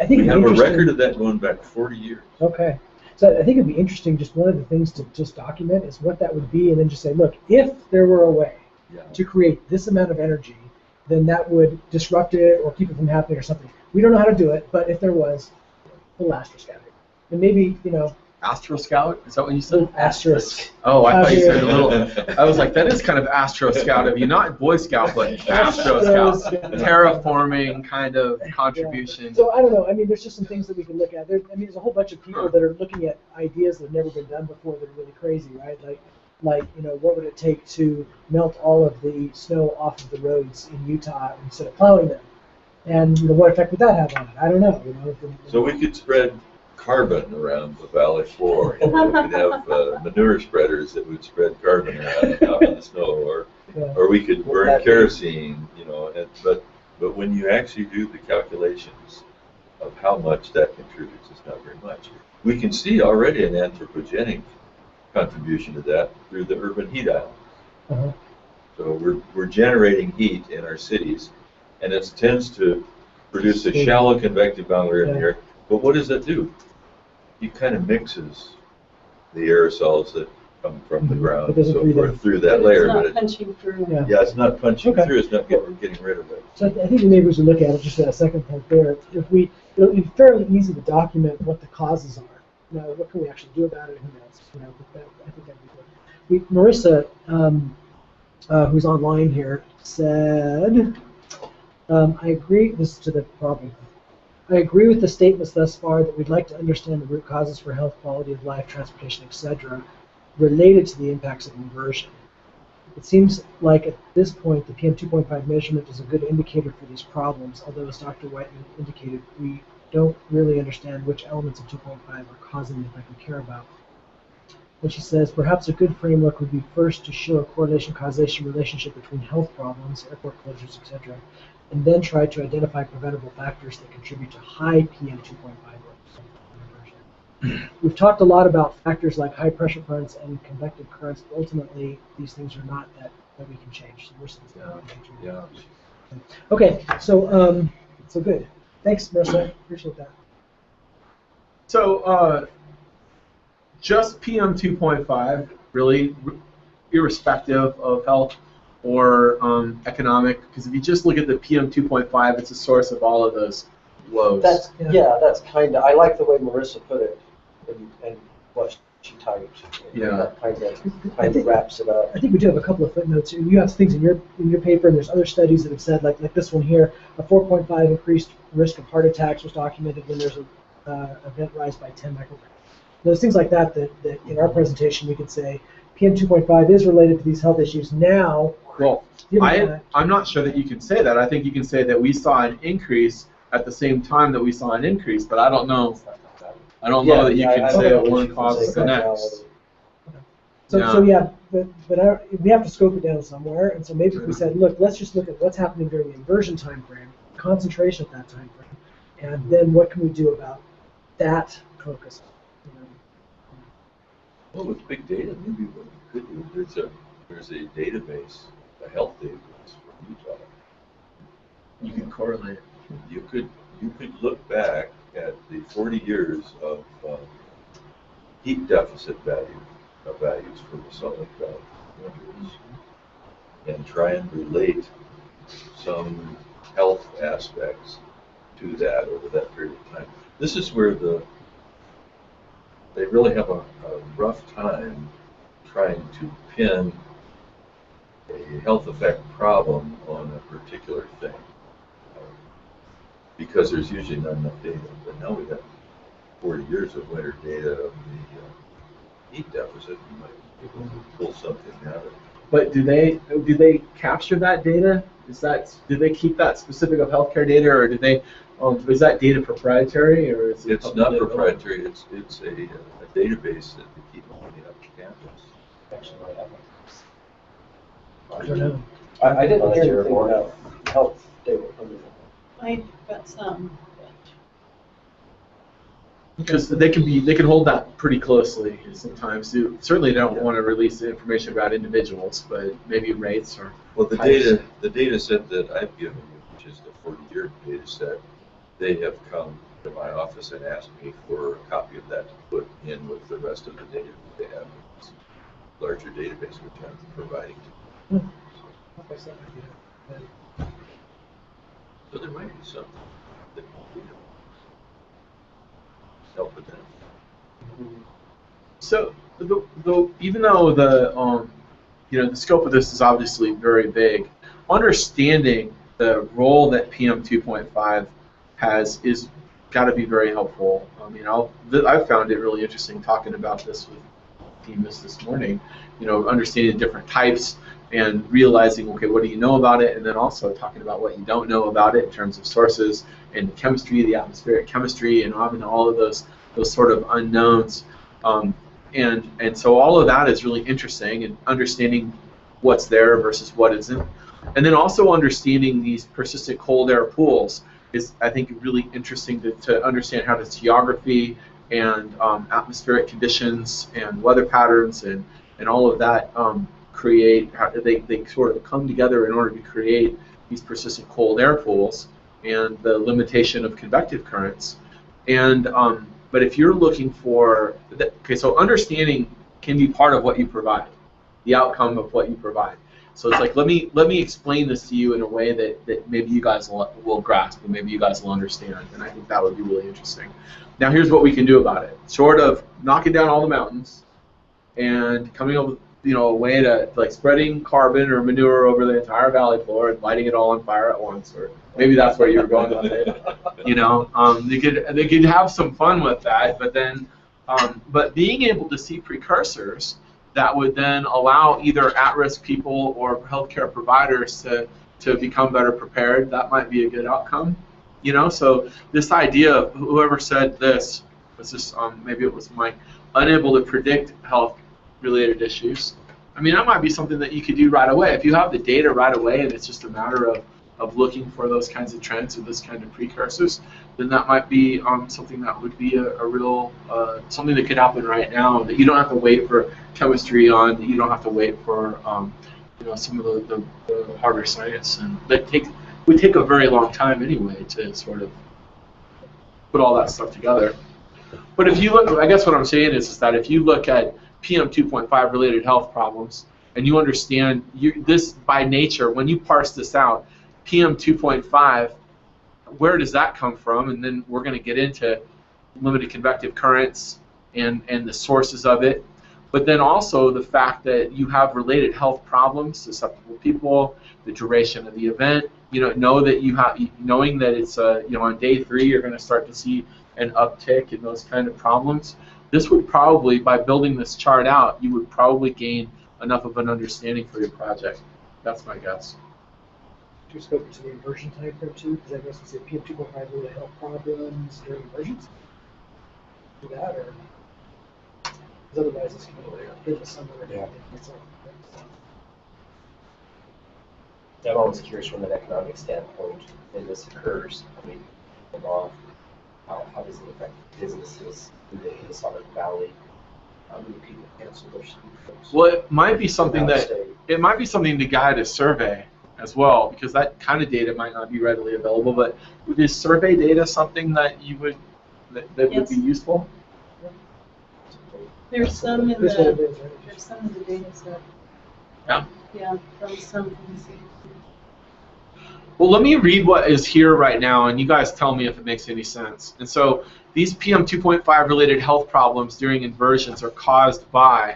I think we have a record of that going back 40 years. Okay. So I think it'd be interesting, just one of the things to just document is what that would be, and then just say, look, if there were a way to create this amount of energy, then that would disrupt it or keep it from happening or something. We don't know how to do it, but if there was, a little asterisk at it. And maybe, you know. Astro Scout? Is that what you said? Asterisk. Oh, I thought you said a little. I was like, that is kind of Astro Scout of you, not Boy Scout, but Astro Scout, terraforming kind of contribution. So I don't know. I mean, there's just some things that we can look at. There's a whole bunch of people that are looking at ideas that have never been done before that are really crazy, right? Like you know, what would it take to melt all of the snow off of the roads in Utah instead of plowing them? And you know, what effect would that have on it? I don't know. You know. So we could spread carbon around the valley floor. You know, we could have manure spreaders that would spread carbon around out in the snow, or we could burn kerosene. You know, but when you actually do the calculations of how much that contributes, it's not very much. We can see already an anthropogenic contribution to that through the urban heat islands. So we're generating heat in our cities, and it tends to produce a shallow convective boundary layer in the air. But what does that do? It kind of mixes the aerosols that come from the ground and so forth through that layer. It's not punching through. Yeah, it's not punching through. It's not getting rid of it. So I think the neighbors would look at it, just at a second point there. If we, it'll be fairly easy to document what the causes are. You know, what can we actually do about it? Who knows? You know, but I think that'd be good. Marissa, who's online here, said, I agree. This is to the problem. I agree with the statements thus far that we'd like to understand the root causes for health, quality of life, transportation, etc., related to the impacts of inversion. It seems like at this point the PM 2.5 measurement is a good indicator for these problems, although as Dr. Whiteman indicated, we don't really understand which elements of 2.5 are causing the effect we care about. And she says, perhaps a good framework would be first to show a correlation-causation relationship between health problems, airport closures, etc., and then try to identify preventable factors that contribute to high PM 2.5 levels. We've talked a lot about factors like high pressure fronts and convective currents, but ultimately these things are not that we can change. So okay, so good. Thanks, Marissa. Appreciate that. So just PM 2.5, really, irrespective of health or economic, because if you just look at the PM 2.5, it's a source of all of those lows. That's kind of. I like the way Marissa put it, and what she typed. Yeah. That kind of wraps it up. I think we do have a couple of footnotes here. You have things in your paper, and there's other studies that have said, like this one here, a 4.5 increased risk of heart attacks was documented when there's a event rise by 10 micrograms. There's things like that in our presentation we could say PM 2.5 is related to these health issues now. Well, I'm not sure that you can say that. I think you can say that we saw an increase at the same time that we saw an increase, but I don't know. I don't know that you can say that one causes the next. So we have to scope it down somewhere, and so maybe if we said, look, let's just look at what's happening during the inversion time frame, concentration at that time frame, and then what can we do about that focus? Well, with big data, maybe what we could do, there's a database, a health database from Utah. You can correlate. You could look back at the 40 years of heat deficit values for the Salt Lake Valley winters, and try and relate some health aspects to that over that period of time. This is where they really have a rough time trying to pin a health effect problem on a particular thing. because there's usually not enough data. But now we have 40 years of winter data of the heat deficit. You might be able to pull something out of it. But do they capture that data? Do they keep that specific of healthcare data, or do they? Is that data proprietary, or is it? It's not proprietary. It's a database that they keep on the campus. Actually, I don't know. I didn't Unless hear you're anything bored. about health data from I've got some. Because they can hold that pretty closely sometimes. Certainly they don't want to release the information about individuals, but maybe rates or. Well, the data set that I've given you, which is the 40-year data set, they have come to my office and asked me for a copy of that to put in with the rest of the data that they have in this larger database, which I'm providing to them. So there might be something that you know, help with that. So, even though the scope of this is obviously very big, understanding the role that PM 2.5 has is got to be very helpful. I mean, I've found it really interesting talking about this with teams this morning. Understanding different types and realizing, okay, what do you know about it, and then also talking about what you don't know about it in terms of sources and the chemistry, the atmospheric chemistry, and all of those sort of unknowns. And so all of that is really interesting, and understanding what's there versus what isn't. And then also understanding these persistent cold air pools is, I think, really interesting to understand how the geography and atmospheric conditions and weather patterns and all of that create, how they sort of come together in order to create these persistent cold air pools and the limitation of convective currents. And but if you're looking for, okay, so understanding can be part of what you provide, the outcome of what you provide. So it's like, let me explain this to you in a way that maybe you guys will grasp and maybe you guys will understand, and I think that would be really interesting. Now here's what we can do about it. Short of knocking down all the mountains and coming up with a way to, like, spreading carbon or manure over the entire valley floor and lighting it all on fire at once, or maybe that's where you were going with it. They could have some fun with that, but then but being able to see precursors that would then allow either at-risk people or healthcare providers to become better prepared, that might be a good outcome. So this idea of, whoever said this was just maybe it was Mike, unable to predict health-related issues. I mean, that might be something that you could do right away. If you have the data right away and it's just a matter of looking for those kinds of trends or those kind of precursors, then that might be something that would be a real, something that could happen right now, that you don't have to wait for chemistry on, that you don't have to wait for some of the harder science, and that would take a very long time anyway to sort of put all that stuff together. But if you look, I guess what I'm saying is that if you look at PM 2.5 related health problems, and you understand this by nature, when you parse this out, PM 2.5, where does that come from? And then we're going to get into limited convective currents and the sources of it. But then also the fact that you have related health problems, susceptible people, the duration of the event. Knowing that it's on day 3 you're going to start to see an uptick in those kind of problems. This would probably, by building this chart out, you would probably gain enough of an understanding for your project. That's my guess. Do you scope to the inversion type there too? Because I guess we say PM 2.5 really health problems during inversions. Do that, or because otherwise it's going to give us some other data. I'm always curious from an economic standpoint when this occurs. I mean, how does it affect businesses in the Sologic Valley? How many people cancel their ski trips? Well, it might be something to guide a survey as well, because that kind of data might not be readily available. But is survey data something that you would that would be useful? There's some in the data set. Yeah. Yeah, from some places. Well, let me read what is here right now, and you guys tell me if it makes any sense. And so these PM 2.5 related health problems during inversions are caused by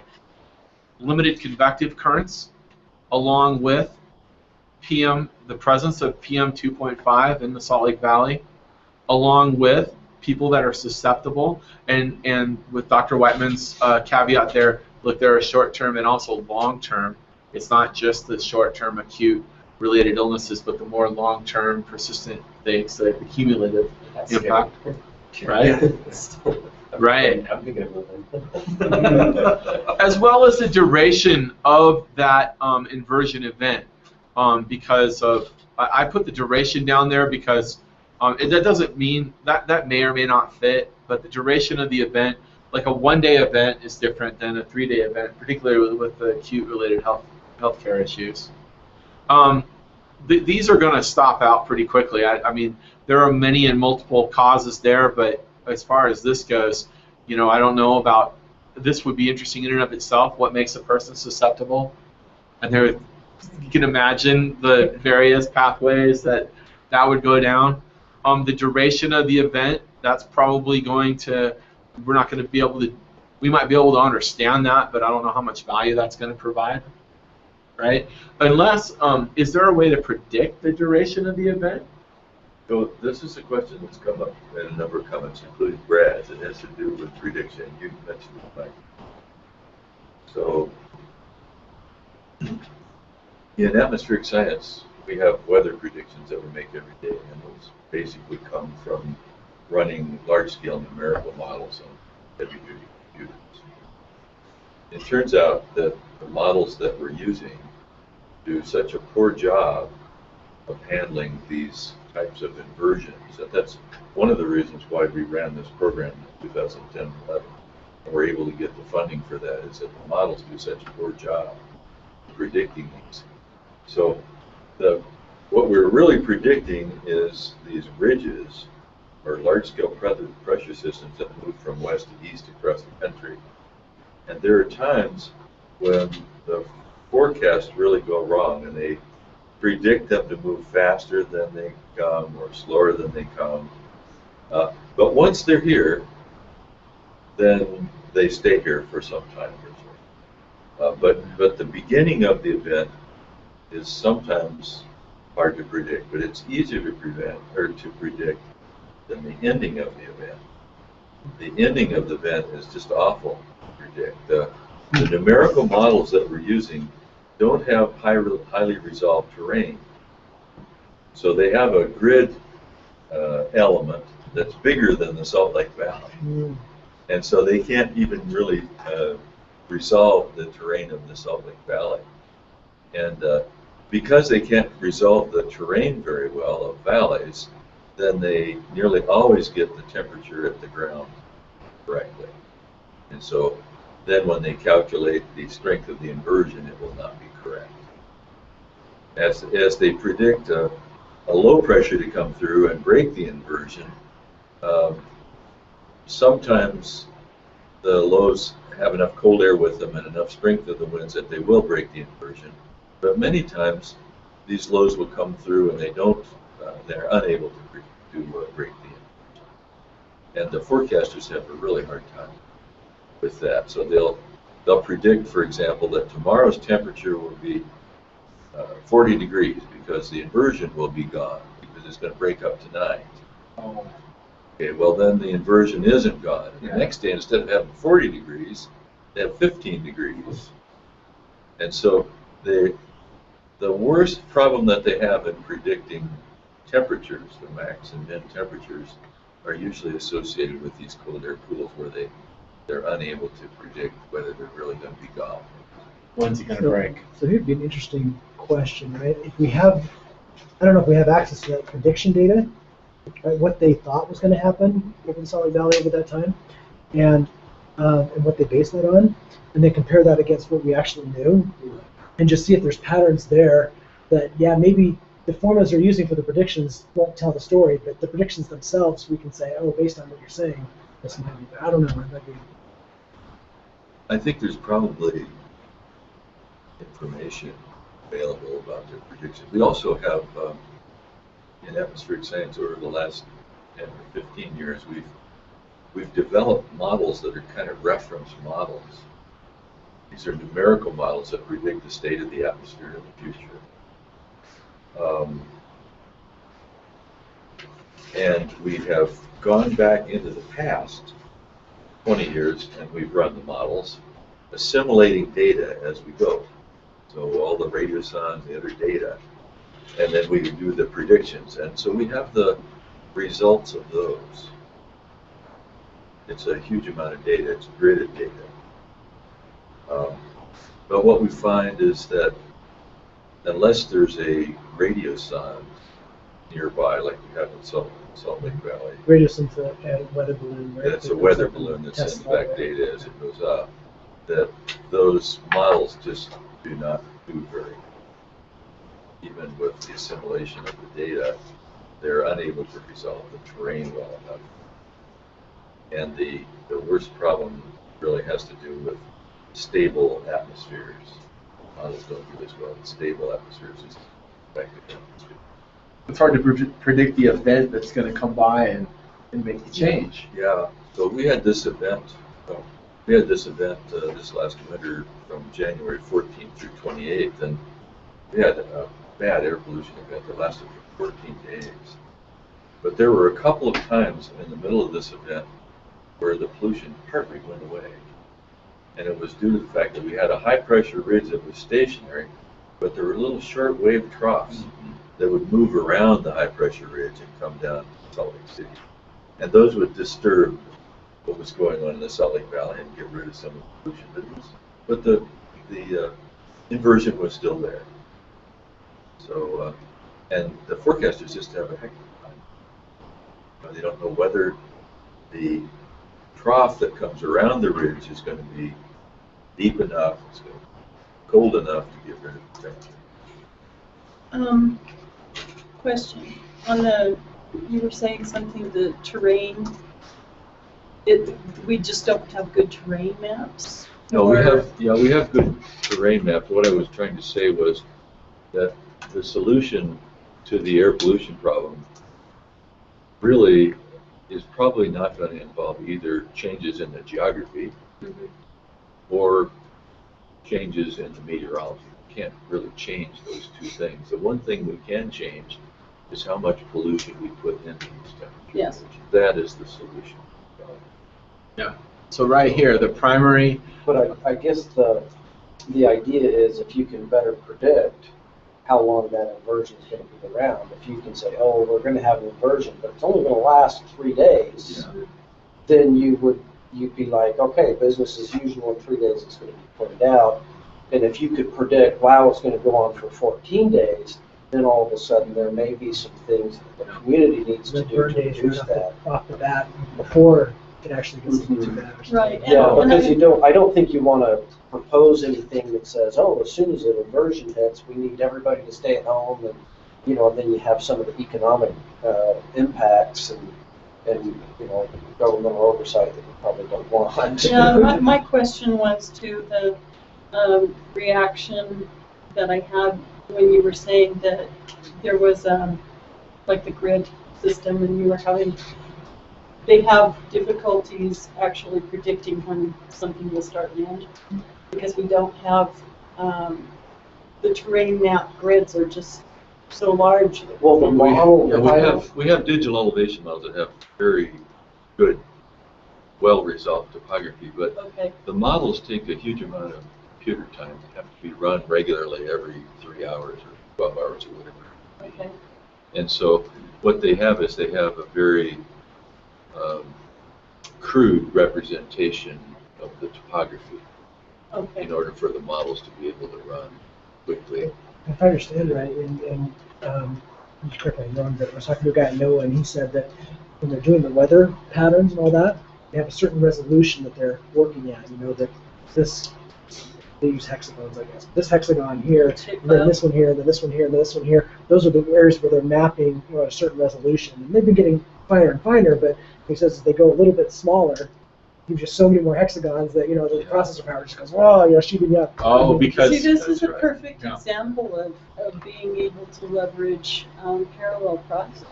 limited convective currents, along with the presence of PM 2.5 in the Salt Lake Valley, along with people that are susceptible, and with Dr. Whiteman's caveat there, look, there are short-term and also long-term. It's not just the short-term acute related illnesses, but the more long-term persistent things, the cumulative That's impact, scary. right? Right. I'm thinking of moving. As well as the duration of that inversion event, because of, I put the duration down there because that doesn't mean that may or may not fit, but the duration of the event, like a one-day event is different than a 3-day event, particularly with the acute related healthcare issues. These are going to stop out pretty quickly. I mean, there are many and multiple causes there, but as far as this goes, I don't know about, this would be interesting in and of itself, what makes a person susceptible. And there, you can imagine the various pathways that would go down. The duration of the event, that's probably going to, we're not going to be able to, we might be able to understand that, but I don't know how much value that's going to provide, right? Unless, is there a way to predict the duration of the event? So this is a question that's come up in a number of comments, including Brad's. It has to do with prediction. You mentioned it, Mike. So in atmospheric science, we have weather predictions that we make every day, and those basically come from running large-scale numerical models on heavy-duty computers. It turns out that the models that we're using do such a poor job of handling these types of inversions. That's one of the reasons why we ran this program in 2010-11, and we're able to get the funding for that, is that the models do such a poor job of predicting these. So what we're really predicting is these ridges, or large-scale pressure systems that move from west to east across the country. And there are times when the forecasts really go wrong, and they predict them to move faster than they come or slower than they come. But once they're here, then they stay here for some time. But the beginning of the event is sometimes hard to predict, but it's easier to predict than the ending of the event. The ending of the event is just awful to predict. The numerical models that we're using don't have highly resolved terrain. So they have a grid element that's bigger than the Salt Lake Valley. And so they can't even really resolve the terrain of the Salt Lake Valley. And because they can't resolve the terrain very well of valleys, then they nearly always get the temperature at the ground correctly. And so then when they calculate the strength of the inversion, it will not be correct. As they predict a low pressure to come through and break the inversion, sometimes the lows have enough cold air with them and enough strength of the winds that they will break the inversion. But many times these lows will come through and they're unable to break the inversion. And the forecasters have a really hard time with that. So they'll predict, for example, that tomorrow's temperature will be 40 degrees because the inversion will be gone because it's going to break up tonight. Oh. Okay, well then the inversion isn't gone. And the next day, instead of having 40 degrees, they have 15 degrees. And so the worst problem that they have in predicting temperatures, the max and min temperatures, are usually associated with these cold air pools where they're unable to predict whether they're really going to be gone. When's it going to break? So here'd be an interesting question, right? If we have, I don't know if we have access to that prediction data, right? What they thought was going to happen over the Salt Lake Valley over that time, and what they based that on, and then compare that against what we actually knew, and just see if there's patterns there that, yeah, maybe the formulas they're using for the predictions won't tell the story, but the predictions themselves, we can say, oh, based on what you're saying, this might be, I don't know, it might be. I think there's probably information available about their predictions. We also have, in atmospheric science over the last 10 or 15 years, we've developed models that are kind of reference models. These are numerical models that predict the state of the atmosphere in the future. And we have gone back into the past 20 years and we've run the models, assimilating data as we go. So all the radiosondes, the other data, and then we do the predictions. And so we have the results of those. It's a huge amount of data. It's gridded data. But what we find is that unless there's a radiosonde nearby, like we have in Salt Lake Valley, Radiosonde to a weather balloon, right? it's a weather balloon that sends back data as it goes up, that those models just do not do very well. Even with the assimilation of the data, they're unable to resolve the terrain well enough. And the worst problem really has to do with stable atmospheres. Models don't do this well in stable atmospheres. It's effective atmosphere. It's hard to predict the event that's going to come by and make the change. Yeah. So we had this event. This last winter from January 14th through 28th, and we had a bad air pollution event that lasted for 14 days. But there were a couple of times in the middle of this event where the pollution partly went away. And it was due to the fact that we had a high pressure ridge that was stationary, but there were little short wave troughs that would move around the high pressure ridge and come down to Salt Lake City. And those would disturb what was going on in the Salt Lake Valley and get rid of some of the pollution. But the inversion was still there. So, and the forecasters just have a heck of a time. They don't know whether the trough that comes around the ridge is going to be deep enough, it's going to be cold enough to get rid of the temperature. Question. You were saying something, the terrain, we just don't have good terrain maps? No, we have good terrain maps. What I was trying to say was that the solution to the air pollution problem really is probably not going to involve either changes in the geography or changes in the meteorology. We can't really change those two things. The one thing we can change is how much pollution we put into these temperatures. Yes. That is the solution. Yeah. So right here, the primary. But I guess the idea is if you can better predict how long that inversion is going to be around, if you can say, oh, we're going to have an inversion, but it's only going to last 3 days, then you'd be like, okay, business as usual, in 3 days it's going to be pointed out. And if you could predict, wow, it's going to go on for 14 days, then all of a sudden there may be some things that the community needs to do to reduce that. Off the bat before it actually gets too bad. Or something. Right. Yeah, because I don't think you want to propose anything that says, oh, as soon as an inversion hits, we need everybody to stay at home, and then you have some of the economic impacts and governmental oversight that you probably don't want. Yeah, my question was to the reaction that I had when you were saying that there was like the grid system, and you were they have difficulties actually predicting when something will start and end because we don't have the terrain map grids are just so large. Well, the model, we have digital elevation models that have very good, well-resolved topography, but the models take a huge amount of computer time. They have to be run regularly every 3 hours or 12 hours or whatever. Okay. And so what they have is they have a very crude representation of the topography in order for the models to be able to run quickly. If I understand right, and correct me if I'm wrong, but I was talking to a guy at NOAA, and he said that when they're doing the weather patterns and all that, they have a certain resolution that they're working at. That they use hexagons, I guess. This hexagon here, and then this one here, and then this one here, and then this one here. Those are the areas where they're mapping at a certain resolution. And they've been getting finer and finer, but he says as they go a little bit smaller, gives you so many more hexagons that the processor power just goes, whoa, shooting up. Oh, because see, this is a perfect example of being able to leverage parallel process.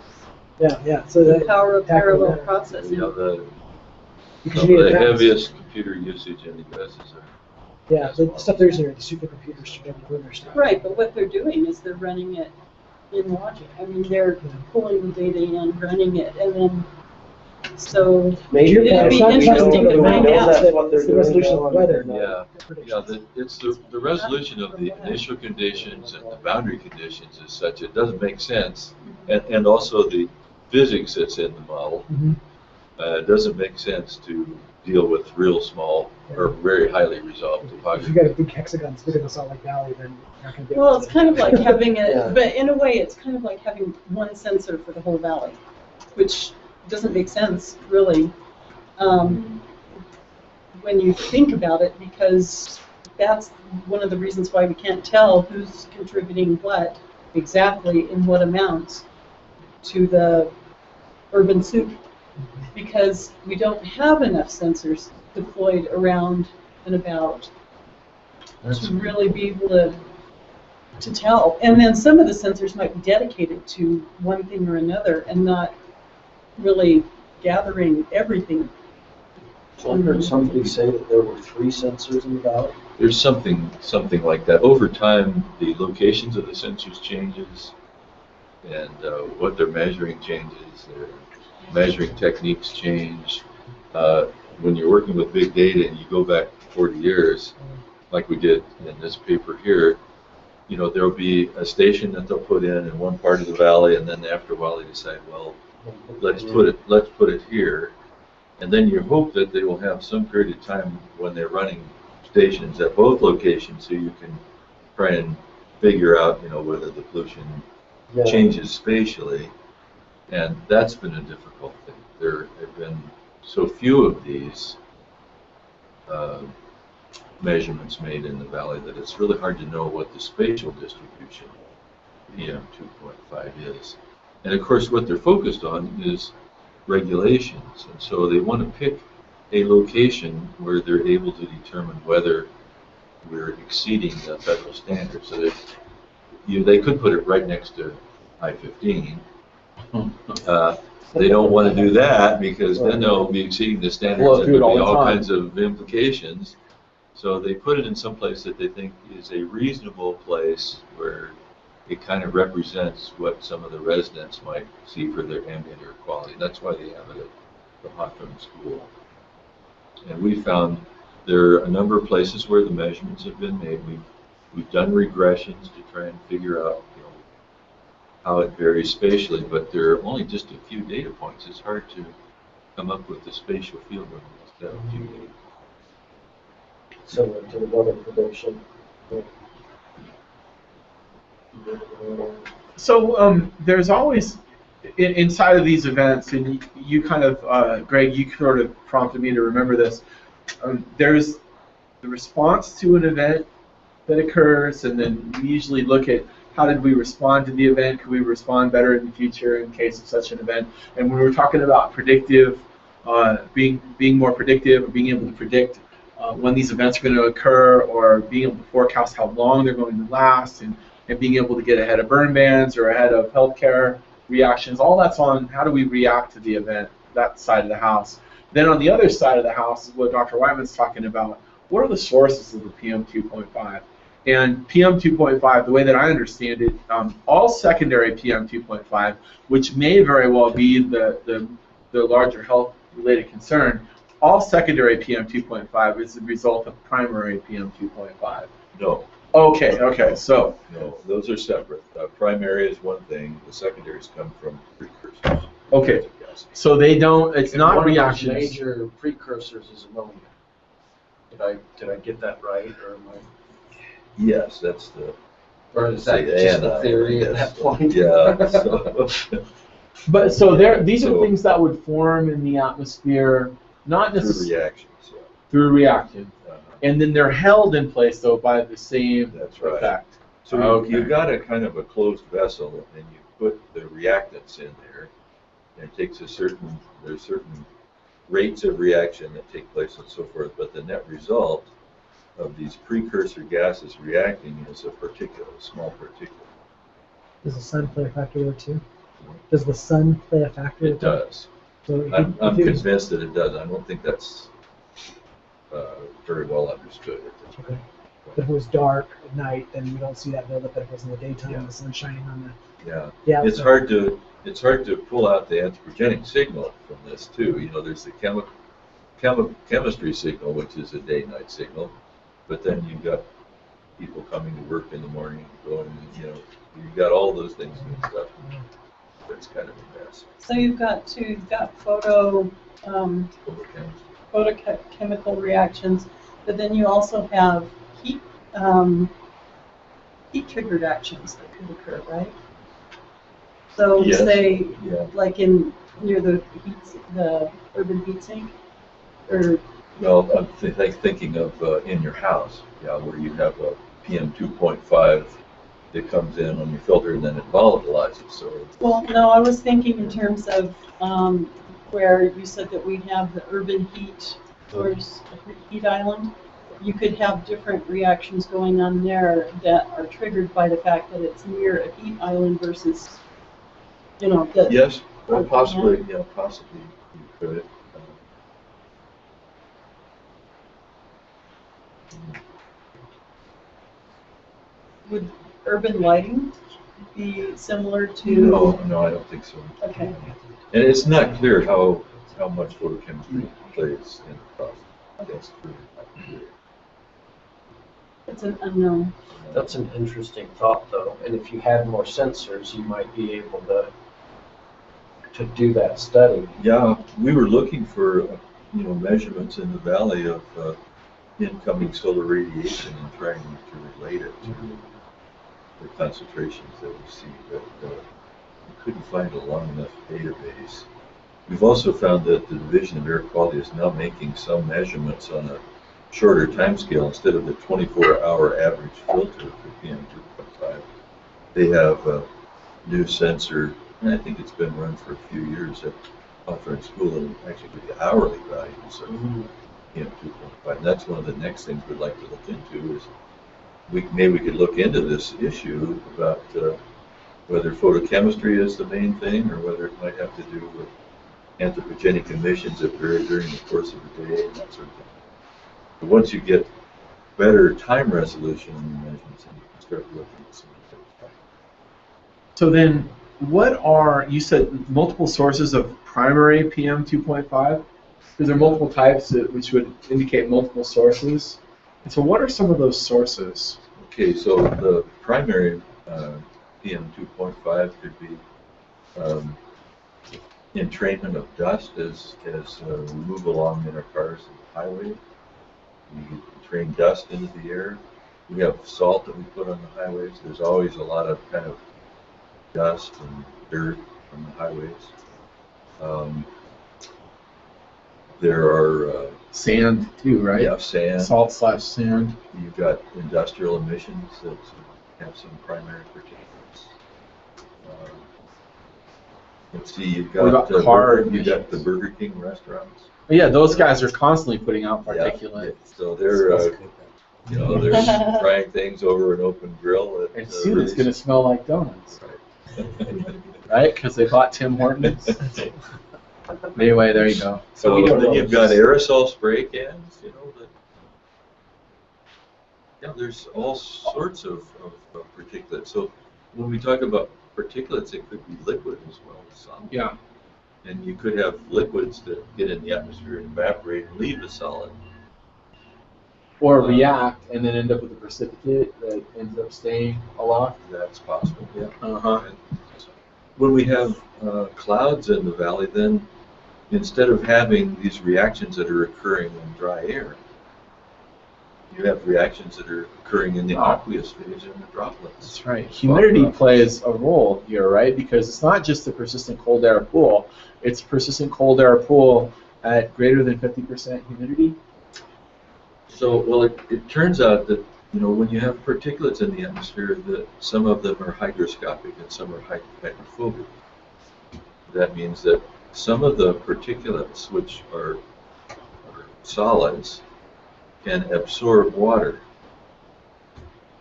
Yeah. So the power of parallel processing. The heaviest computer usage in the U.S. is the stuff they're using are the supercomputers to be able to run their stuff. Right, but what they're doing is they're running it in Logic. I mean, they're pulling the data in, running it, and then, so Maybe It'd it'd be it's not interesting just to the find math, out. it's what they're the doing resolution now, of weather. Yeah, predictions. it's the resolution of the initial conditions and the boundary conditions is such, it doesn't make sense. And also the physics that's in the model, it doesn't make sense to deal with real small or very highly resolved If you topography. got a big hexagon big in the Salt Lake Valley, then you're not going to be able Well, to. it's kind of like having Yeah. it, but in a way, it's kind of like having one sensor for the whole valley, which doesn't make sense, really, when you think about it, because that's one of the reasons why we can't tell who's contributing what exactly in what amounts to the urban soup, because we don't have enough sensors deployed around and about to really be able to tell. And then some of the sensors might be dedicated to one thing or another and not really gathering everything. So I heard somebody say that there were 3 sensors in the valley. There's something like that. Over time, the locations of the sensors changes, and what they're measuring changes. Their measuring techniques change. When you're working with big data and you go back 40 years, like we did in this paper here, you know, there'll be a station that they'll put in one part of the valley, and then after a while they decide, well, let's put it here. And then you hope that they will have some period of time when they're running stations at both locations, so you can try and figure out, you know, whether the pollution changes spatially. And that's been a difficult thing. There have been so few of these measurements made in the valley that it's really hard to know what the spatial distribution PM 2.5 is. And of course, what they're focused on is regulations, and so they want to pick a location where they're able to determine whether we're exceeding the federal standard. So that they could put it right next to I-15. They don't want to do that because then they'll be exceeding the standards and there'll be all kinds of implications. So they put it in some place that they think is a reasonable place where it kind of represents what some of the residents might see for their ambient air quality. That's why they have it at the Hawthorne School. And we found there are a number of places where the measurements have been made. We've done regressions to try and figure out, you know, how it varies spatially, but there are only just a few data points. It's hard to come up with the spatial field of instead of a few data points. Similar to the weather prediction. So there's always, inside of these events, and you kind of, Greg, you sort of prompted me to remember this, there's the response to an event that occurs, and then we usually look at how did we respond to the event, could we respond better in the future in case of such an event. And when we're talking about predictive, being more predictive, or being able to predict when these events are going to occur, or being able to forecast how long they're going to last, and being able to get ahead of burn bans or ahead of healthcare reactions, all that's on how do we react to the event, that side of the house. Then on the other side of the house is what Dr. Whiteman's talking about. What are the sources of the PM 2.5? And PM 2.5, the way that I understand it, all secondary PM 2.5, which may very well be the larger health-related concern, all secondary PM 2.5 is the result of primary PM 2.5. No. Okay, so. No, those are separate. Primary is one thing, the secondaries come from precursors. Okay, so they don't, it's not One of those reactions. major precursors is ammonia. Did I get that right, or am I? Yes, that's the. Or is that just a theory at that point? Yeah. So. But so these are things that would form in the atmosphere, not necessarily Through reactions. Yeah. through reaction, and then they're held in place though by the same That's right. effect. So you've got a kind of a closed vessel, and you put the reactants in there, and it takes there's certain rates of reaction that take place and so forth, but the net result of these precursor gases reacting is a small particulate. Does the sun play a factor there too? Does the sun play a factor? It does. So I'm convinced that it does. I don't think that's very well understood. Okay. But if it was dark at night, then we don't see that buildup. But if it was in the daytime, Yeah. the sun's shining on Yeah. Yeah. It's hard to pull out the anthropogenic signal from this too. You know, there's the chemistry signal, which is a day-night signal, but then you've got people coming to work in the morning, going, you know, you've got all those things mixed up. It's kind of a mess. So you've got photochemical reactions, but then you also have heat triggered actions that could occur, right? So Yes. say, Yeah. like near the urban heat sink, or Well, I'm thinking of in your house, yeah, where you have a PM 2.5 that comes in on your filter and then it volatilizes. So. well, no, I was thinking in terms of where you said that we have the urban heat source, heat island. You could have different reactions going on there that are triggered by the fact that it's near a heat island versus, you know, that. Yes, well, possibly, yeah, possibly you could. Would urban lighting be similar to? No, I don't think so. Okay. And it's not clear how much photochemistry plays in the process. That's true. It's an unknown. That's an interesting thought, though. And if you had more sensors, you might be able to do that study. Yeah, we were looking for measurements in the valley of incoming solar radiation and trying to relate it to the concentrations that we see, but we couldn't find a long enough database. We've also found that the Division of Air Quality is now making some measurements on a shorter time scale. Instead of the 24-hour average filter for PM2.5, they have a new sensor, and I think it's been run for a few years at Hawthorne School, and actually the hourly values of PM2.5. And that's one of the next things we'd like to look into is maybe we could look into this issue about whether photochemistry is the main thing or whether it might have to do with anthropogenic emissions that vary during the course of the day and that sort of thing. But once you get better time resolution in the measurements, then you can start looking at some of things. So then, you said multiple sources of primary PM 2.5? Because there are multiple types which would indicate multiple sources. And so what are some of those sources? Okay, so the primary PM 2.5 could be entrainment of dust as we move along in our cars and highways. We train dust into the air. We have salt that we put on the highways. There's always a lot of kind of dust and dirt from the highways. There are Sand too, right? Yeah, sand. Salt/sand. You've got industrial emissions that have some primary particulates. Let's see, you've got the Burger King restaurants. Yeah, those guys are constantly putting out particulate. Yeah. So they're they're frying things over an open grill. And soon it's going to smell like donuts, Right? right? Because they bought Tim Hortons. Anyway, there you go. So then you've got aerosol spray cans. There's all sorts of particulates. So when we talk about particulates, it could be liquid as well as solid. Yeah. And you could have liquids that get in the atmosphere and evaporate and leave the solid. Or react and then end up with a precipitate that ends up staying aloft. That's possible, yeah. Uh-huh. When we have clouds in the valley, then instead of having these reactions that are occurring in dry air, you have reactions that are occurring in the aqueous phase in the droplets. That's right. Humidity plays a role here, right? Because it's not just a persistent cold air pool. It's persistent cold air pool at greater than 50% humidity. So, well, it turns out that, when you have particulates in the atmosphere, that some of them are hygroscopic and some are hydrophobic. That means that some of the particulates, which are solids, can absorb water.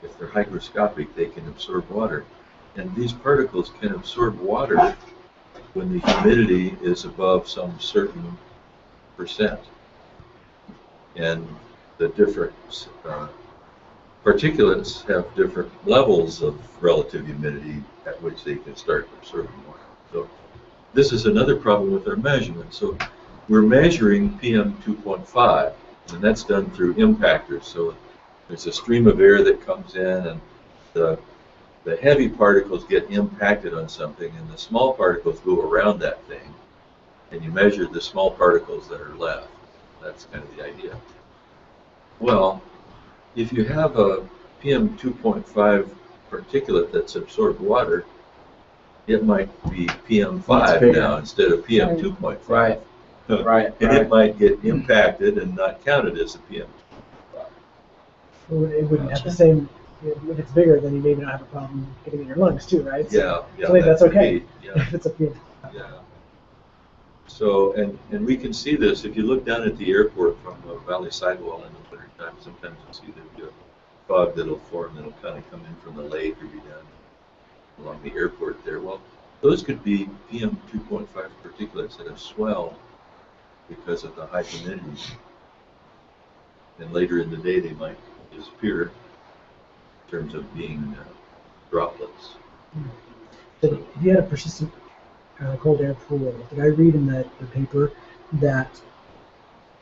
If they're hygroscopic, they can absorb water. And these particles can absorb water when the humidity is above some certain percent. And the different particulates have different levels of relative humidity at which they can start absorbing water. So this is another problem with our measurement. So we're measuring PM 2.5, and that's done through impactors. So there's a stream of air that comes in, and the heavy particles get impacted on something, and the small particles go around that thing, and you measure the small particles that are left. That's kind of the idea. Well, if you have a PM 2.5 particulate that's absorbed water, it might be PM 5 now instead of PM 2.5. Right. Right. And it might get impacted and not counted as a PM 2.5. Well, it wouldn't have the same. If it's bigger, then you maybe not have a problem getting in your lungs too, right? So, Yeah. So maybe that's okay. Yeah. If it's a PM. Yeah. So, and we can see this if you look down at the airport from the valley sidewall in the winter time. Sometimes you'll see there'll be a fog that'll form that'll kind of come in from the lake or be down along the airport there. Well, those could be PM 2.5 particulates that have swelled because of the high humidity. And later in the day, they might disappear in terms of being droplets. But if you had a persistent cold air pool, did I read in the paper that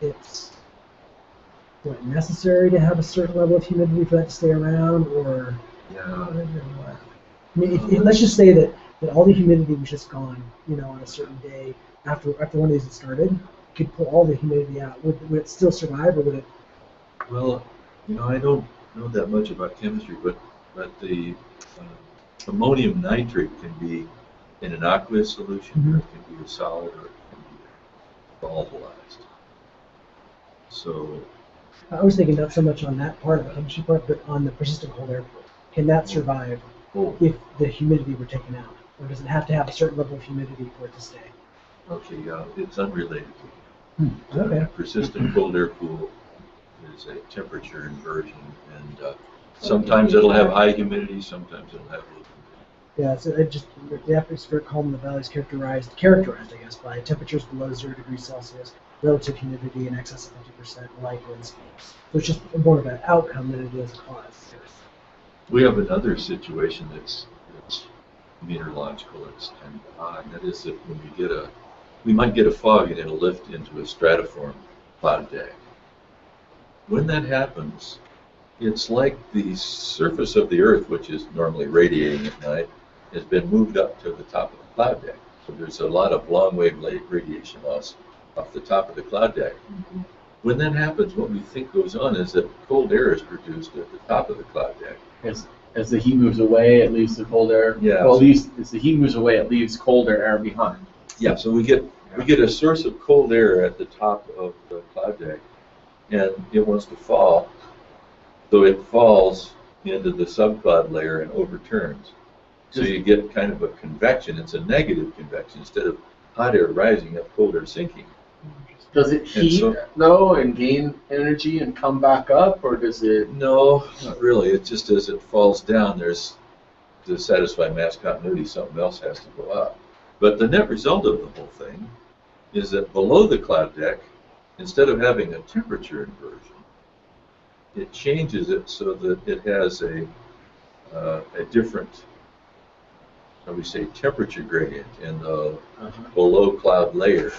it's necessary to have a certain level of humidity for that to stay around, or? Yeah. I mean, let's just say that all the humidity was just gone, on a certain day after one of these had started. You could pull all the humidity out. Would it still survive, or would it? Well, I don't know that much about chemistry, but the ammonium nitrate can be in an aqueous solution, or it can be a solid, or it can be volatilized. So I was thinking not so much on that part of the chemistry part, but on the persistent cold air pool. Can that survive if the humidity were taken out, or does it have to have a certain level of humidity for it to stay? Okay, it's unrelated. Okay. Persistent cold air pool is a temperature inversion, and sometimes it'll have high humidity, sometimes it'll have low humidity. Yeah, so the atmospheric column in the valley is characterized, I guess, by temperatures below 0 degrees Celsius, relative humidity in excess of 50%, light wind speeds. So it's just more of an outcome than it is a cause. We have another situation that's meteorological. It's kind of odd. That is that when we might get a fog and it'll lift into a stratiform cloud deck. When that happens, it's like the surface of the Earth, which is normally radiating at night, has been moved up to the top of the cloud deck. So there's a lot of long-wave radiation loss off the top of the cloud deck. Mm-hmm. When that happens, what we think goes on is that cold air is produced at the top of the cloud deck. As the heat moves away, it leaves the cold air. Yeah. Well, as the heat moves away, it leaves colder air behind. Yeah. So we get a source of cold air at the top of the cloud deck, and it wants to fall. So it falls into the subcloud layer and overturns. So you get kind of a convection. It's a negative convection. Instead of hot air rising up, cold air sinking. Does it heat and gain energy and come back up, or does it? No, not really. It's just as it falls down, there's to satisfy mass continuity, something else has to go up. But the net result of the whole thing is that below the cloud deck, instead of having a temperature inversion, it changes it so that it has a different, how we say, temperature gradient in the below cloud layer.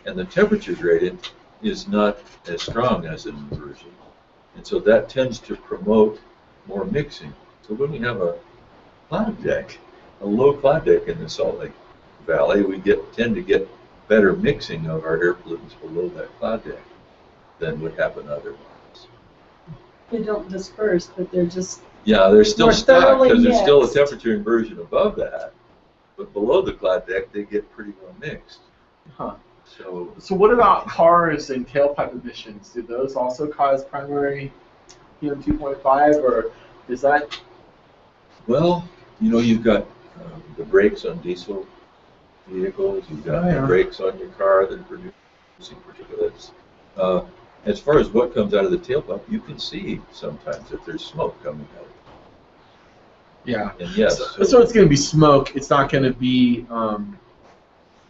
And the temperature gradient is not as strong as an inversion. And so that tends to promote more mixing. So when we have a cloud deck, a low cloud deck in the Salt Lake Valley, we tend to get better mixing of our air pollutants below that cloud deck than would happen otherwise. They don't disperse, but they're just they're still stuck because there's still a mixed. temperature inversion above that. But below the cloud deck, they get pretty well mixed. Huh. So what about cars and tailpipe emissions? Do those also cause primary PM 2.5, or is that? Well, you've got the brakes on diesel vehicles. You've got the brakes on your car that are producing particulates. As far as what comes out of the tailpipe, you can see sometimes if there's smoke coming out of it. Yeah. And yes. So it's going to be smoke. It's not going to be.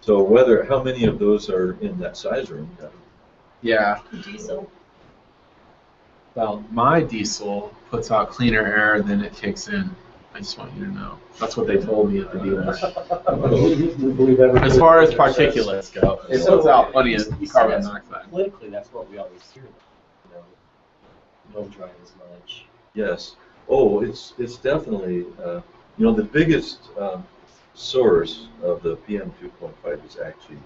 So how many of those are in that size range? Yeah. diesel. Well, my diesel puts out cleaner air than it takes in. I just want you to know. That's what they told me at the dealer. We believe everything. As far as particulates go, it puts out plenty of carbon dioxide. Politically, that's what we always hear. Don't drive as much. Yes. Oh, it's definitely, the biggest source of the PM 2.5 is actually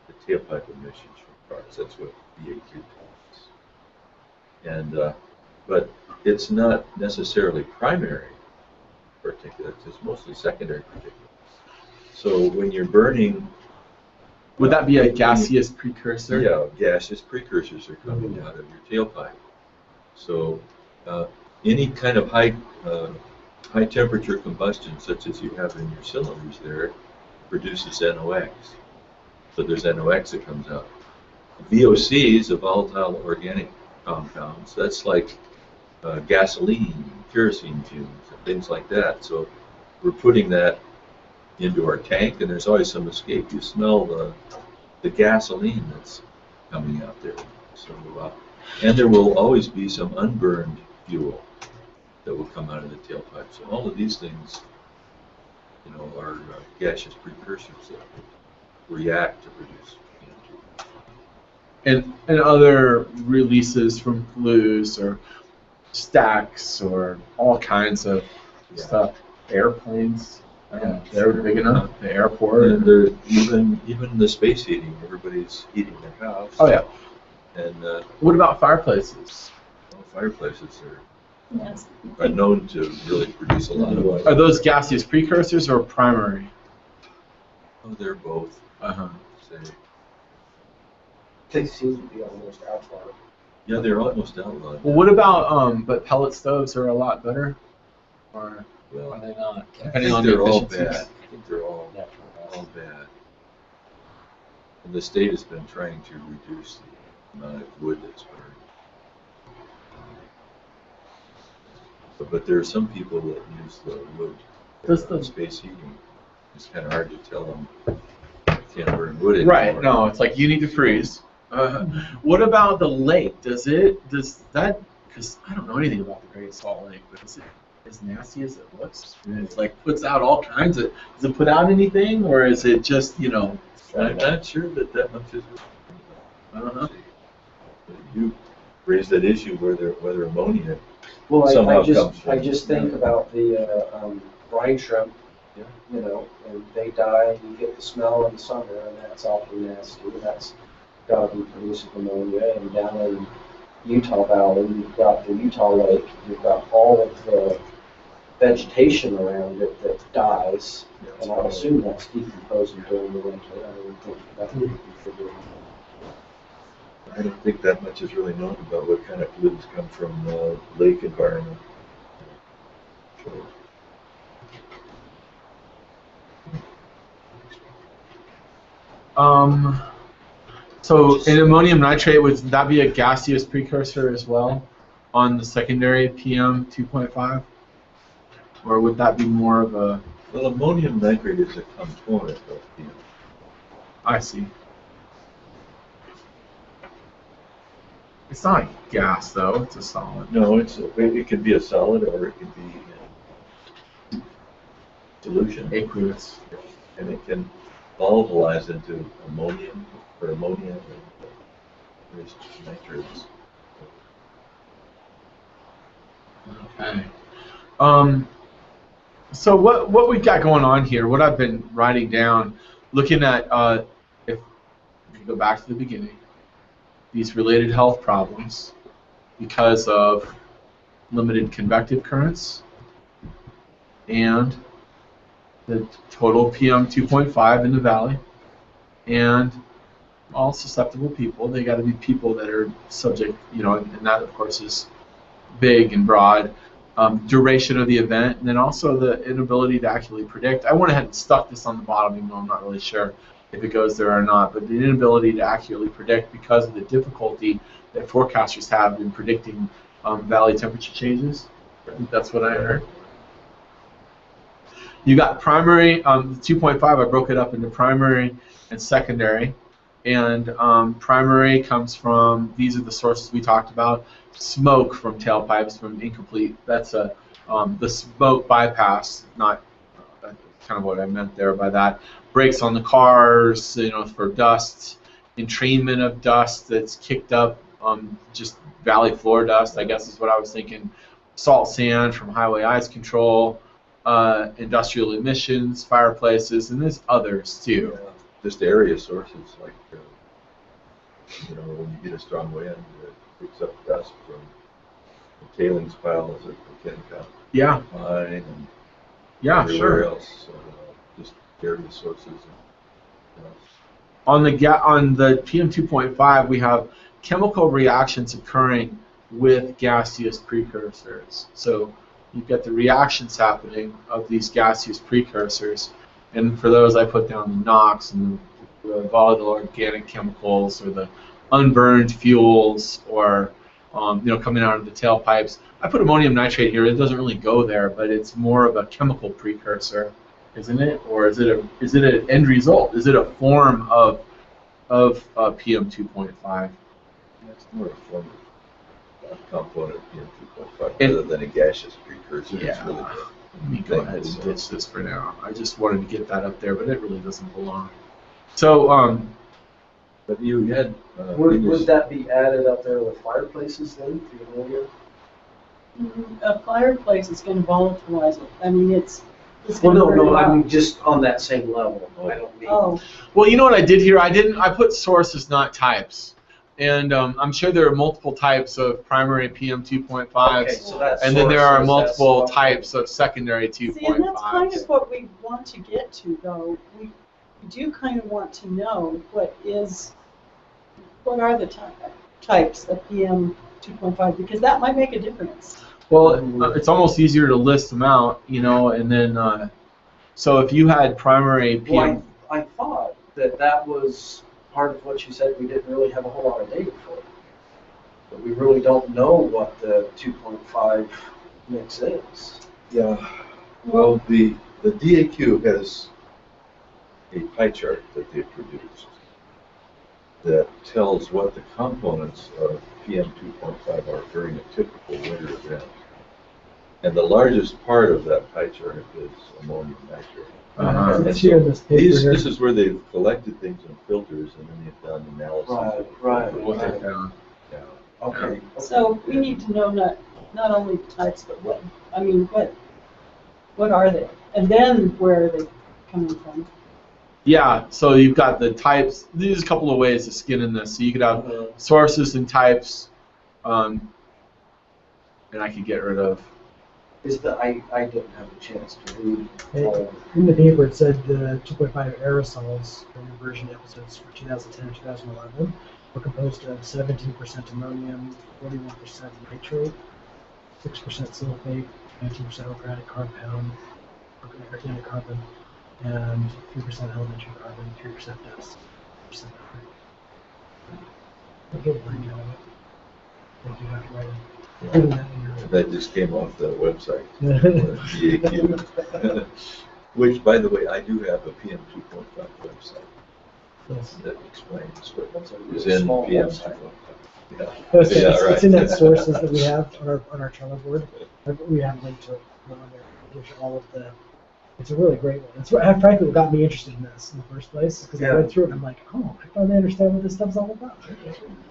the tailpipe emissions from cars. That's what VA2 is. And, but it's not necessarily primary particulates, it's mostly secondary particulates. So when you're burning... Would that be a gaseous precursor? Yeah, gaseous precursors are coming out of your tailpipe. So any kind of high temperature combustion, such as you have in your cylinders there, produces NOx. So there's NOx that comes out. VOCs, the volatile organic compounds, that's like gasoline, kerosene fumes, and things like that. So we're putting that into our tank, and there's always some escape. You smell the gasoline that's coming out there. So, and there will always be some unburned fuel that will come out of the tailpipe. So all of these things, are gaseous precursors that react to produce And other releases from flues or stacks or all kinds of stuff. Airplanes, they're big enough. The airport. And they're even the space heating. Everybody's heating their house. Oh yeah. And what about fireplaces? well, fireplaces Yes. are known to really produce a lot of. Are those gaseous precursors or primary? Oh, they're both. Say. They seem to be almost outlawed. Yeah, they're almost outlawed. Well, what about but pellet stoves are a lot better, or Well, are they not? I Depending think on the they're all efficiencies. bad. I think they're all bad. And the state has been trying to reduce the amount of wood that's burned. But there are some people that use the wood for space heating. It's kind of hard to tell them you can't burn wood anymore. Right. No, it's like you need to freeze. What about the lake? Does that? Because I don't know anything about the Great Salt Lake, but is it as nasty as it looks? And it's like puts out all kinds of. Does it put out anything, or is it just I'm not sure that much is. Uh-huh. You raised that issue whether ammonia Well, somehow I just comes from. I just think about the brine shrimp, Yeah. and they die, and you get the smell in the summer, and that's awfully nasty. That's got to be producing ammonia. And down in Utah Valley, you've got the Utah Lake, you've got all of the vegetation around it that dies, and I assume that's decomposing during the winter. I don't think that would be figured. I don't think that much is really known about what kind of pollutants come from lake environment. So in ammonium nitrate, would that be a gaseous precursor as well on the secondary PM 2.5? Or would that be more of a... Well, ammonium nitrate is a component of PM. I see. It's not a gas, though. It's a solid. No, it can be a solid or it can be in solution. Aqueous. And it can volatilize into ammonium or ammonia and nitrates. Okay. So what we've got going on here, what I've been writing down, looking at, if you go back to the beginning, these related health problems because of limited convective currents and the total PM 2.5 in the valley, and all susceptible people. They got to be people that are subject, and that of course is big and broad. Duration of the event, and then also the inability to actually predict. I went ahead and stuck this on the bottom, even though I'm not really sure if it goes there or not, but the inability to accurately predict because of the difficulty that forecasters have in predicting valley temperature changes. I think that's what I heard. You got primary, 2.5, I broke it up into primary and secondary, And primary comes from, these are the sources we talked about, smoke from tailpipes from incomplete. That's the smoke bypass, not that's kind of what I meant there by that. Brakes on the cars, for dust, entrainment of dust that's kicked up, just valley floor dust, I guess is what I was thinking. Salt sand from highway ice control, industrial emissions, fireplaces, and there's others too. Yeah, just area sources like, when you get a strong wind, it picks up dust from the tailings piles at the Kennecott Yeah. mine and Yeah, everywhere sure. else. Just area sources. On the PM 2.5, we have chemical reactions occurring with gaseous precursors. So you've got the reactions happening of these gaseous precursors, and for those I put down the NOx and the volatile organic chemicals or the unburned fuels or coming out of the tailpipes. I put ammonium nitrate here. It doesn't really go there, but it's more of a chemical precursor, isn't it? Or is it an end result? Is it a form of PM 2.5? It's more a form of component of PM 2.5 rather than a gaseous precursor. Yeah. It's really Let me go ahead and ditch this for now. I just wanted to get that up there, but it really doesn't belong. So, but you had. Would that be added up there with fireplaces then? Do you know? A fireplace is going to volatilize it. I mean, it's Well, going to no, burn it I up. mean just on that same level. I don't mean. Oh, well, you know what I did here? I put sources, not types. And I'm sure there are multiple types of primary PM 2.5s, Okay, so that's and then there are sources, multiple that's- types of secondary 2.5s. see, and that's kind of what we want to get to, though. We do kind of want to know what are the types of PM 2.5, because that might make a difference. Well, it's almost easier to list them out, and then so if you had primary PM, Well, I thought that was part of what you said. We didn't really have a whole lot of data for it. But we really don't know what the 2.5 mix is. Yeah. Well, the DAQ has a pie chart that they produced that tells what the components of PM 2.5 are during a typical winter event. And the largest part of that pie chart is ammonium nitrate. And It's here in this paper here. this is where they've collected things in filters and then they've done analysis. Right. what they found. Yeah. Okay. So we need to know not only the types, but what are they? And then where are they coming from? Yeah, so you've got the types. There's a couple of ways to skin in this. So you could have sources and types, and I could get rid of. I didn't have a chance to read all. In the paper, it said the 2.5 aerosols from reversion episodes for 2010 and 2011 were composed of 17% ammonium, 41% nitrate, 6% sulfate, 19% organic compound, organic carbon, and 3% elementary carbon, 3% dust, 3% I'll get it right now. Thank you, Dr. White. Putting that in your- That just came off the website. DAQ. Which, by the way, I do have a PM 2.5 website Yes. that explains what That's a is really in small PM website. 2.5. Yeah. It's, Yeah, it's, right. it's in that sources that we have on our Trello board. We have a link to it on there. It gives you all of the. It's a really great one. It's frankly what got me interested in this in the first place because I read through it and I'm like, oh, I finally understand what this stuff's all about.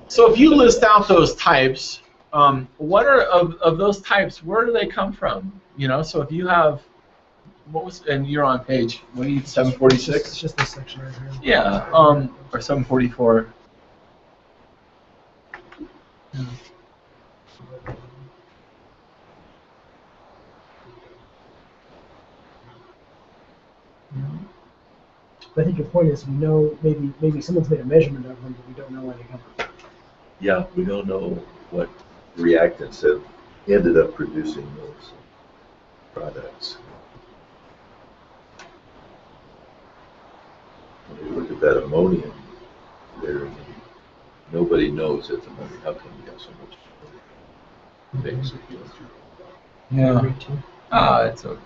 So if you list out those types, what are of those types? Where do they come from? So if you have, and you're on page, what do you, 746? It's just this section right here. Yeah, or 744. But I think your point is we know maybe someone's made a measurement of them, but we don't know where they come from. Yeah, we don't know what reactants have ended up producing those products. When you look at that ammonium there, nobody knows it's ammonium. How come you have so much ammonium? Basically. Yeah. Nitrate too. It's a.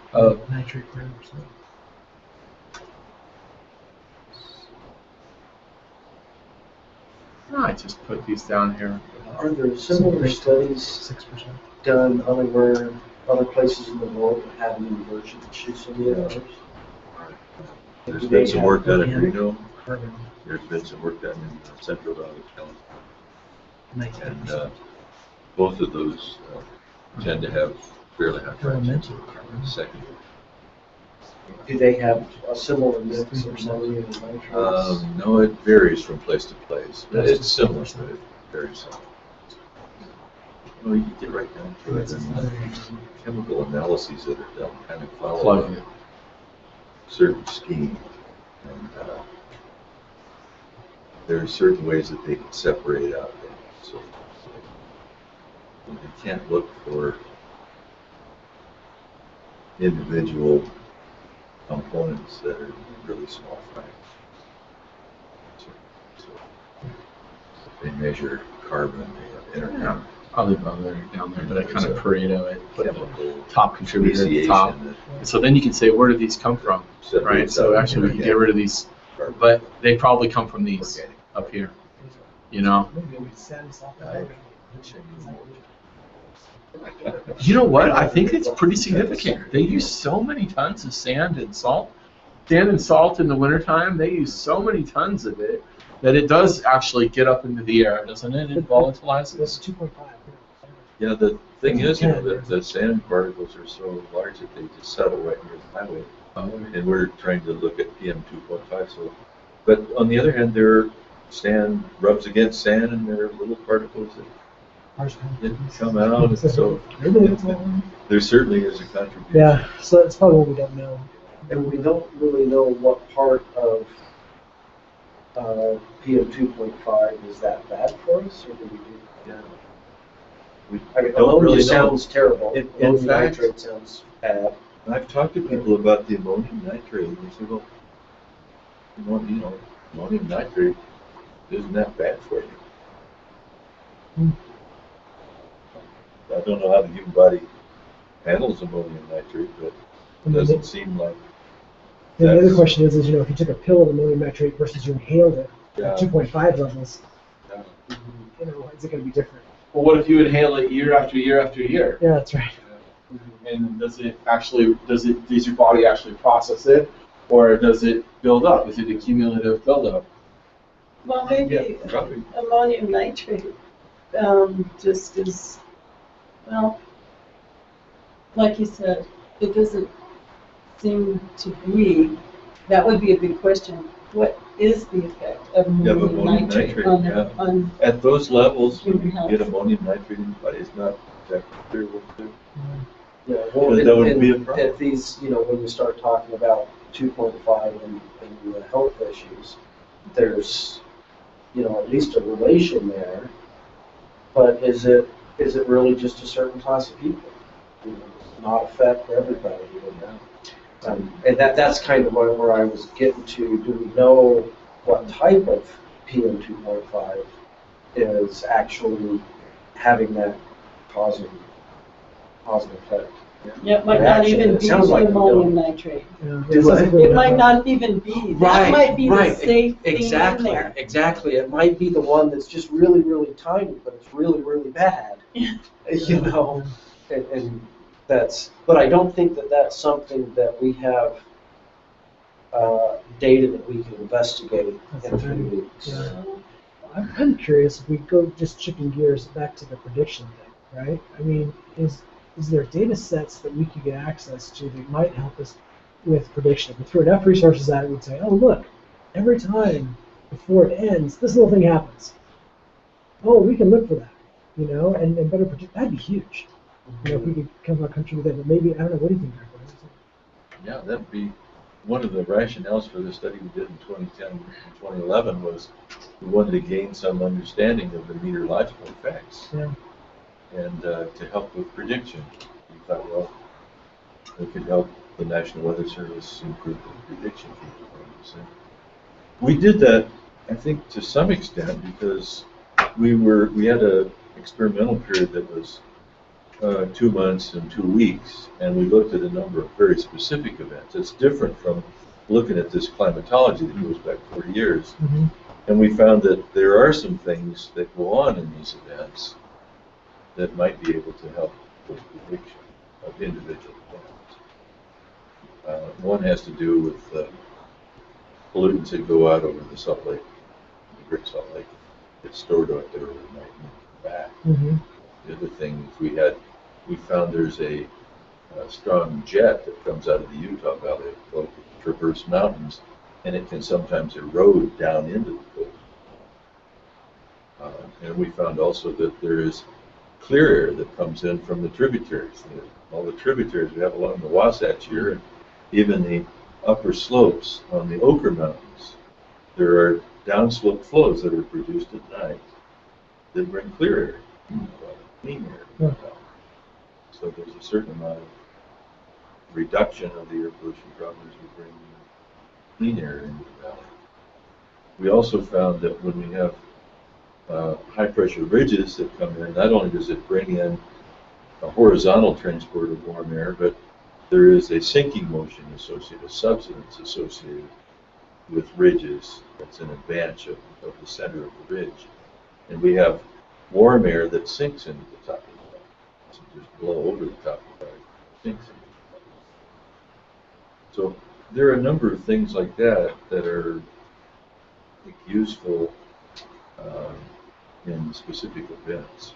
Nitrate 30%. I just put these down here. Are there similar studies 6%. done other places in the world that have an inversion issue similar to ours? There's been some work done in Reno. Carbon. There's been some work done in Central Valley, California. And 19%. both of those tend to have fairly high fractions Elemental of carbon. second. Do they have a similar mix of ammonium and nitrates? No, it varies from place to place. It's similar, but it varies some. Well, you get right down to it, and chemical analyses that are done kind of follow Plug a it. certain scheme. And there are certain ways that they can separate out things. So you can't look for individual components that are really small fractions. So they measure carbon, they have intercom. I'll leave it down there, but I kind of Pareto it, put the Chemical top contributor at the top. speciation And so then you can say, where do these come from? that Right, separates so out actually we can get rid of these, carbon. but they probably come from these Organic. up here, you know? You know what? I think it's pretty significant. They use so many tons of sand and salt. Sand and salt in the wintertime, they use so many tons of it that it does actually get up into the air, doesn't it? It volatilizes. That's 2.5. Yeah, the thing is, you know, that the sand particles are so large that they just settle right near the highway. And we're trying to look at PM 2.5. So, but on the other hand, sand rubs against sand, and there are little particles that come out. And so there certainly is a contribution. Yeah, so that's probably what we don't know. And we don't really know what part of PM 2.5 is that bad for us, or do we do? Yeah. We I mean, don't ammonia really know. sounds terrible. In Ammonium fact- nitrate sounds bad. I've talked to people about the ammonium nitrate, and they say, well, ammonium nitrate isn't that bad for you. I don't know how the human body handles ammonium nitrate, but it And then doesn't seem like the other that's- question is, if you took a pill of ammonium nitrate versus you inhaled it Yeah. at 2.5 levels, Yeah. is it going to be different? Well, what if you inhale it year after year after year? Yeah, that's right. And does your body actually process it, or does it build up? Is it a cumulative buildup? Well, maybe probably. ammonium nitrate just is, well, like you said, it doesn't seem to be, that would be a big question. What is the effect of Yeah, but ammonium ammonium nitrate nitrate, on, yeah. on At those levels, when you Human health. get ammonium nitrate in the body, it's not exactly clear what to do. Yeah, well, That would and be a problem. at these, when you start talking about 2.5 and the health issues, there's, at least a relation there. But is it really just a certain class of people? Does it not affect everybody? And that's kind of where I was getting to. Do we know what type of PM 2.5 is actually having that positive effect? yeah, it might not even It be sounds like we ammonium nitrate. Yeah, Do what? It might not even be. That might be the safe thing in there. Exactly. It might be the one that's just really, really tiny, but it's really, really bad. And that's. But I don't think that that's something that we have data that we can investigate in a few weeks. Yeah. I'm curious if we go just shifting gears back to the prediction thing, right? I mean, is there data sets that we could get access to that might help us with prediction? If we threw enough resources at it, we'd say, oh, look, every time before it ends, this little thing happens. Oh, we can look for that, and better predict. That'd be huge. If we could come up country with it, but maybe, I don't know, what do you think, Dr. Yeah, that'd be one of the rationales for the study we did in 2010 and 2011 was we wanted to gain some understanding of the meteorological effects. Yeah. And to help with prediction. We thought, well, we could help the National Weather Service improve the prediction capabilities. And we did that, I think, to some extent because we had a experimental period that was 2 months and 2 weeks, and we looked at a number of very specific events. It's different from looking at this climatology that goes back 40 years. Mm-hmm. And we found that there are some things that go on in these events that might be able to help with prediction of individual events. One has to do with pollutants that go out over the Salt Lake, the Great Salt Lake, get stored out there overnight and come back. Mm-hmm. The other thing is we found there's a strong jet that comes out of the Utah Valley, it traverse mountains, and it can sometimes erode down into the coast. And we found also that there is clear air that comes in from the tributaries. All the tributaries we have along the Wasatch here, and even the upper slopes on the Ochre Mountains. There are downslope flows that are produced at night that bring clear air, clean air. So there's a certain amount of reduction of the air pollution problem as we bring clean air into the valley. We also found that when we have high pressure ridges that come in, not only does it bring in a horizontal transport of warm air, but there is a sinking motion associated, a subsidence associated with ridges that's an advance of the center of the ridge. And we have warm air that sinks into the top of the valley. It doesn't just blow over the top of the valley, it sinks into the top. So there are a number of things like that that are, I think, useful in specific events.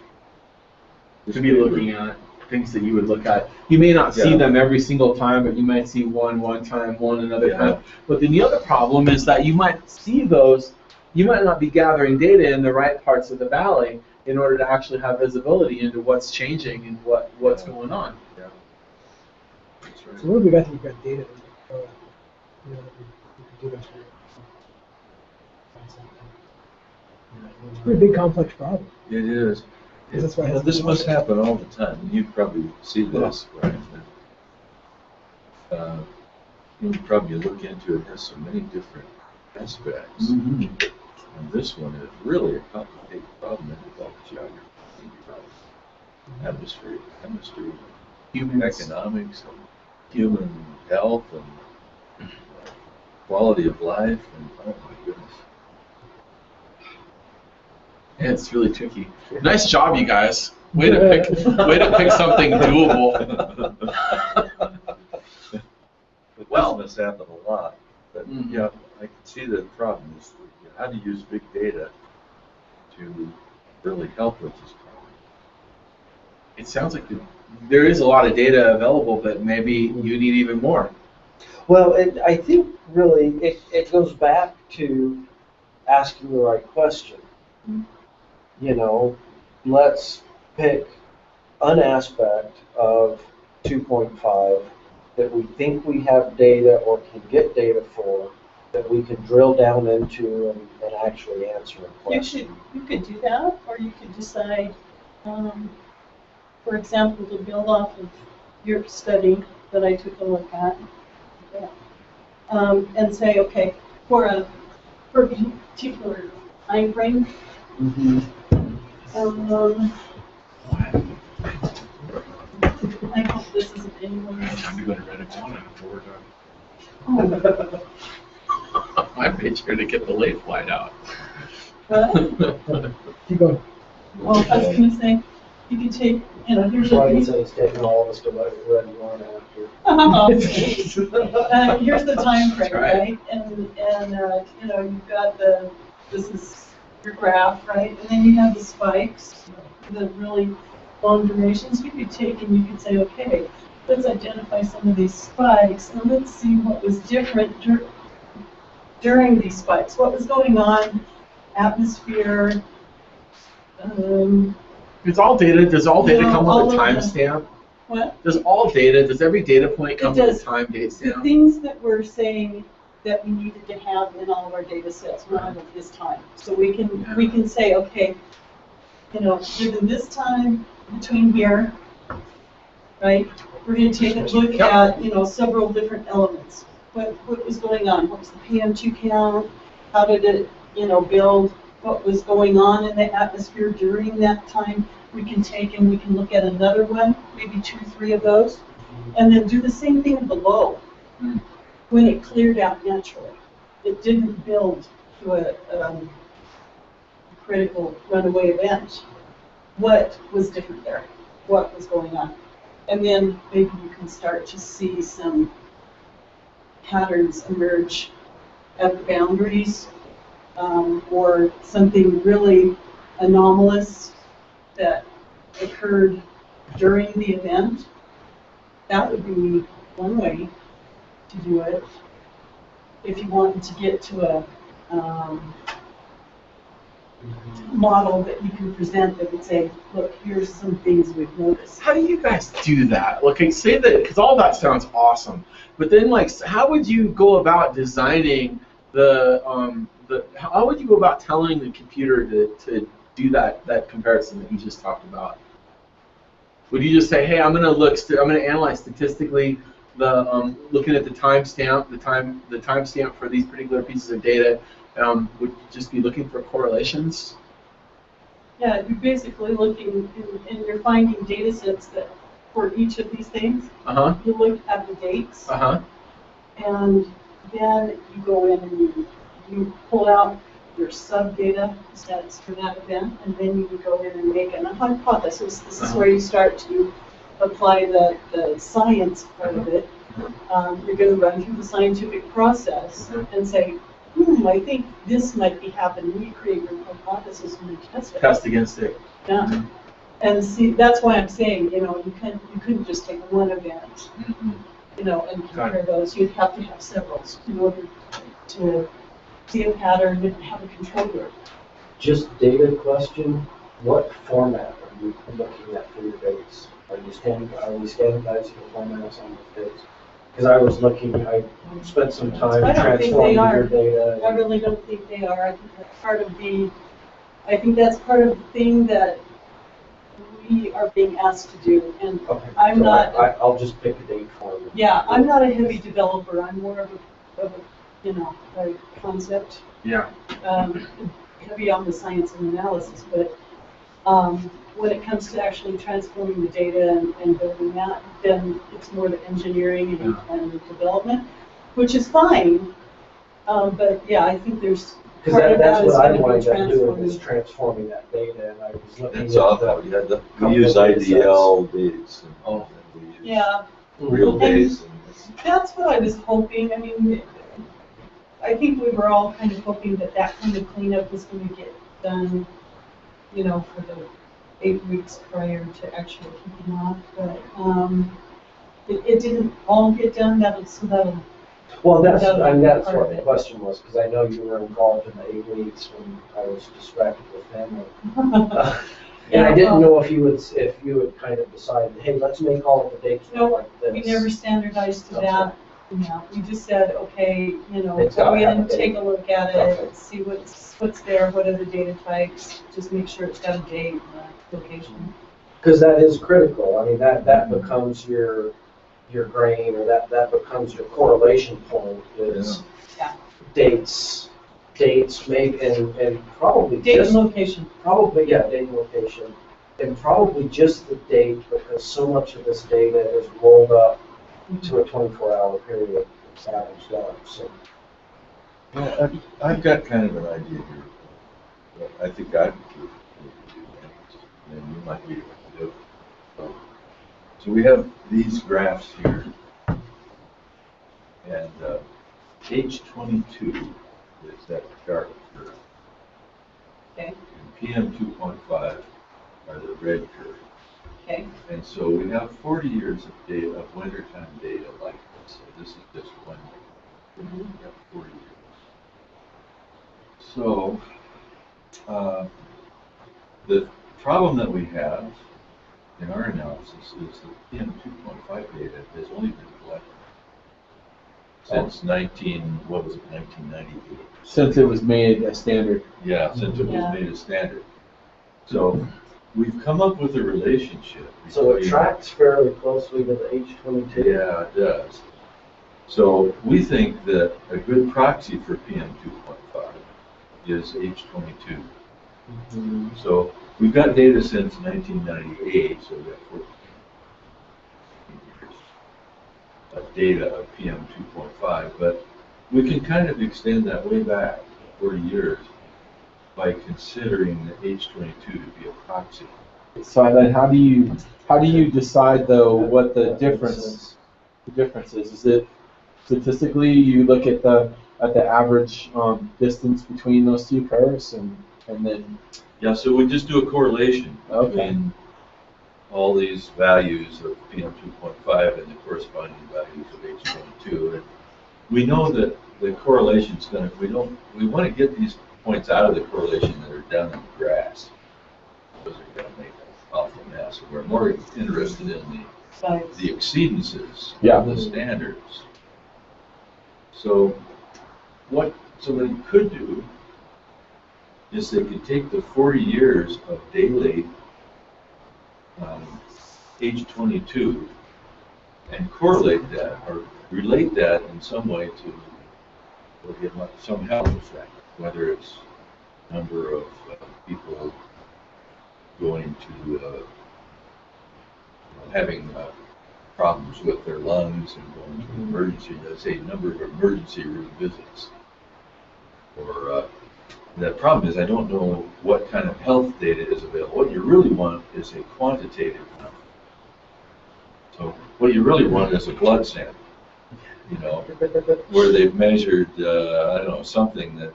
To be looking at things that you would look at. You may not see them every single time, but you might see one time, one another time. But then the other problem is that you might see those, you might not be gathering data in the right parts of the valley in order to actually have visibility into what's changing and what's going on. Yeah. That's right. So what have we got that you've got data that we could do this for? It's a pretty big complex problem. It is. That's why This must happen all the time. And you probably see this, right? You probably look into it, it has so many different aspects. Mm-hmm. And this one is really a complicated problem that involves geography, atmosphere, chemistry, human economics, and human health, and quality of life, and oh my goodness. Yeah, it's really tricky. Nice job, you guys. Way to pick something doable. But this must happen a lot. But yeah, I can see the problem is how to use big data to really help with this problem. It sounds like there is a lot of data available, but maybe you need even more. Well, I think really it goes back to asking the right question. You know, let's pick an aspect of 2.5 that we think we have data or can get data for that we can drill down into and actually answer a question. You could do that, or you could decide, for example, to build off of your study that I took a look at, and say, okay, for a particular time frame, I hope this isn't anyone's. I'm going to run it down before we're done. I made sure to get the late flight out. Keep going. Well, I was going to say, you could take, here's That's why he a. says taking all of us to let it run on after. Here's the time frame, Right. right? And you've got this is your graph, right? And then you have the spikes, the really long durations. You could take and you could say, okay, let's identify some of these spikes and let's see what was different during these spikes. What was going on, atmosphere. It's all data. Does all data come all with a of timestamp? What? Does every data point come It does. with a time date The stamp? things that we're saying that we needed to have in all of our data sets were out of this time. So we can say, okay, within this time between here, right? We're going to take a look at several different elements. What was going on? What was the PM2 count? How did it build? What was going on in the atmosphere during that time? We can take and we can look at another one, maybe 2, 3 of those, and then do the same thing below. When it cleared out naturally, it didn't build to a critical runaway event, what was different there? What was going on? And then maybe you can start to see some patterns emerge at the boundaries, or something really anomalous that occurred during the event. That would be one way to do it. If you wanted to get to a model that you can present that would say, look, here's some things we've noticed. How do you guys do that? Okay, say that, because all that sounds awesome. But then, like, how would you go about designing how would you go about telling the computer to do that comparison that you just talked about? Would you just say, hey, I'm going to analyze statistically looking at the timestamp, the timestamp for these particular pieces of data? Would you just be looking for correlations? Yeah, you're basically looking, and you're finding data sets that for each of these things. You look at the dates, and then you go in and you pull out your sub-data sets for that event, and then you would go in and make a hypothesis. This is where you start to apply the science part of it. You're going to run through the scientific process and say, I think this might be happening. You create your hypothesis and you test it. Test against it. Yeah. And see, that's why I'm saying, you couldn't just take one event, and compare those. You'd have to have several in order to see a pattern and have a control group. Just data question, what format are you looking at for your dates? Are we standardizing the formats on the dates? Because I was looking, I spent some time transforming your data. I really don't think they are. I think that's part of the thing that we are being asked to do. And Okay. I'm not. I'll just pick a date for you. Yeah, I'm not a heavy developer. I'm more of a concept. Yeah. Heavy on the science and analysis, but when it comes to actually transforming the data and building that, then it's more the engineering and the development, which is fine. But yeah, I think there's because that's what I wanted to do is transforming that data, and I was looking That's at awful. We use IDL dates and we use real dates. That's what I was hoping. I mean, I think we were all kind of hoping that kind of cleanup was going to get done, for the 8 weeks prior to actually kicking off. But it didn't all get done. Well, that's what the question was, because I know you were involved in the 8 weeks when I was distracted with family. And I didn't know if you would kind of decide, hey, let's make all of the dates look like this. We never standardized to that. Yeah, we just said, okay, It's go gotta in have a and date. take a look at it, see what's there, what are the data types, just make sure it's got a date and a location. Because that is critical. I mean, that becomes your grain, or that becomes your correlation point is dates, maybe, and probably Date just and location. probably date and location, and probably just the date, because so much of this data is rolled up to a 24-hour period. So. Yeah, I've got kind of an idea here. But I think I would do and you might be able to do it. So we have these graphs here, and age 22 is that dark curve. Okay. And PM 2.5 are the red curve. Okay. And so we have 40 years of data, of wintertime data like this. So this is just 1 year. We have 40 years. So the problem that we have in our analysis is that PM 2.5 data has only been collected since 1998. Since it was made a standard. Yeah, since it was made a standard. So we've come up with a relationship. So it tracks fairly closely to the H22. Yeah, it does. So we think that a good proxy for PM 2.5 is H22. So we've got data since 1998, so we have 14 years of data of PM 2.5, but we can kind of extend that way back. 40 years by considering the H22 to be a proxy. So then, how do you decide though what the difference is? Is it statistically you look at the average distance between those two curves and then? Yeah, so we just do a correlation Okay. between all these values of PM2.5 and the corresponding values of H22. And we know that the correlation's going to, we want to get these points out of the correlation that are down in the grass. Those are going to make an awful mess. We're more interested in the exceedances of the standards. So what somebody could do is they could take the 40 years of daily H22 and correlate that or relate that in some way to some health effect, whether it's number of people going to having problems with their lungs and going to emergency, let's say number of emergency room visits. Or the problem is I don't know what kind of health data is available. What you really want is a quantitative number. So what you really want is a blood sample, you know, where they've measured, I don't know, something that,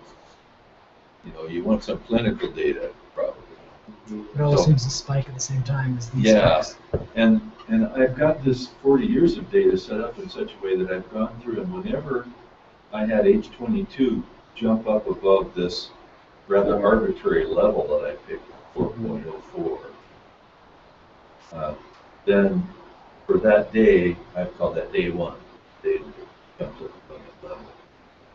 you know, you want some clinical data probably. It always seems to spike at the same time as these Yeah, spikes. and I've got this 40 years of data set up in such a way that I've gone through, and whenever I had H22 jump up above this rather arbitrary level that I picked, 4.04, then for that day, I've called that day one, day that it jumps up above that level.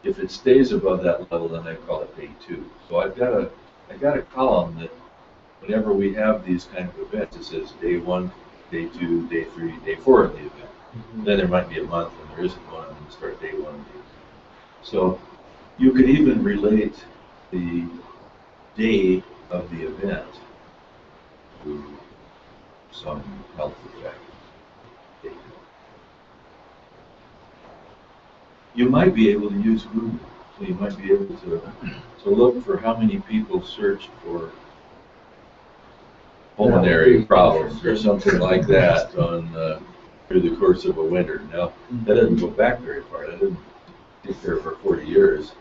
If it stays above that level, then I call it day two. So I've got a column that whenever we have these kind of events, it says day one, day two, day three, day four of the event. Then there might be a month when there isn't one, and you start day one, day two. So you could even relate the day of the event to some health effect. You might be able to use Google. So you might be able to look for how many people searched for pulmonary problems or something like that on through the course of a winter. Now, that doesn't go back very far. That didn't get there for 40 years.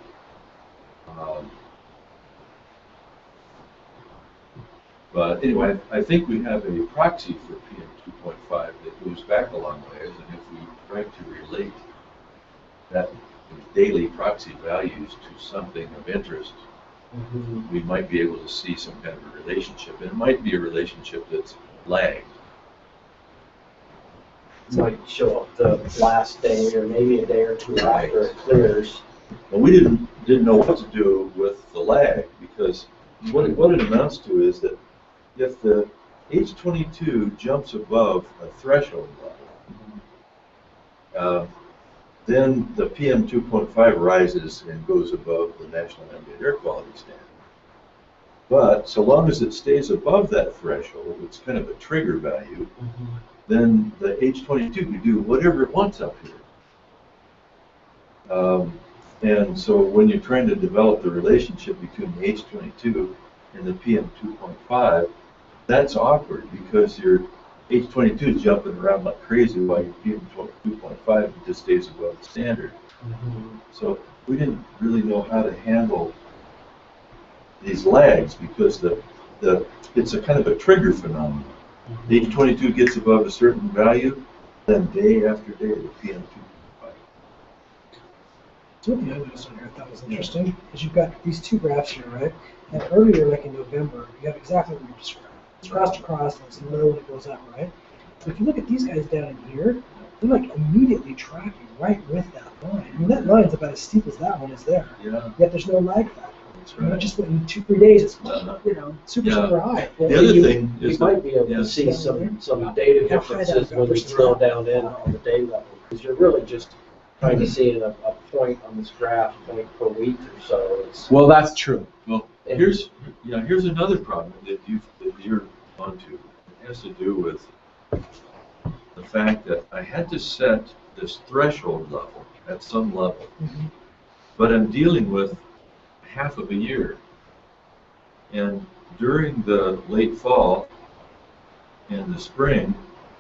But anyway, I think we have a proxy for PM2.5 that goes back a long ways, and if we try to relate that daily proxy values to something of interest, we might be able to see some kind of a relationship. And it might be a relationship that's lagged. It might show up the last day or maybe a day or two after it clears. Well, we didn't know what to do with the lag, because what it amounts to is that if the H22 jumps above a threshold level, then the PM 2.5 rises and goes above the National Ambient Air Quality Standard. But so long as it stays above that threshold, it's kind of a trigger value, then the H22 can do whatever it wants up here. And so when you're trying to develop the relationship between the H22 and the PM 2.5, that's awkward because your H22 is jumping around like crazy while your PM 2.5 just stays above the standard. So we didn't really know how to handle these lags because it's a kind of a trigger phenomenon. The H22 gets above a certain value, then day after day the PM 2.5. So what the I noticed on here I thought was interesting is you've got these two graphs here, right? And earlier, like in November, you have exactly what you described. It's cross to cross, and it's another one that goes up, right? But if you look at these guys down in here, they're like immediately tracking right with that line. I mean, that line's about as steep as that one is there. Yeah. Yet there's no lag factor. That's Not right. just in 2-3 days, it's super super high. The other thing You is might be able yeah. to see some data How high that differences when you number's drill at. down in on the day level, because you're really just trying to see a point on this graph, point per week or so. It's, Well, that's true. Well, here's another problem that you're onto. It has to do with the fact that I had to set this threshold level at some level, but I'm dealing with half of a year. And during the late fall and the spring,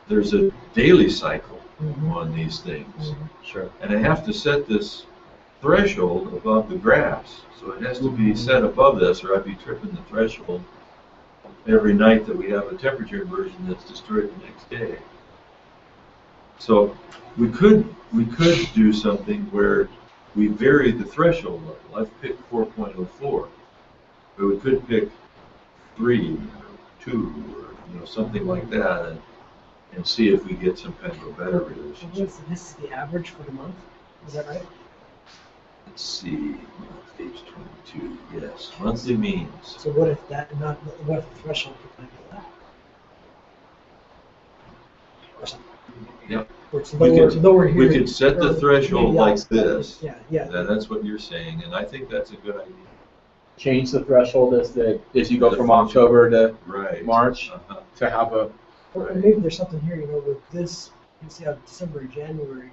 there's a daily cycle on these things. Sure. And I have to set this threshold above the grass. So it has to be set above this, or I'd be tripping the threshold every night that we have a temperature inversion that's destroyed the next day. So we could do something where we vary the threshold level. I've picked 4.04, but we could pick 3 or 2 or something like that, and see if we get some kind of a better relationship. This is the average for the month, is that right? Let's see, page 22. Yes, monthly means. So what if what if the threshold could be that? Or something. Yep. Or it's lower here. We could set the threshold like this. Yeah. That's what you're saying, and I think that's a good idea. Change the threshold as you go from October to March to have a. Or maybe there's something here, with this, you can see how December and January,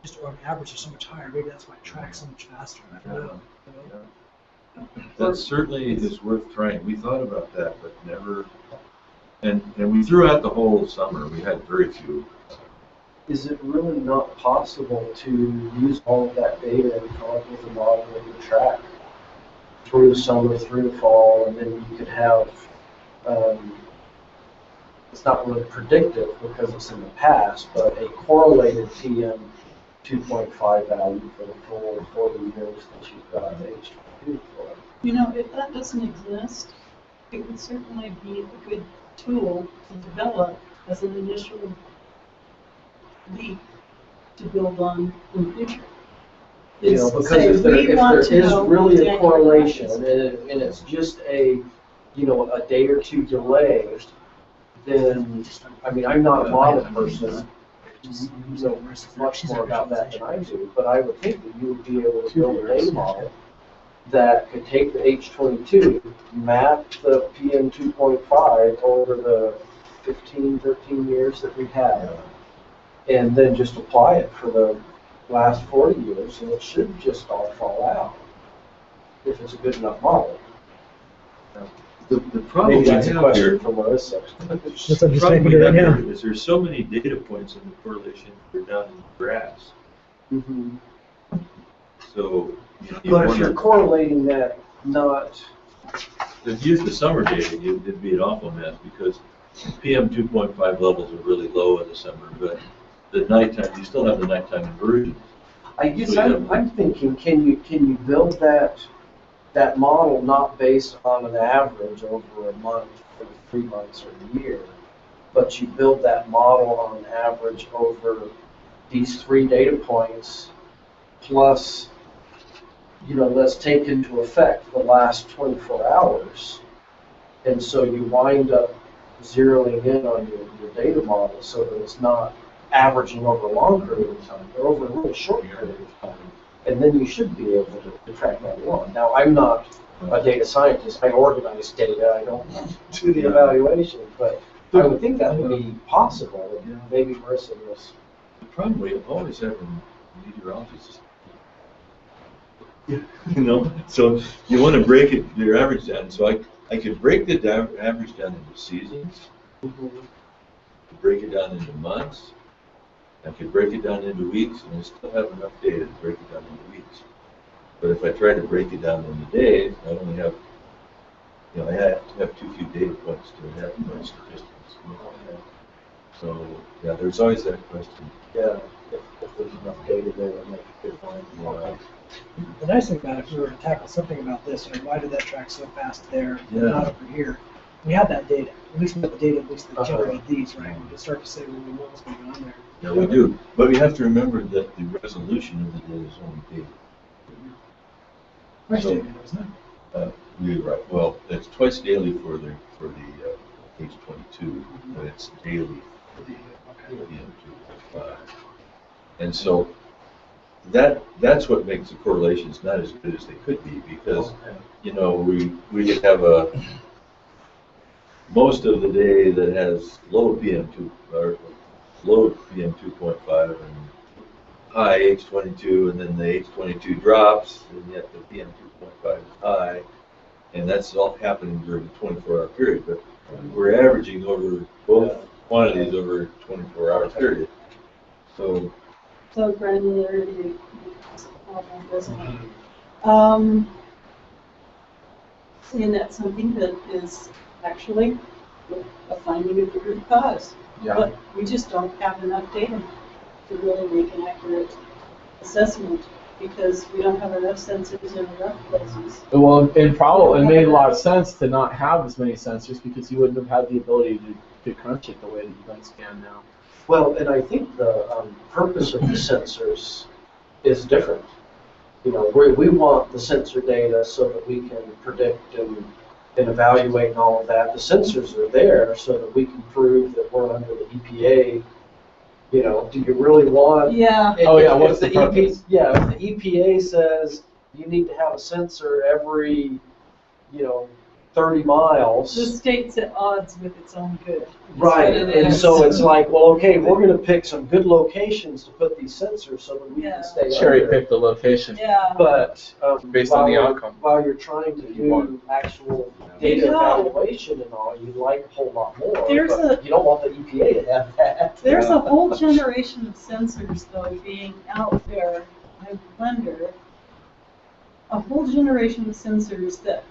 just on average, are so much higher. Maybe that's why it tracks so much faster. I don't know. That certainly is worth trying. We thought about that, but never. And we threw out the whole summer. We had very few. Is it really not possible to use all of that data and come up with a model that you track through the summer, through the fall, and then you could have, it's not really predictive because it's in the past, but a correlated PM 2.5 value for the full 40 years that you've got H2 for? If that doesn't exist, it would certainly be a good tool to develop as an initial leap to build on in the future. Because if there is really a correlation and it's just a day or two delay, then, I'm not a model person, you know much more about that than I do, but I would think that you would be able to build a data model that could take the H22, map the PM 2.5 over the 13 years that we have, and then just apply it for the last 40 years, and it should just all fall out if it's a good enough model. The problem Maybe that's a we have question here, for Melissa. the problem we have here is there's so many data points in the correlation that are down in the grass. Mm-hmm. So But if you're correlating that, not if you use the summer data, it'd be an awful mess because PM 2.5 levels are really low in the summer, but the nighttime, you still have the nighttime inversion. I guess I'm thinking, can you build that model not based on an average over a month or 3 months or a year, but you build that model on average over these 3 data points plus, let's take into effect the last 24 hours. And so you wind up zeroing in on your data model so that it's not averaging over a long period of time, but over a really short period of time. And then you should be able to track that along. Now, I'm not a data scientist. I organize data. I don't do the evaluation. But I would think that would be possible. Maybe Marissa was. The problem we always have in meteorologists is, so you want to break your average down. So I could break the average down into seasons, break it down into months, I could break it down into weeks, and I still have enough data to break it down into weeks. But if I try to break it down into days, I only have, I have to have too few data points to have my statistics. So, there's always that question. Yeah, if there's enough data there to make a good one. The nice thing about it, if we were to tackle something about this, why did that track so fast there, not over here? We have that data. At least we have the data, at least that generate these, right? We can start to say, well, we know what's going on there. Yeah, we do. But we have to remember that the resolution of the data is only data. Twice daily, isn't it? You're right. Well, it's twice daily for the H22, but it's daily for the PM2.5. And so that's what makes the correlations not as good as they could be, because we could have most of the day that has low PM2 or low PM 2.5 and high H22, and then the H22 drops, and yet the PM2.5 is high, and that's all happening during a 24-hour period. But we're averaging over both quantities over a 24-hour period. So granularity is a problem, doesn't it? And that's something that is actually a finding of the root cause. Yeah. But we just don't have enough data to really make an accurate assessment because we don't have enough sensors in enough places. Well, it made a lot of sense to not have as many sensors because you wouldn't have had the ability to crunch it the way that you guys can now. Well, and I think the purpose of the sensors is different. You know, we want the sensor data so that we can predict and evaluate and all of that. The sensors are there so that we can prove that we're under the EPA. You know, do you really want? Yeah. What's the purpose? If the EPA says you need to have a sensor every, 30 miles. The state's at odds with its own good. Right, That's what it and is. so it's like, well, okay, we're going to pick some good locations to put these sensors so that we can stay Cherry under. pick the location. Yeah. But Based on the outcome. while you're trying to do actual data evaluation and all, you'd like a whole lot more. But you don't want the EPA to have that. There's a whole generation of sensors, though, being out there, I wonder, a whole generation of sensors that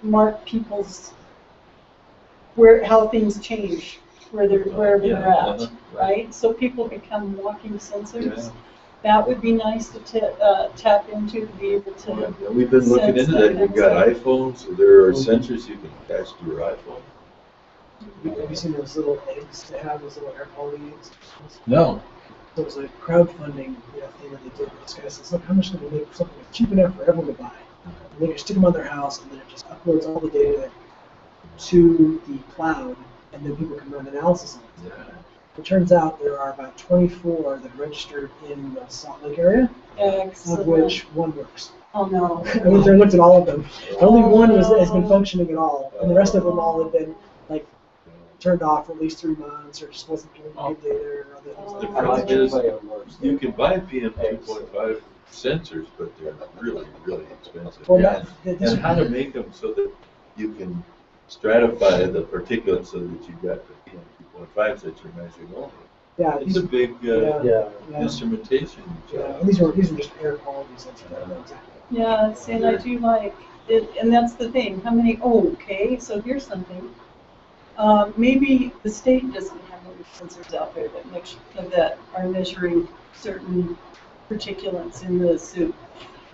mark people's, how things change, wherever they're at, right? So people become walking sensors. Yeah. That would be nice to tap into, to be able to. Yeah, we've been looking into that. You've got iPhones, so there are sensors you can attach to your iPhone. Have you seen those little eggs they have, those little air quality eggs? No. So it was a crowdfunding thing that they did. This guy says, look, how much can we make something that's cheap enough for everyone to buy? And they just stick them on their house, and then it just uploads all the data to the cloud, and then people can run analysis on it. Yeah. It turns out there are about 24 that are registered in the Salt Lake area, of which one works. Oh no. I went there and looked at all of them. Only one has been functioning at all, and the rest of them all have been turned off for at least 3 months, or just wasn't doing good data or other things The like problem that. is, you can buy PM2.5 sensors, but they're really, really expensive. Well, and how to make them so that you can stratify the particulates so that you've got the PM2.5s that you're measuring only. Yeah, It's a big instrumentation job. And these were just air quality sensors. Yeah, see, and I do like it, and that's the thing. How many? Oh, okay. So here's something. Maybe the state doesn't have any sensors out there that are measuring certain particulates in the soup.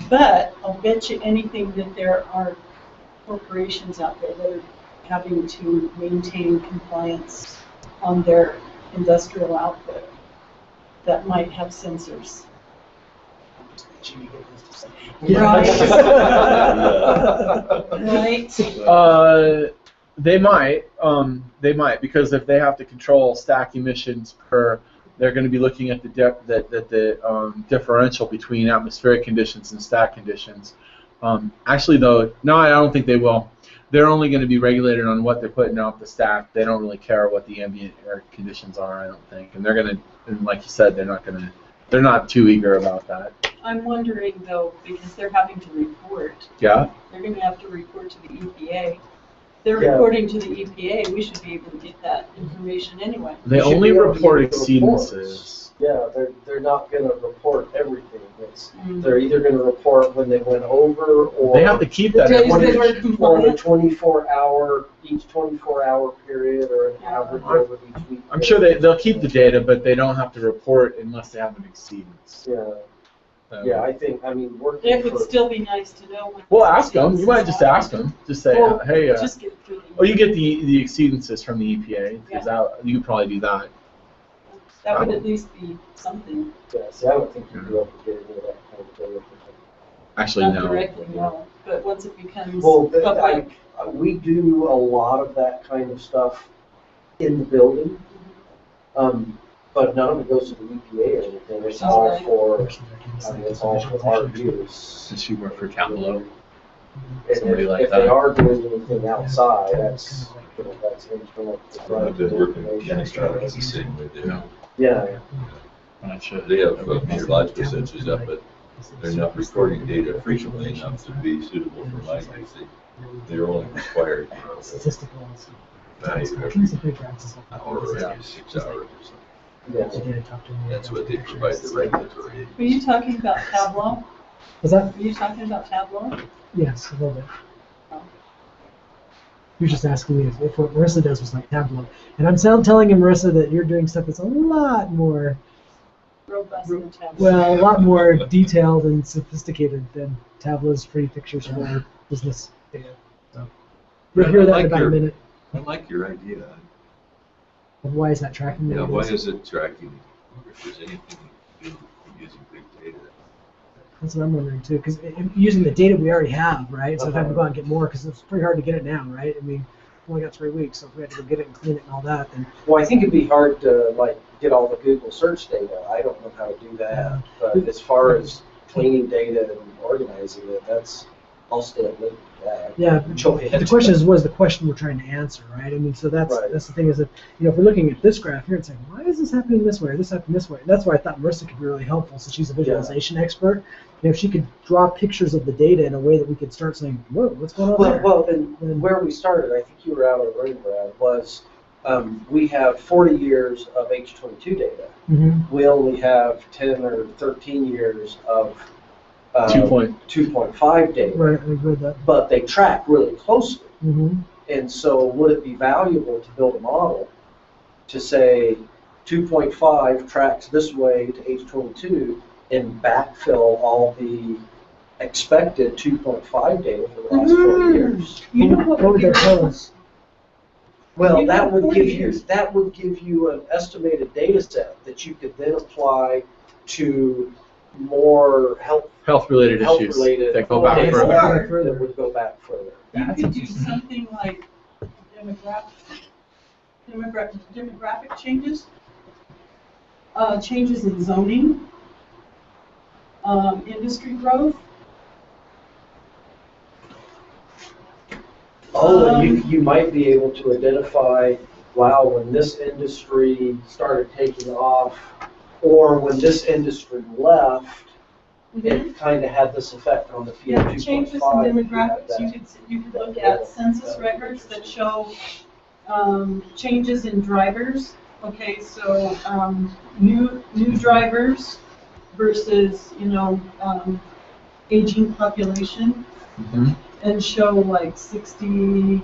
But I'll bet you anything that there are corporations out there that are having to maintain compliance on their industrial output that might have sensors. Right. Right. They might, because if they have to control stack emissions they're going to be looking at the differential between atmospheric conditions and stack conditions. Actually, though, no, I don't think they will. They're only going to be regulated on what they're putting out the stack. They don't really care what the ambient air conditions are, I don't think. And they're going to, and like you said, they're not too eager about that. I'm wondering, though, because they're having to report. Yeah. They're going to have to report to the EPA. They're reporting to the EPA. We should be able to get that information anyway. They only report exceedances. Yeah, they're not going to report everything. They're either going to report when they went over, or they have to keep that information. Or the 24-hour, each 24-hour period, or an average over each week. I'm sure they'll keep the data, but they don't have to report unless they have an exceedance. Yeah. Yeah, I mean, working it would still be nice to know. Well, ask them. You might just ask them. Just say, hey. Just get through or you get the exceedances from the EPA. You could probably do that. That would at least be something. Yeah, see, I don't think you'd be able to get into that kind of data. Actually, Not no. directly, no. But once it becomes public. We do a lot of that kind of stuff in the building. But none of it goes to the EPA or anything. It's all for, it's all for our use. Since you work for Capital, If they are doing anything outside, that's internal. I've been working in the same way there. Yeah. Gotcha. They have meteorological sensors up, but they're not recording data frequently enough to be suitable for mining. They're only required, Statistical and stuff. value Trying every to figure out some stuff. hour or every 6 hours or something. Yeah. So data talk to me. That's what they provide the regulatory. Were you talking about Tableau? Was that? Were you talking about Tableau? Yes, a little bit. Oh. He was just asking me if what Marissa does was like Tableau. And I'm telling him, Marissa, that you're doing stuff that's a lot more, Robust than Tableau. well, a lot more detailed and sophisticated than Tableau's pretty pictures of our business data. So you'll hear that in about a minute. I like your idea. Of why is that tracking? Yeah, the why data? is it tracking? If there's anything you can do using big data. That's what I'm wondering too, because using the data we already have, right? So if I have to go out and get more, because it's pretty hard to get it now, right? I mean, we only got 3 weeks, so if we had to go get it and clean it and all that, then Well, I think it'd be hard to like get all the Google search data. I don't know how to do that. But as far as cleaning data and organizing it, I'll stay up late for that. yeah. Go ahead. The question is, what is the question we're trying to answer, right? I mean, so that's Right. that's the thing is that if we're looking at this graph here and saying, why is this happening this way or this happening this way? And that's why I thought Marissa could be really helpful, since she's a visualization expert. If she could draw pictures of the data in a way that we could start saying, whoa, what's going on there? Well, and where we started, I think you were out of the room, Brad, was we have 40 years of H22 data. Mm-hmm. We only have 10 or 13 years of 2.5 data. Right, I agree with that. But they track really closely. Mm-hmm. And so would it be valuable to build a model to say 2.5 tracks this way to H22 and backfill all the expected 2.5 data for the last 40 years? You know what would that tell us? Well, You that have would 40 give years. you an estimated data set that you could then apply to more Health-related issues health-related that go back data further. that would go back further. You could do something like demographic changes, changes in zoning, industry growth. Oh, and you might be able to identify, wow, when this industry started taking off, or when this industry left, it kind of had this effect on the PM 2.5. Yeah, changes in demographics. You could look at census records that show changes in drivers. Okay, so new drivers versus aging population, and show like 60%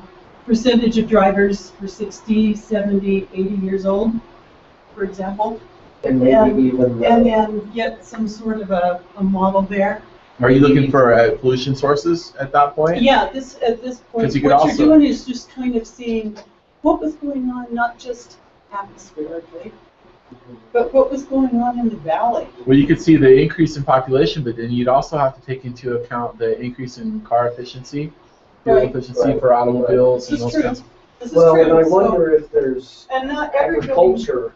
of drivers for 60, 70, 80 years old, for example. And maybe even and then get some sort of a model there. Are you looking for pollution sources at that point? Yeah, at this point, 'Cause you could what also- you're doing is just kind of seeing what was going on, not just atmospherically, but what was going on in the valley. Well, you could see the increase in population, but then you'd also have to take into account the increase in car efficiency, fuel Right. efficiency Right. for automobiles, This and is those true. kinds. This is well, true. and I So- wonder if there's and not everybody. agriculture,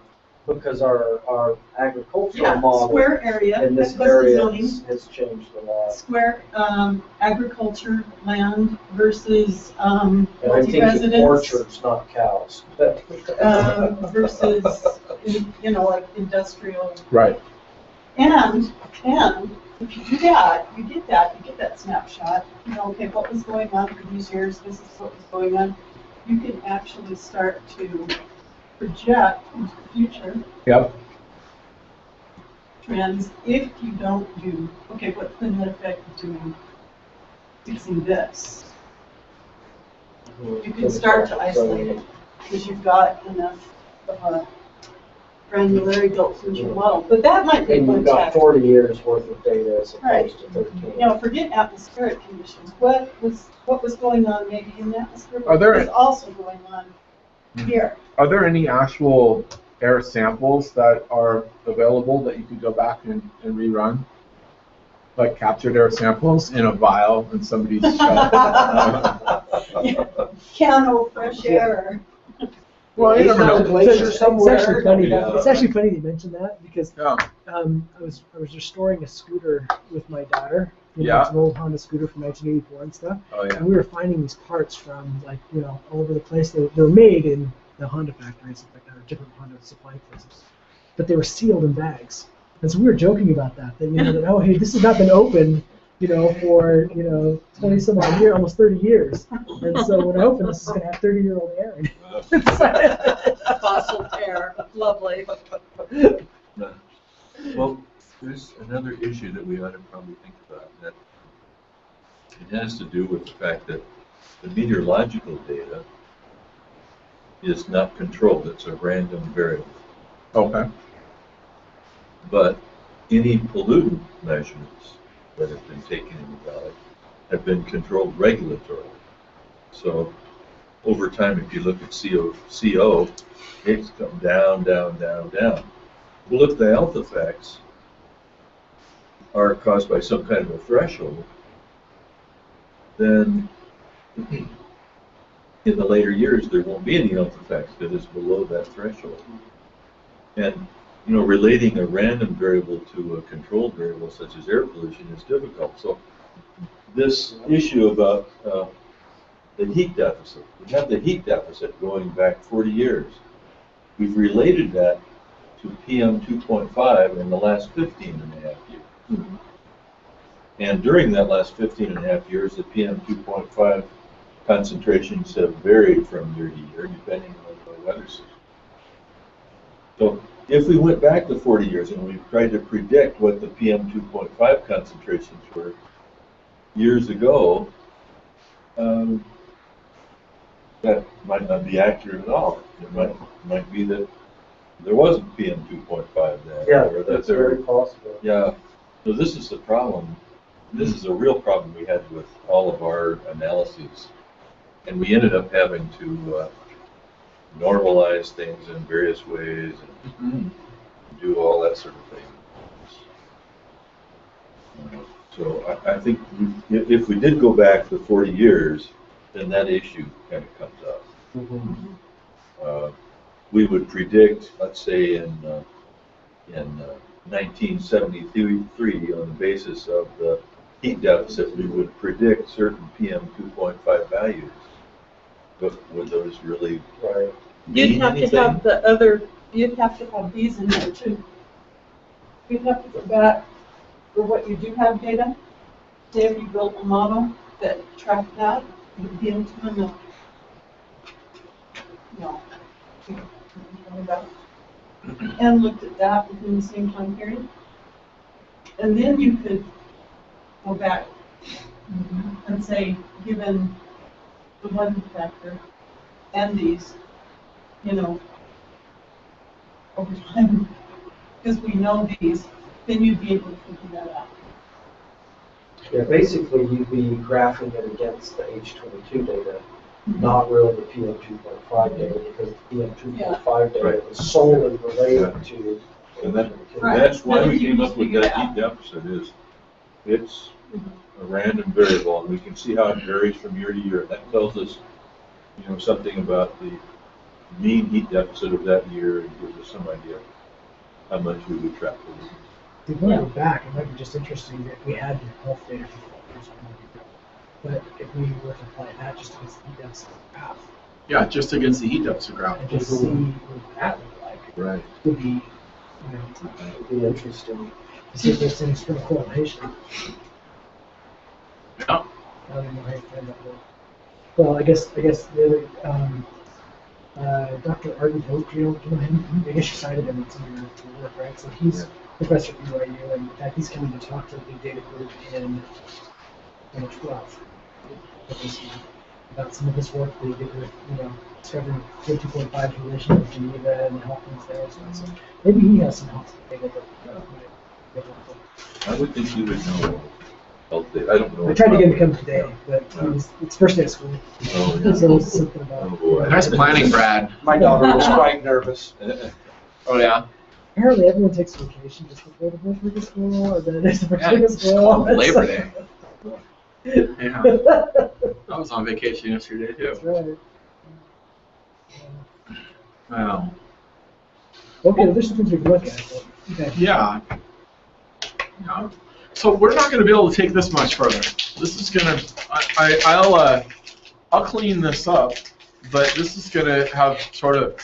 because our agricultural Yeah, model square area. in this because of area zoning. has changed a lot. Square agriculture land versus And I'm thinking multi-residence orchards, not cows. But versus like industrial. Right. And if you do that, you get that snapshot. Okay, what was going on for these years? This is what was going on. You can actually start to project into the future Yep. trends if you don't do. Okay, what's the net effect of fixing this? You can start to isolate it because you've got enough of a granularity built into your model. But that might be And one you've got tactic. 40 years worth of data as Right. opposed to 13. Forget atmospheric conditions. What was going on maybe in the atmosphere? Are there- What was also going on here? Are there any actual air samples that are available that you could go back and rerun? Like captured air samples in a vial in somebody's shop? Can of fresh air. Well, you never know. Glacier somewhere. It's actually funny. Yeah. It's actually funny that you mentioned that because Yeah. I was restoring a scooter with my daughter. Yeah. It's an old Honda scooter from 1984 and stuff. Oh yeah. And we were finding these parts from all over the place. They were made in the Honda factory and stuff like that, or different Honda supply places. But they were sealed in bags. And so we were joking about that, that oh, hey, this has not been open, for 20 some odd years, almost 30 years. And so when I open this, is going to have 30-year-old air in it. Fossil air, lovely. Well, there's another issue that we ought to probably think about. That it has to do with the fact that the meteorological data is not controlled. It's a random variable. Okay. But any pollutant measurements that have been taken in the valley have been controlled regulatorily. So over time, if you look at CO, it's come down, down, down, down. Well, if the health effects are caused by some kind of a threshold, then in the later years there won't be any health effects because it's below that threshold. And relating a random variable to a controlled variable such as air pollution is difficult. So this issue about the heat deficit, we have the heat deficit going back 40 years. We've related that to PM 2.5 in the last 15 and a half years. Mm-hmm. And during that last 15 and a half years, the PM 2.5 concentrations have varied from year to year depending on the weather system. So if we went back to 40 years and we tried to predict what the PM 2.5 concentrations were years ago, that might not be accurate at all. It might be that there wasn't PM 2.5 then. Yeah, or that that's very possible. Yeah. So this is the problem. This is a real problem we had with all of our analyses. And we ended up having to normalize things in various ways and do all that sort of thing. So I think if we did go back to 40 years, then that issue kind of comes up. Mm-hmm. We would predict, let's say in 1973, on the basis of the heat deficit, we would predict certain PM 2.5 values. But would those really You'd have anything? to have you'd have to have these in there too. You'd have to go back for what you do have data. Say if you built a model that tracked that, you'd be into the and looked at that within the same time period. And then you could go back and say, given the one factor and these, over time, because we know these, then you'd be able to figure that out. Yeah, basically you'd be graphing it against the H22 data, not really the PM 2.5 data, because the PM 2.5 data is solely related to. And that's why we came up with that heat deficit. It's a random variable, and we can see how it varies from year to year. That tells us, something about the mean heat deficit of that year, and gives us some idea how much we would track. If we go back, it might be just interesting if we had health data for 4 years. But if we were to apply that just against the heat deficit graph. Yeah, just against the heat deficit graph. And just see what that looked like. Right. Would be, It'd be interesting. to see if there's any sort of correlation. Yeah. I don't even know how you find that word. Well, I guess the other, Dr. Arden Hill, do you know him? I guess you cited him in some of your work, right? So he's professor at BYU, and in fact, he's coming to talk to the big data group in 2012 about some of this work that he did with, discovering 2.5's relation with Geneva and the health things there. So maybe he has some health data that might be helpful. I would think you would know health data. I don't know. I tried to get him to come today, but it's first day of school. Oh, yeah. So it's something about. Oh, boy. Nice planning, Brad. My daughter was quite nervous. Oh, yeah? Apparently everyone takes vacation just before the first week of school, or then it's the first week of It's school. called Labor Day. Yeah. I was on vacation yesterday, That's too. right. Wow. Okay, well, there's some things we can look at. But, okay. Yeah. So we're not going to be able to take this much further. This is going to, I'll clean this up, but this is going to have sort of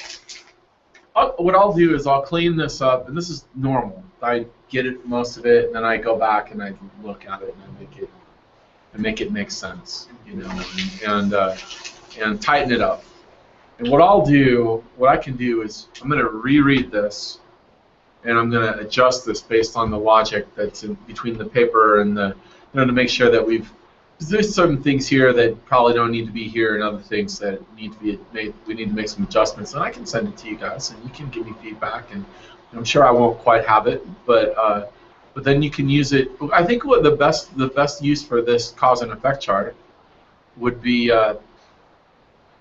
what I'll do is I'll clean this up, and this is normal. I get it, most of it, and then I go back and I look at it and I make it make sense, you know, and tighten it up. And what I can do is I'm going to reread this, and I'm going to adjust this based on the logic that's in between the paper and the, you know, to make sure that there's certain things here that probably don't need to be here, and other things that need to be made. We need to make some adjustments, and I can send it to you guys, and you can give me feedback. And I'm sure I won't quite have it, but then you can use it. I think what the best use for this cause and effect chart would be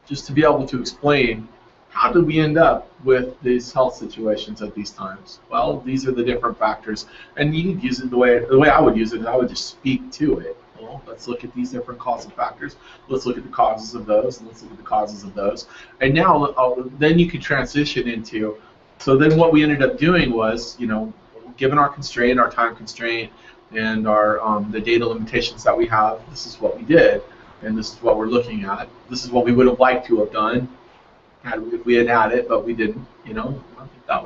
just to be able to explain how did we end up with these health situations at these times. Well, these are the different factors, and you can use it the way I would use it. I would just speak to it. Well, let's look at these different causal factors. Let's look at the causes of those, and let's look at the causes of those. And now, then you could transition into. So then, what we ended up doing was, you know, given our constraint, our time constraint, and our the data limitations that we have, this is what we did, and this is what we're looking at. This is what we would have liked to have done if we had had it, but we didn't. You know, I think that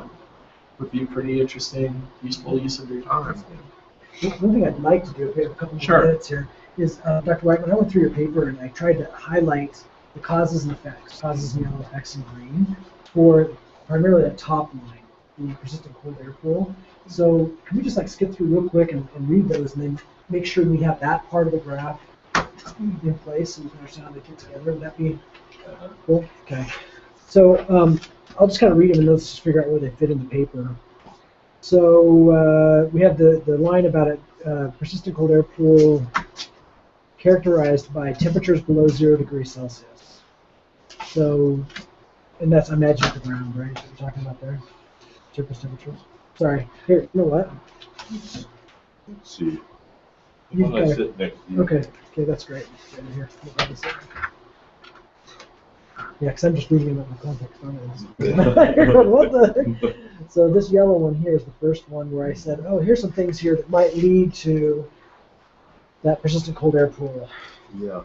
would be a pretty interesting, useful use of your time. One thing I'd like to do, if we have a couple more Sure. minutes here, is Dr. Whiteman, I went through your paper and I tried to highlight the causes and effects, causes in yellow, effects in green, for primarily the top line, the persistent cold air pool. So can we just like skip through real quick and read those, and then make sure we have that part of the graph in place so we can understand how they fit together? Would that be cool? Okay. So I'll just kind of read them and let's just figure out where they fit in the paper. So we have the line about a persistent cold air pool characterized by temperatures below 0 degrees Celsius. So, and that's, I imagine, at the ground, right? What we're talking about there? Surface temperatures. Sorry. Here, you know what? Let's see. You've When I got it. sit next to you. Okay, that's great. Right in here. Yeah, because I'm just reading them in my context on it. What the heck? So this yellow one here is the first one where I said, oh, here's some things here that might lead to that persistent cold air pool. Yeah.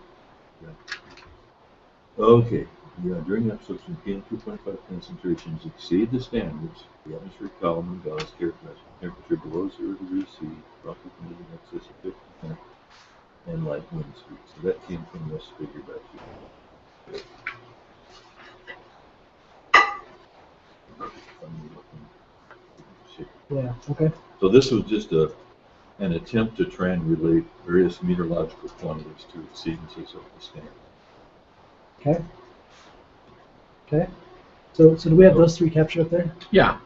Okay. Yeah, during absorption, PM2.5 concentrations exceed the standards. The atmospheric column and gauze characterized temperature below 0 degrees C, roughly permitted in excess of 50%, and light wind speeds. So that came from this figure back here. Yeah, okay. So this was just an attempt to try and relate various meteorological quantities to exceedances of the standard. Okay. Okay. So do we have those three captured up there? Yeah,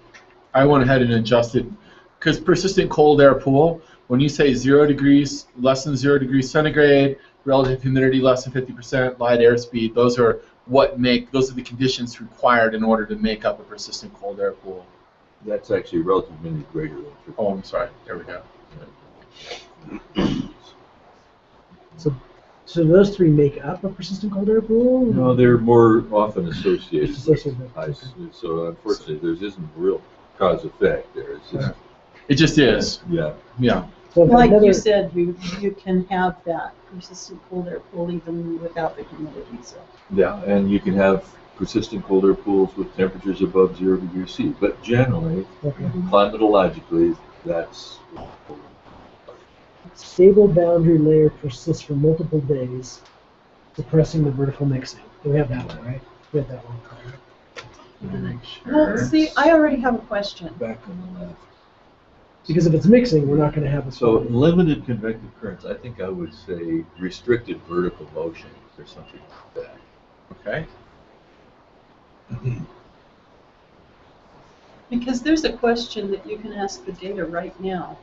I went ahead and adjusted, because persistent cold air pool, when you say 0 degrees, less than 0 degrees centigrade, relative humidity less than 50%, light airspeed, those are the conditions required in order to make up a persistent cold air pool. That's actually relative humidity greater than 50. Oh, I'm sorry. There we go. So those three make up a persistent cold air pool? No, they're more often associated Just with associated with, ice. So unfortunately, there isn't real cause effect there. It's just, It just is. yeah. Yeah. So Like another- you said, you can have that persistent cold air pool even without the humidity. So Yeah, and you can have persistent cold air pools with temperatures above 0 degrees C. But generally, Okay. climatologically, that's Stable boundary layer persists for multiple days, suppressing the vertical mixing. We have that one, right? We have that one. well, see, I already have a question. back on the left. Because if it's mixing, we're not going to have a So limited convective currents, I think I would say restricted vertical motion or something like that. Okay. Because there's a question that you can ask the data right now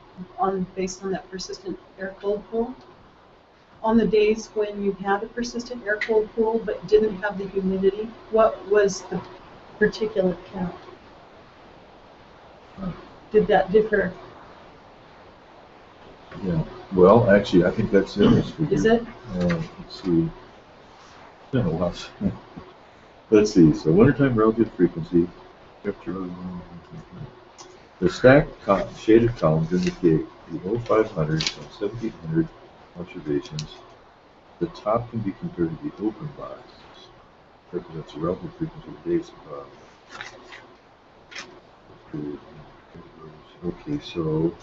based on that persistent air cold pool. On the days when you had a persistent air cold pool but didn't have the humidity, what was the particulate count? Did that differ? Yeah. Well, actually, I think that's in this figure. Is it? Let's see. It's been a while. Let's see. So wintertime relative frequency. The stacked shaded columns indicate below 500 and 1700 observations. The top can be compared to the open box. Represents the relative frequency of days above. Okay, so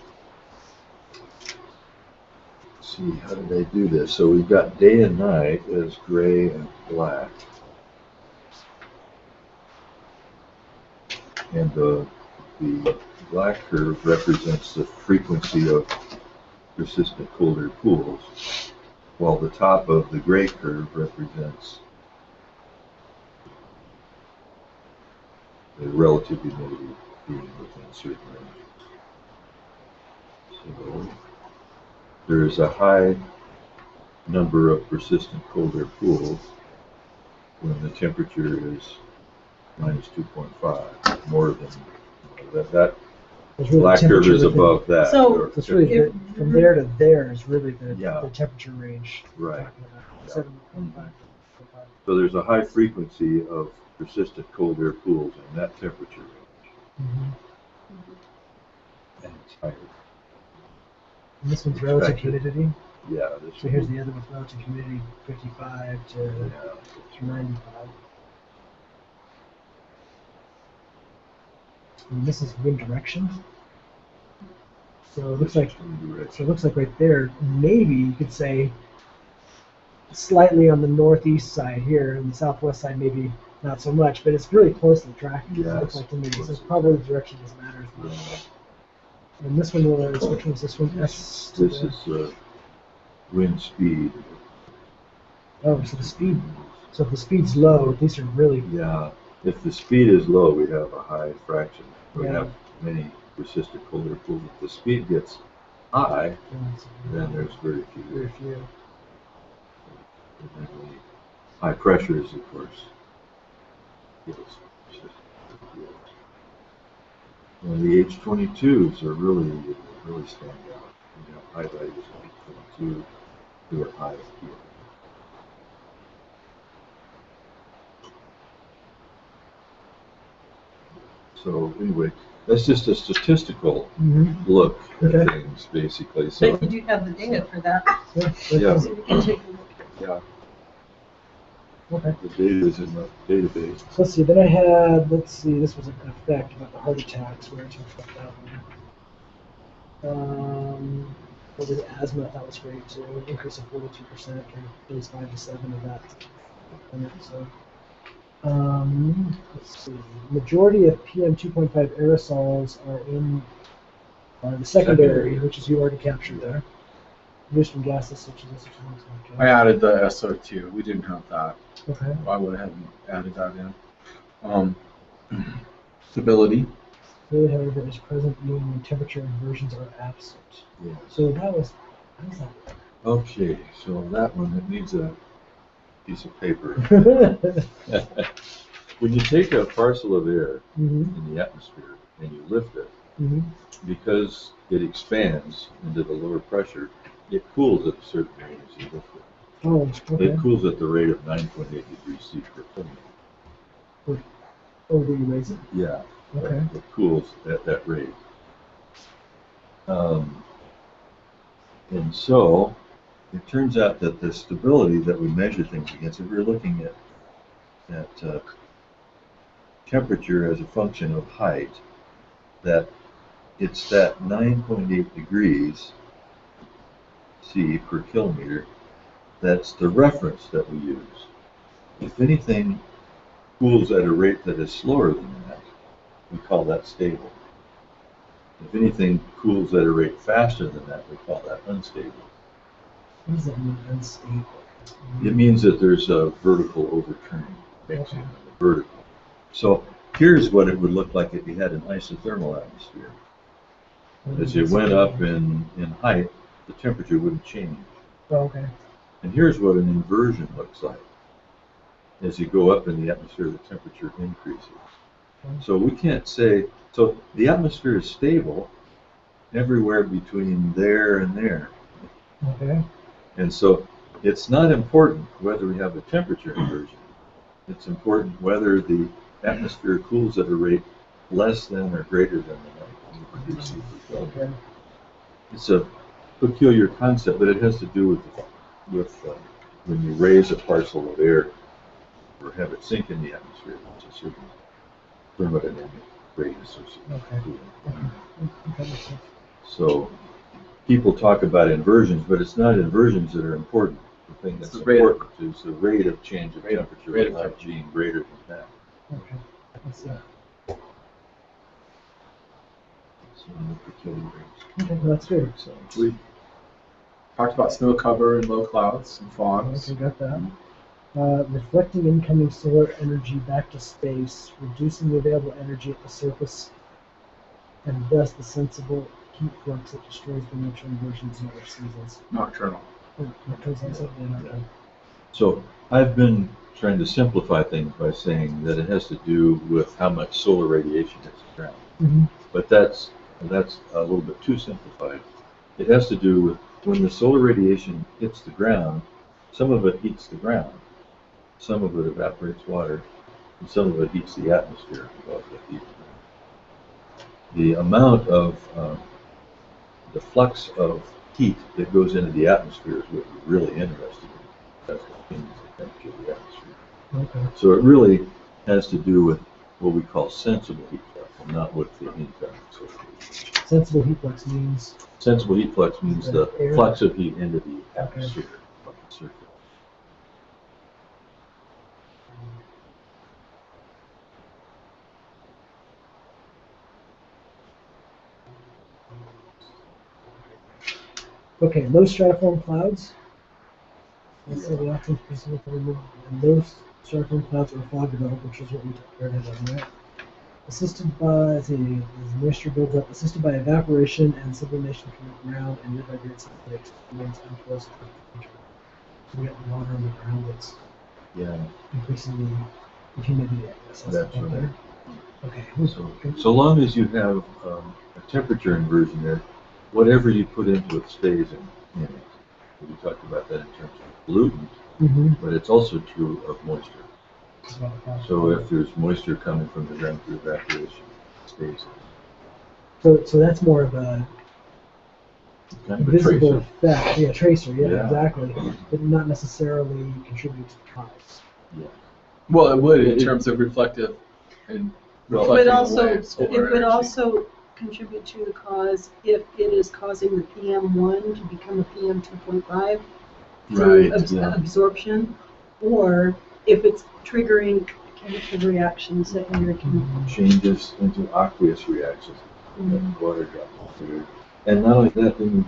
let's see, how did I do this? So we've got day and night as gray and black. And the black curve represents the frequency of persistent cold air pools, while the top of the gray curve represents the relative humidity being within certain ranges. So there is a high number of persistent cold air pools when the temperature is minus 2.5, more than that It's really black curve temperature is within- above that. So- or It's really If- from there to there is really the Yeah. temperature range. we're Right. talking about, 7.5. So there's a high frequency of persistent cold air pools in that temperature range, Mhm. and it's higher. And this one's relative Expected. humidity. Yeah, this So here's the other with relative humidity, 55 to yeah. 95. And this is wind direction. So it looks like right there, maybe you could say slightly on the northeast side here, and the southwest side maybe not so much, but it's really closely tracked. Yeah, It looks like to me. So closely probably the direction doesn't matter as much. Yeah. And this one was, which one's this one? S to This the- is wind speed. Oh, so the speed. So if the speed's low, these are really. Yeah, if the speed is low, we have a high fraction. We Yeah. have many persistent cold air pools. If the speed gets high, then there's very few. Very few. And then high pressures, of course. Yes. And the H22s are really stand out. We have high values of H22 who are high here. So anyway, that's just a statistical Mm-hmm. look at Okay. things, basically. So But you do have the data for that, yeah, so we can take a look. yeah, Okay. the data is in the database. So let's see. Then I had. Let's see. This was an effect about the heart attacks. Where I talked about that one. For the asthma, that was great too. Increase of 42%, or at least 5 to 7 of that. So, let's see. Majority of PM 2.5 aerosols are in the secondary, which is you already captured there. Produced from gases such as acetylene. I added the SO2. We didn't have that. Okay. I would have added that in. Stability. Fluid, however, is present even when temperature inversions are absent. Yeah. So that was. What is that? Okay, so that one, it needs a piece of paper. When you take a parcel of air Mm-hmm. in the atmosphere and you lift it, Mm-hmm. because it expands into the lower pressure, it cools at a certain rate as you lift it. Oh, okay. It cools at the rate of 9.8 degrees C per Kelvin. Oh, do you raise it? Yeah, Okay. it cools at that rate. And so it turns out that the stability that we measure things against, if we're looking at temperature as a function of height, that it's that 9.8 degrees C per kilometer that's the reference that we use. If anything cools at a rate that is slower than that, we call that stable. If anything cools at a rate faster than that, we call that unstable. What does that mean, unstable? It means that there's a vertical overturning, mixing of the vertical. So here's what it would look like if you had an isothermal atmosphere. As you went up in height, the temperature wouldn't change. Oh, okay. And here's what an inversion looks like. As you go up in the atmosphere, the temperature increases. So we can't say, so the atmosphere is stable everywhere between there and there. Okay. And so it's not important whether we have a temperature inversion. It's important whether the atmosphere cools at a rate less than or greater than the 9.8 degrees C per Kelvin. Okay. It's a peculiar concept, but it has to do with when you raise a parcel of air or have it sink in the atmosphere, it's a certain thermodynamic rate associated Okay. with it. That makes sense. So people talk about inversions, but it's not inversions that are important. The thing It's that's the rate of- important is the rate of change of temperature rate of without temperature. being greater than that. Okay. I see. So the peculiar rates. Okay, well, that's good. So We talked about snow cover and low clouds and fogs. Okay, got that. Reflecting incoming solar energy back to space, reducing the available energy at the surface, and thus the sensible heat flux that destroys the natural inversions in other seasons. Nocturnal. So I've been trying to simplify things by saying that it has to do with how much solar radiation hits the ground. Mm-hmm. But that's a little bit too simplified. It has to do with when the solar radiation hits the ground, some of it heats the ground, some of it evaporates water, and some of it heats the atmosphere above the heat. The amount of the flux of heat that goes into the atmosphere is what we're really interested in. That's what changes the temperature of the atmosphere. Okay. So it really has to do with what we call sensible heat flux, and not with the incoming solar radiation. Sensible heat flux means Sensible heat flux means the Air. flux of heat into the atmosphere of the surface. okay. Low stratiform clouds. Let's say the options specific for removal. And those stratiform clouds are fog developed, which is what we talked about, right? Assisted by, as moisture builds up, assisted by evaporation and sublimation from the ground and nearby great lakes remains unfrozen for the winter. So we got the water on the ground that's increasing the humidity, I guess. That's up right. there. Okay. So long as you have a temperature inversion there, whatever you put into it stays in it. We talked about that in terms of pollutant, Mm-hmm. but it's also true of moisture. So if there's moisture coming from the ground through evaporation, it stays in. So that's more of a Kind of a visible tracer. effect. Yeah, tracer. Yeah, Yeah. exactly. But not necessarily contribute to the cause. Yeah. Well, it would in terms of reflective and Well, It would reflecting also, away it solar would energy. also contribute to the cause if it is causing the PM1 to become a PM2.5 through Right, yeah. absorption, or if it's triggering chemical reactions, secondary chemical. Changes into aqueous reactions, like water droplets. And not only that, then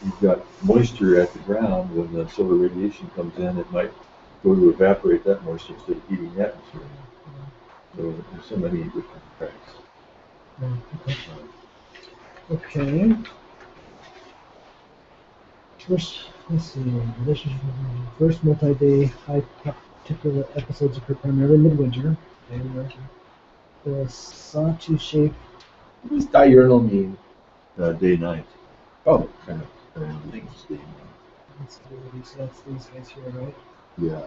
you've got moisture at the ground. When the solar radiation comes in, it might go to evaporate that moisture instead of heating the atmosphere. So there's so many different effects. Okay. First, let's see. Relationship. First multi-day high particular episodes occur primarily midwinter. The sawtooth shape. What does diurnal mean? Day-night. Oh, okay. So that's these guys here, right? Yeah.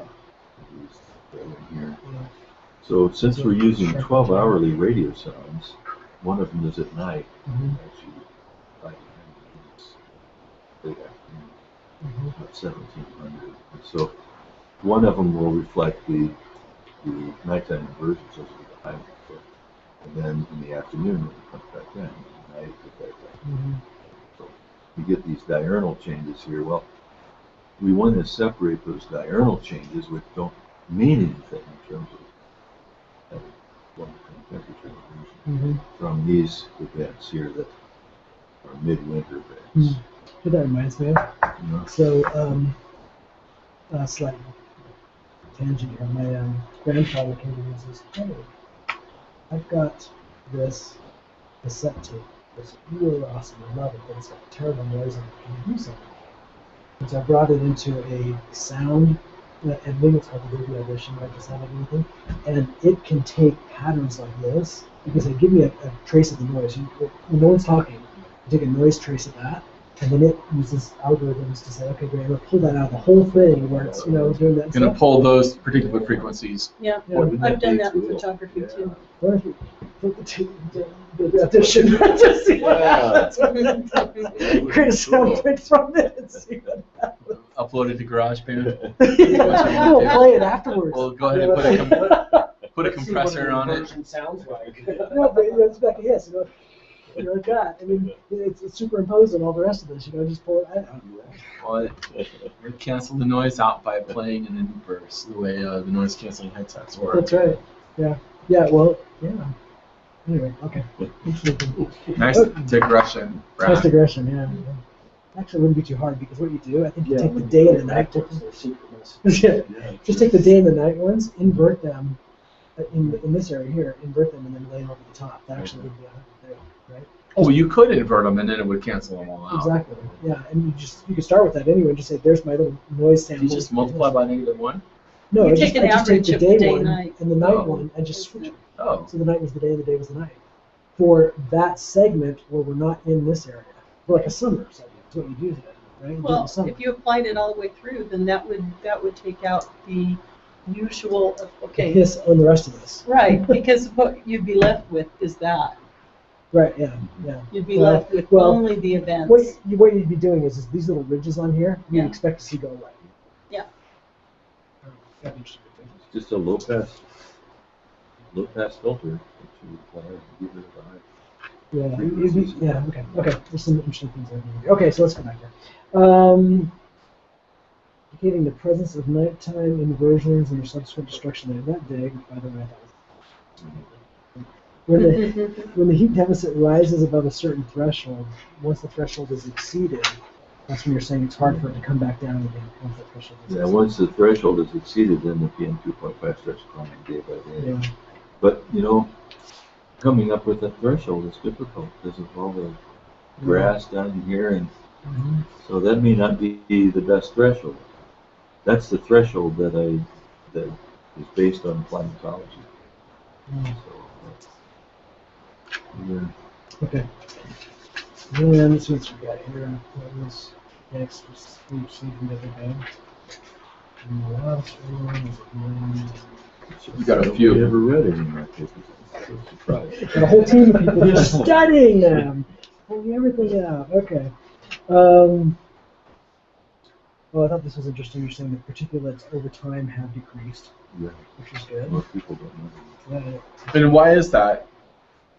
These right here. Yeah. So since So we're using sharp 12-hourly radio sounds, one of them is at night. Mhm. Actually, like it's late afternoon, Mhm. about 1700. And so one of them will reflect the nighttime inversions, those will be the high ones. And then in the afternoon, it comes back down. At night, it goes back down. Mhm. So you get these diurnal changes here. Well, we want to separate those diurnal changes, which don't mean anything in terms of long-term temperature inversion, Mhm. from these events here that are midwinter events. What that reminds me of. You know? So, slight tangent here. My grandfather came to me and says, "Hey, I've got this cassette tape. It's really awesome. I love it, but it's got terrible noise in it. Can you do something?" And so I brought it into a sound, and maybe it's called the radio edition, right? The sound of anything, and it can take patterns like this because they give me a trace of the noise. When no one's talking, you take a noise trace of that, and then it uses algorithms to say, okay, great, I'm gonna pull that out of the whole thing where it's, doing that. Going to stuff. pull those particular frequencies. Yeah, Yeah. Wouldn't I've that done be that in cool? photography too. What if you put the two, the audition, just see what happens. Create a sound bit from it and see what happens. Upload it to GarageBand. We'll play it afterwards. We'll go ahead and put Put a Let's see what compressor an on it. inversion sounds like. No, but it's back to his, like that. I mean, it's superimposed on all the rest of this. Just pull it. I don't do that. Well, we cancel the noise out by playing an inverse, the way the noise canceling headsets work. That's right. Yeah. Yeah. Well. Yeah. Anyway. Okay. Interesting. Nice digression, Brad. Nice digression. Yeah. Actually, it wouldn't be too hard because what you do, I think you take the day and the night. Yeah. Just take the day and the night ones, invert them in this area here, invert them, and then lay them over the top. That actually would be there, right? Oh, well, you could invert them, and then it would cancel them all out. Exactly. Yeah, and you could start with that anyway. And just say, "There's my little noise sample." You just multiply by -1. No, You I take just, an I just take average the of the day day one and night. and the night Oh. one and just switch it. Oh, So the night was the day and the day was the night. For that segment where we're not in this area, for like a summer segment, is what you do there, right? You do it in the Well, summer. if you applied it all the way through, then that would take out the usual, okay, Hiss on the rest of this. right, because what you'd be left with is that. Right. Yeah. Yeah. You'd be Well, left with well, only the events. What you'd be doing is these little ridges on here, you'd Yeah. expect to see go away. Yeah. That'd be interesting. It's just a low pass filter that you apply and get rid of the high. Yeah. Yeah. Okay. Okay. There's some interesting things there. Okay. So let's go back here. Indicating the presence of nighttime inversions and their subsequent destruction later that day. By the way, that was. When the heat deficit rises above a certain threshold, once the threshold is exceeded, that's when you're saying it's hard for it to come back down again. Once the threshold is Yeah, exceeded. once the threshold is exceeded, then the PM 2.5 starts climbing day by day. Yeah. But, coming up with that threshold is difficult because of all the grass down here, and Mhm. so that may not be the best threshold. That's the threshold that is based on climatology. Mm. So, yeah. Okay. And then let's see what we got here. What was next? Sleep from the other day. And the last one is you got a Nobody few. ever read any of my papers. I'm so surprised. got a whole team of people just studying them, pulling everything out. Okay. Well, I thought this was interesting. You're saying that particulates over time have decreased, Yeah, which is good. most people don't know. Right. And why is that?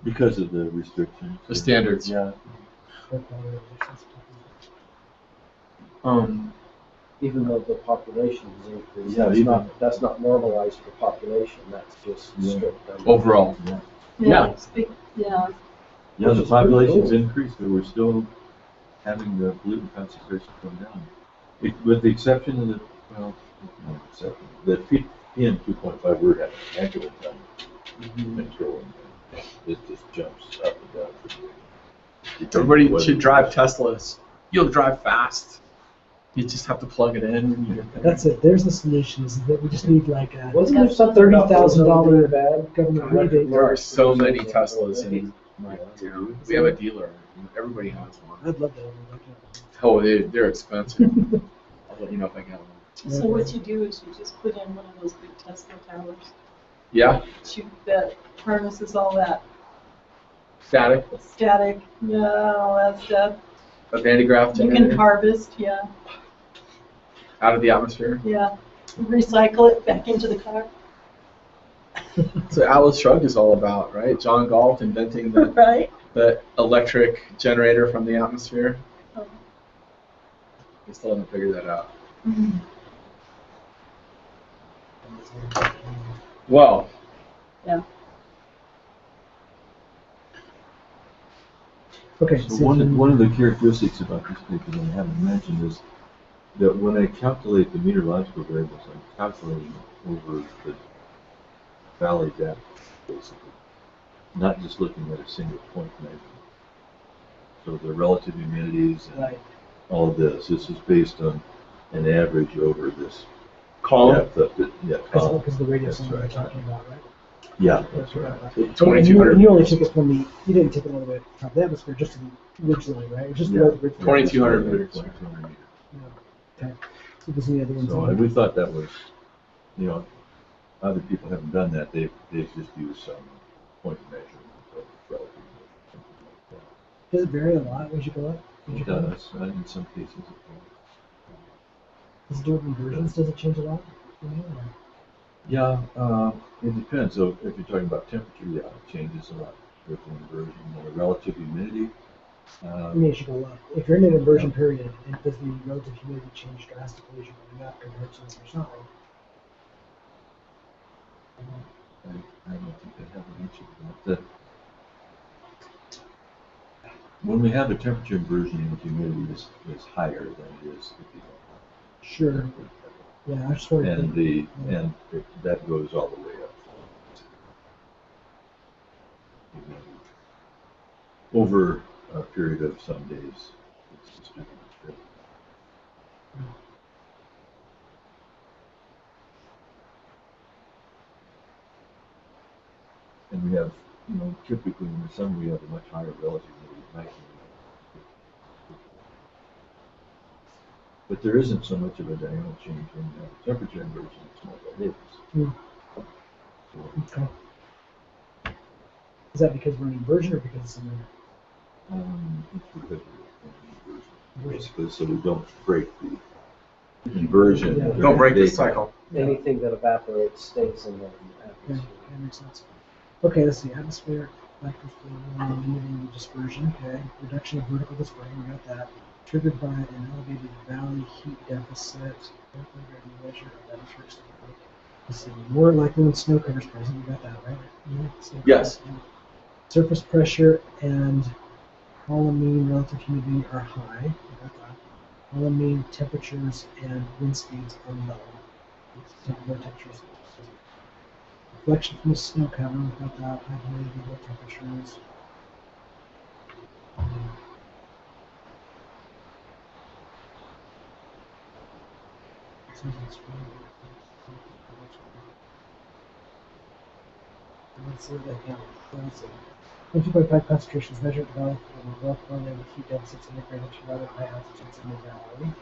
Because of the restrictions. The standards. Yeah. Even though the population has increased, Yeah, that's not normalized for population, that's just Yeah. strict number. Overall. Yeah. Yeah. Yeah. Yeah, the population's increased, but we're still having the pollutant concentration come down. With the exception of the, well, not exception, the PM 2.5, we're having a heck of a time controlling that. It just jumps up and down. Everybody should drive Teslas. You'll drive fast. You just have to plug it in when you get there. That's it. There's the solution. Is that we just need like a Wasn't there something about $30,000 bad? government rebate. There are so many Teslas in my town. We have a dealer. Everybody has one. I'd love that. Oh, they're expensive. I'll let you know if I get one. So what you do is you just put in one of those big Tesla towers. Yeah, That harnesses all that static, static, all that stuff. a Van de Graaff You can generator harvest, out of the atmosphere. recycle it back into the car. So Atlas Shrugged is all about, right? John Galt inventing Right? the electric generator from the atmosphere. Oh. We still haven't figured that out. Well. Yeah. Okay. So one of the characteristics about this paper that I haven't mentioned is that when I calculate the meteorological variables, I'm calculating over the valley depth, basically, not just looking at a single point measurement. So the relative humidities and Right. all of this is based on an average over this Calm. depth of the, Because of the radius That's that we're right. talking about, right? Yeah, that's right. And 2200 you only took it from the, you didn't take it all the way to the top of the atmosphere, just to the ridge line, right? It was just Yeah. below the ridge line. 2200 meters. 2200 meters. Yeah. Okay. So there's any other ones? So and we thought that was, other people haven't done that. They've just used some point measurement of relative something like that. Does it vary a lot as you go up? As you It go up? does, in some cases it Does it do it in inversions? Does it change a lot? You know, or- Yeah, it depends. So if you're talking about temperature, yeah, it changes a lot with the inversion. The relative humidity, I mean, it should go up. If you're in an inversion period, and does the relative humidity change drastically as you're going up compared to if there's not one? I don't think I have an answer to that. When we have a temperature inversion, the humidity is higher than it is if you don't. Sure. Yeah, I just wanted And to. that goes all the way up. Over a period of some days, it's distributed. And we have, typically in the summer we have a much higher relative humidity at night. But there isn't so much of a dynamic change when you have a temperature inversion in small days. Okay. Is that because we're in inversion or because it's summer? It's because we're in inversion. Basically, so we don't break the inversion. Yeah. Don't break the cycle. Anything that evaporates stays in the Yeah, atmosphere. that makes sense. Okay, let's see. Atmospheric factors limiting dispersion. Okay. Reduction of vertical dispersion. We got that. Triggered by an elevated valley heat deficit. Measure of atmospheric stability. Let's see. More likely when snow cover is present. We got that, right? Yeah, snow Yes. cover, yeah. Surface pressure and column mean relative humidity are high. We got that. Column mean temperatures and wind speeds are low. Low temperatures. Reflection from the snow cover. We got that. High humidity, low temperatures. Let's see what they count. Let's see. 2.5 concentrations measured at the valley were well correlated with heat deficits integrated to rather high altitudes in the valley,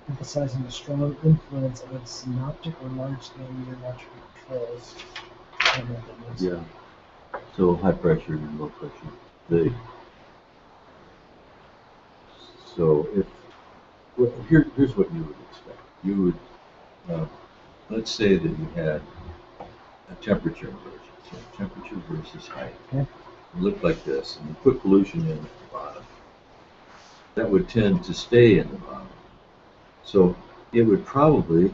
emphasizing the strong influence of synoptic or large-scale meteorological controls. I don't know what that means. Yeah. So high pressure and low pressure. So here's what you would expect. You would, let's say that you had a temperature inversion. So temperature versus height. Okay. It looked like this, and you put pollution in at the bottom. That would tend to stay in the bottom. So it would probably,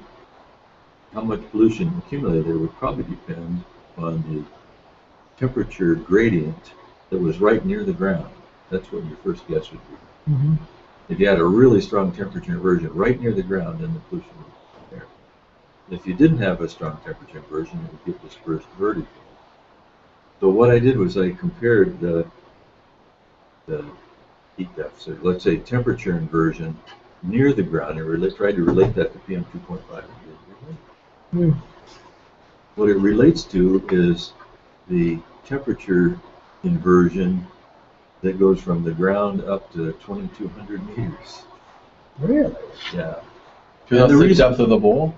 how much pollution accumulated would probably depend on the temperature gradient that was right near the ground. That's what your first guess would be. Mm-hmm. If you had a really strong temperature inversion right near the ground, then the pollution would be there. If you didn't have a strong temperature inversion, it would get dispersed vertically. So what I did was I compared the heat deficit, let's say temperature inversion near the ground, and tried to relate that to PM 2.5. What it relates to is the temperature inversion that goes from the ground up to 2,200 meters. Really? Yeah. That's the depth of the bowl?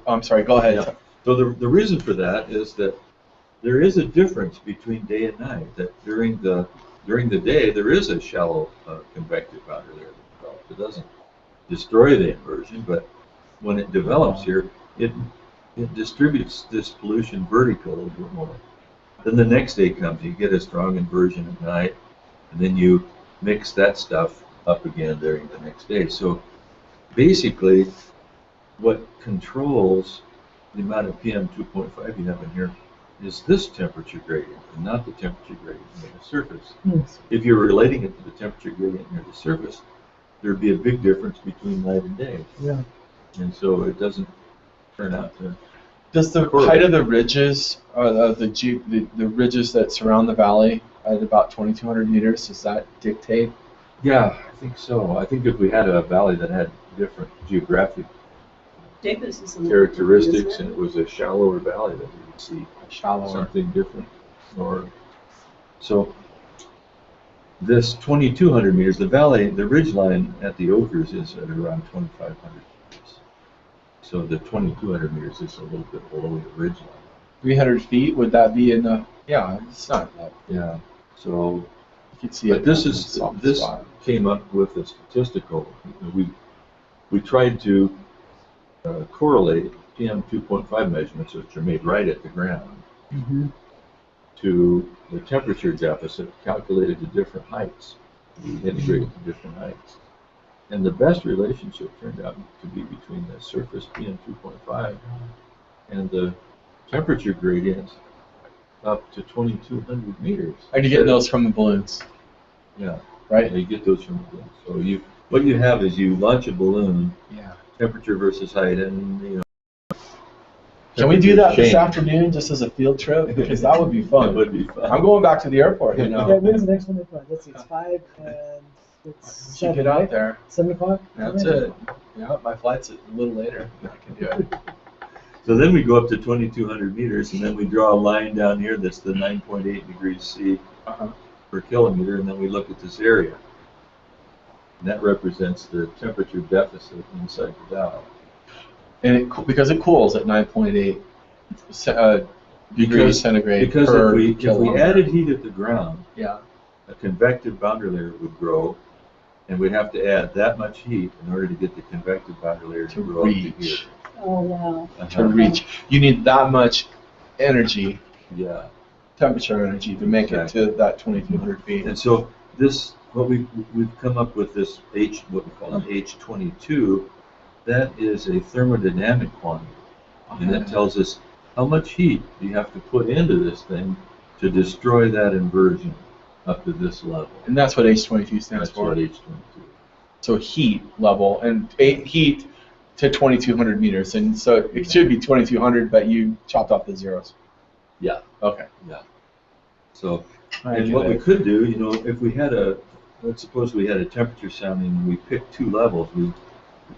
I'm sorry, go ahead. Yeah. So the reason for that is that there is a difference between day and night. That during the day there is a shallow convective boundary there that develops. It doesn't destroy the inversion, but when it develops here, it distributes this pollution vertically a little bit more. Then the next day comes, you get a strong inversion at night, and then you mix that stuff up again during the next day. So basically, what controls the amount of PM 2.5 you have in here is this temperature gradient, and not the temperature gradient near the surface. Yes. If you're relating it to the temperature gradient near the surface, there'd be a big difference between night and day. Yeah. And so it doesn't turn out to. Does the height of the ridges, or the ridges that surround the valley at about 2,200 meters, does that dictate? Yeah, I think so. I think if we had a valley that had different geographic Davis is in characteristics and it was a shallower valley, that we would see Shallower. something different. Or so this 2,200 meters, the valley, the ridge line at the Ochres is at around 2,500 meters. So the 2,200 meters is a little bit below the ridge line. 300 feet, would that be in the, yeah, it's not that. Yeah. So, You can see but it. this in the is soft this spot. came up with a statistical. We tried to correlate PM 2.5 measurements, which are made right at the ground, Mm-hmm. to the temperature deficit calculated to different heights. We integrated to different heights. And the best relationship turned out to be between the surface PM 2.5 and the temperature gradient up to 2,200 meters. Are you getting those from the balloons? Yeah, Right? you get those from the balloon. So what you have is you launch a balloon, Yeah. temperature versus height, and Can we do that this change. afternoon just as a field trip? Because that would be fun. It would be fun. I'm going back to the airport, you know. Yeah, when's the next one they fly? Let's see, it's 5 and it's Should 7, get out right? there. 7 o'clock? That's it. Yeah, my flight's a little later. I can do it. So then we go up to 2,200 meters, and then we draw a line down here that's the 9.8 degrees C Uh-huh. per kilometer, and then we look at this area. And that represents the temperature deficit inside the valve. And because it cools at 9.8 degrees centigrade Because per if we kilometer. added heat at the ground, Yeah. a convective boundary layer would grow, and we'd have to add that much heat in order to get the convective boundary layer to To grow up to here. reach. Oh, wow. To reach. You need that much energy, Yeah. temperature energy, to make Exactly. it to that 2,200 feet. And so we've come up with this what we call an H22. That is a thermodynamic quantity, and that tells us how much heat you have to put into this thing to destroy that inversion up to this level. And that's what H22 stands That's for. what H22. So heat level and heat to 2,200 meters. And so it should be 2,200, but you chopped off the zeros. Yeah. Okay. So, I and get what we it. could do, if we had let's suppose we had a temperature sounding and we picked two levels. We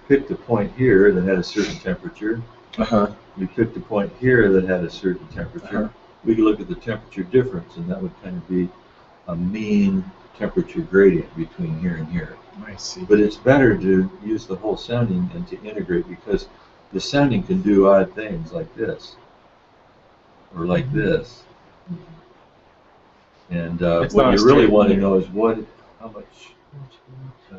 picked a point here that had a certain temperature. Uh-huh. We picked a point here that had a certain temperature. Uh-huh. We could look at the temperature difference, and that would kind of be a mean temperature gradient between here and here. I see. But it's better to use the whole sounding and to integrate, because the sounding can do odd things like this, or like this. And It's what not you a really straight want to line. know is how much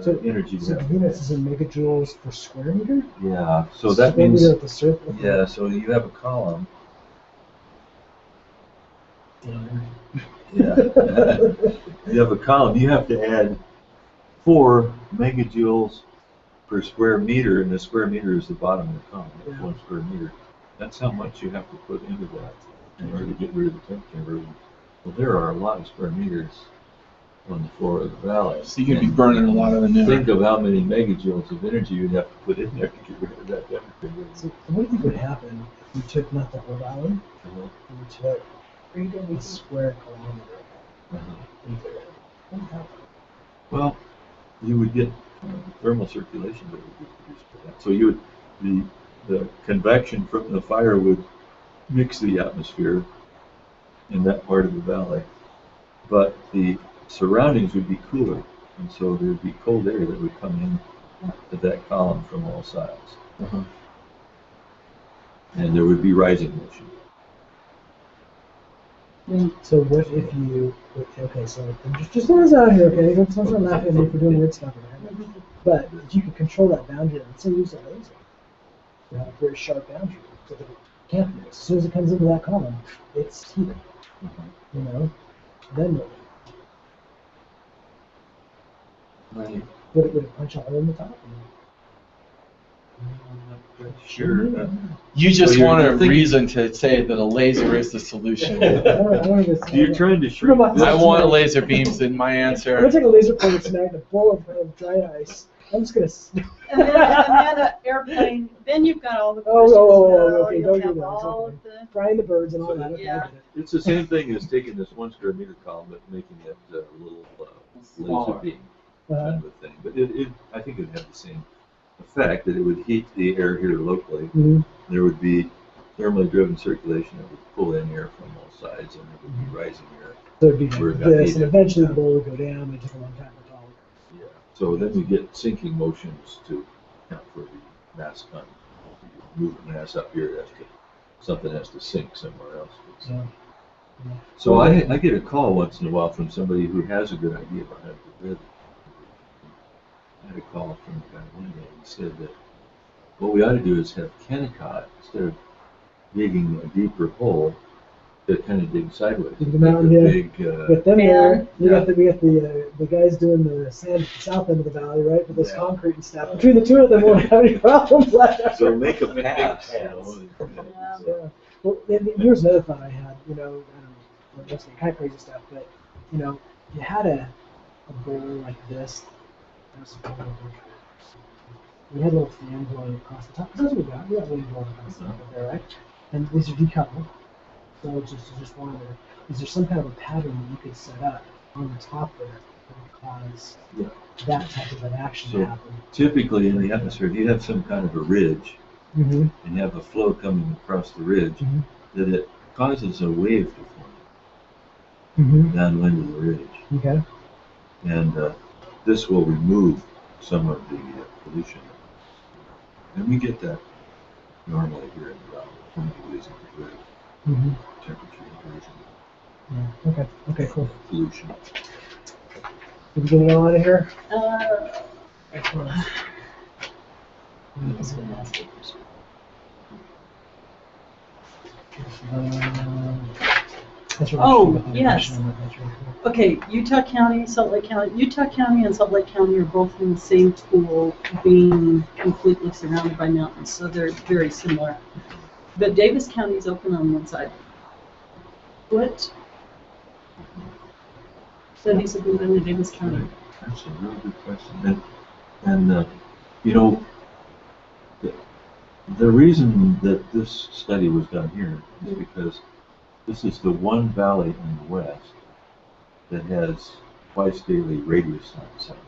So- energy So you have. units is in megajoules per square meter? Yeah, so that Square means, meter at the surface? yeah, so you have a column. Yeah. You have a column, you have to add 4 megajoules per square meter, and the square meter is the bottom of the column, that's 1 square meter. That's how much you have to put into that in order to get rid of the temperature inversion. Well, there are a lot of square meters on the floor of the valley. So you'd be burning a lot of the Think new. of how many megajoules of energy you'd have to put in there to get rid of that temperature inversion. So what do you think would happen if we took not the whole valley, Uh-huh. we took a square kilometer Uh-huh. into it? What would happen? Well, you would get thermal circulation that would be produced by that. So you would, the convection from the fire would mix the atmosphere in that part of the valley, but the surroundings would be cooler, and so there would be cold air that would come in to that column from all sides, Uh-huh. and there would be rising motion. So what if you, okay, so just throw this out here, okay? Don't start laughing at me for doing weird stuff. Okay? But if you could control that boundary, let's say use a laser. You have a very sharp boundary, so that it can't mix. As soon as it comes into that column, it's heated. You know? Then what? Would it punch a hole in the top? Sure. You just So you're want a thinking- reason to say that a laser is the solution. I don't You're trying to shrink I this. I want laser beams in my I'm answer. gonna take a laser pointer tonight and a bowl of dry ice. I'm just gonna. And then an airplane, then you've got all the Oh, bushes. okay, you'll don't do have that, it's all okay. of the, Frying the birds and all that. Okay, I Yeah. get it. It's the same thing as taking this 1 square meter column but making it a little laser beam kind of a thing. But I think it would have the same effect, that it would heat the air here locally. Mhm. There would be thermally driven circulation that would pull in air from all sides, and there would be rising air. So it'd be Where it like got this, heated. and eventually the bowl would go down, and it took a long time for it to all. Yeah. So then we get sinking motions to account for the mass con. You move the mass up here, something has to sink somewhere else. Yeah. So I get a call once in a while from somebody who has a good idea about how to get rid of it. I had a call from a guy one day, he said that what we ought to do is have Kennecott, instead of digging a deeper hole, to kind of dig sideways. Dig the mountain, yeah. Big, With them there, we Yeah. got the guys doing the sand at the south end of the valley, right, with this Yeah. concrete and stuff. Between the two of them, won't have any problems left. so make a With big pass. pans. Yeah. Well, here's another thought I had. I don't know, mostly kind of crazy stuff, but you had a bowl like this. We had a little fan blowing across the top. 'Cause that's what we got. We got wind blowing across the top of there, right? And these are decoupled. So just wonder, is there some kind of a pattern that you could set up on the top there that would cause that type of an action to happen? Typically in the atmosphere, if you have some kind of a ridge, Mm-hmm. and you have a flow coming across the ridge, that it causes a wave to form Mm-hmm. downwind of the ridge. Okay. And this will remove some of the pollution. And we get that normally here in about 20 degrees of Mm-hmm. temperature inversion. Yeah. Okay. Okay. Cool. Pollution. Did we get it all out of here? I was gonna ask you a question. That's what Oh, I'm about the yes. information on that, that's really cool. Okay, Utah County, Salt Lake County. Utah County and Salt Lake County are both in the same pool, being completely surrounded by mountains, so they're very similar. But Davis County is open on one side. What studies have been done in Davis County? That's a really good question. And you know, the reason that this study was done here is because this is the one valley in the west that has twice daily radio sound.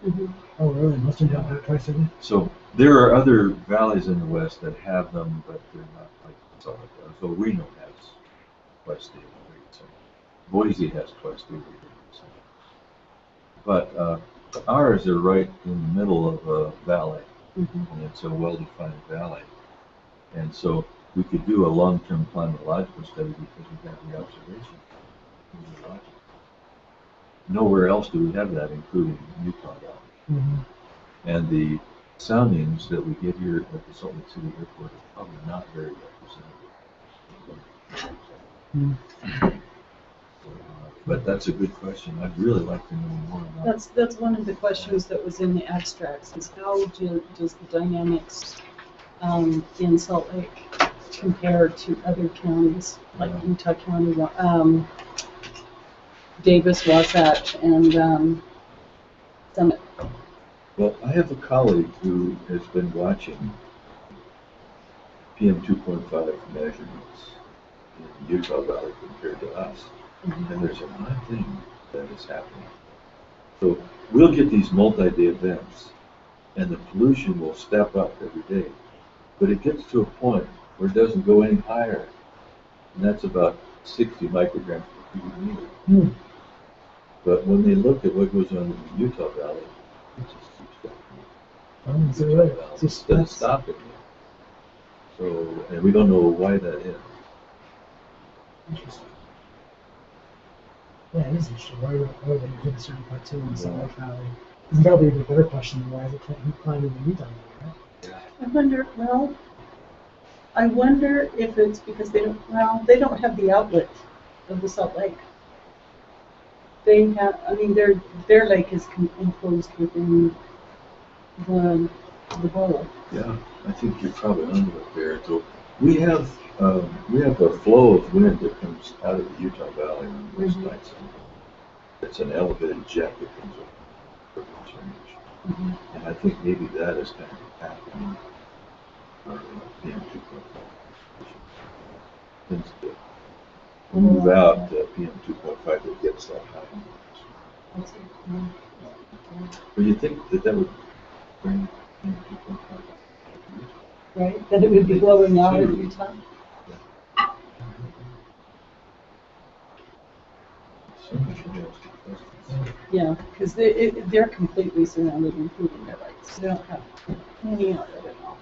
Mm-hmm. Oh, really? Must have done that twice a day? So there are other valleys in the west that have them, but they're not like Salt Lake Valley. So Reno has twice daily radio sound. Boise has twice daily radio sound. But ours are right in the middle of a valley, and it's a well-defined valley. And so we could do a long-term climatological study because we have the observation. Nowhere else do we have that, including Utah Valley. Mm-hmm. And the soundings that we get here at the Salt Lake City Airport are probably not very representative. But that's a good question. I'd really like to know more about That's one of the questions that was in the abstracts, is how does the dynamics in Salt Lake compare to other counties, like Utah County, Davis, Wasatch, and Summit. Well, I have a colleague who has been watching PM 2.5 measurements in Utah Valley compared to us. And there's an odd thing that is happening. So we'll get these multi-day events, and the pollution will step up every day. But it gets to a point where it doesn't go any higher, and that's about 60 micrograms per cubic meter. But when they look at what goes on in the Utah Valley, it just keeps going. Oh, is it really? It doesn't stop it. So, and we don't know why that is. Interesting. Yeah, it is interesting. Why would they do a certain part two in the Salt Lake Valley? It's probably a better question than why is it climbing in Utah Valley, right? I wonder if it's because they don't have the outlet of the Salt Lake. They have, their lake is enclosed within the bowl. Yeah, I think you're probably under it there. So we have a flow of wind that comes out of the Utah Valley on the west side. It's an elevated jet that comes over the range. And I think maybe that is kind of happening for PM 2.5. Tends to move out PM 2.5 that gets that high. But you think that would bring PM 2.5? Right, that it would be blowing out of Utah. Yeah, because they're completely surrounded, including their lakes. They don't have any outlet at all.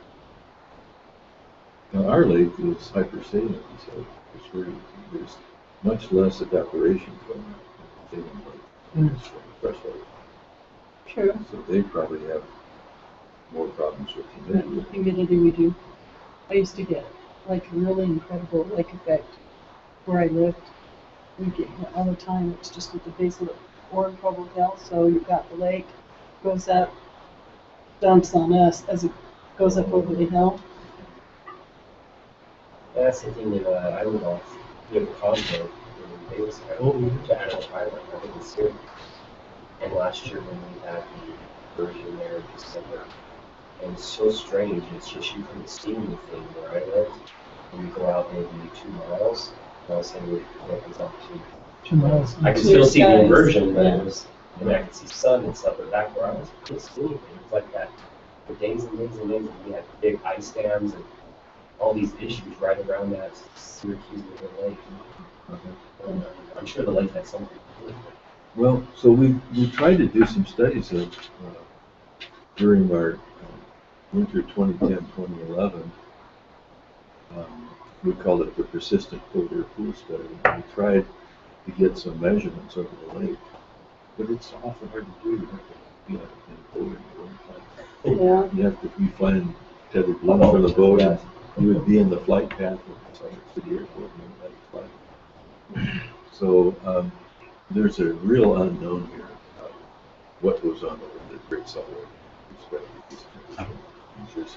Now, our lake is hypersaline, so there's much less evaporation from the saline lake than from the fresh lake. True. So they probably have more problems with humidity. Humidity we do. I used to get like a really incredible lake effect where I lived. We get hit all the time. It's just at the base of the Occupational Health. So you've got the lake, goes up, dumps on us as it goes up over the hill. That's the thing that I live off. You have a condo in Davis County, to Animal Island, I think it's here. And last year when we had the version there in December, and it's so strange, it's just you couldn't see anything where I lived. And you go out maybe 2 miles, and all of a sudden it opens up to 2 miles. I could still see the Skies, inversion, but yeah. it was, and I could see sun and stuff, but back where I was, I couldn't see anything. It was like that for days and days and days. And we had big ice dams and all these issues right around that Syracuse River Lake. And, I'm sure the lake had something to do with it. Well, so we tried to do some studies of during our winter 2010-2011. We called it the persistent cold air pool study. We tried to get some measurements over the lake, but it's awful hard to do. You have to be out in the boat in the wintertime. Yeah. You have to be flying tethered balloon for the boat. Yeah. You would be in the flight path of Salt Lake City Airport and you would have to fly. So there's a real unknown here about what goes on over the Great Salt Lake with respect to these temperatures. There's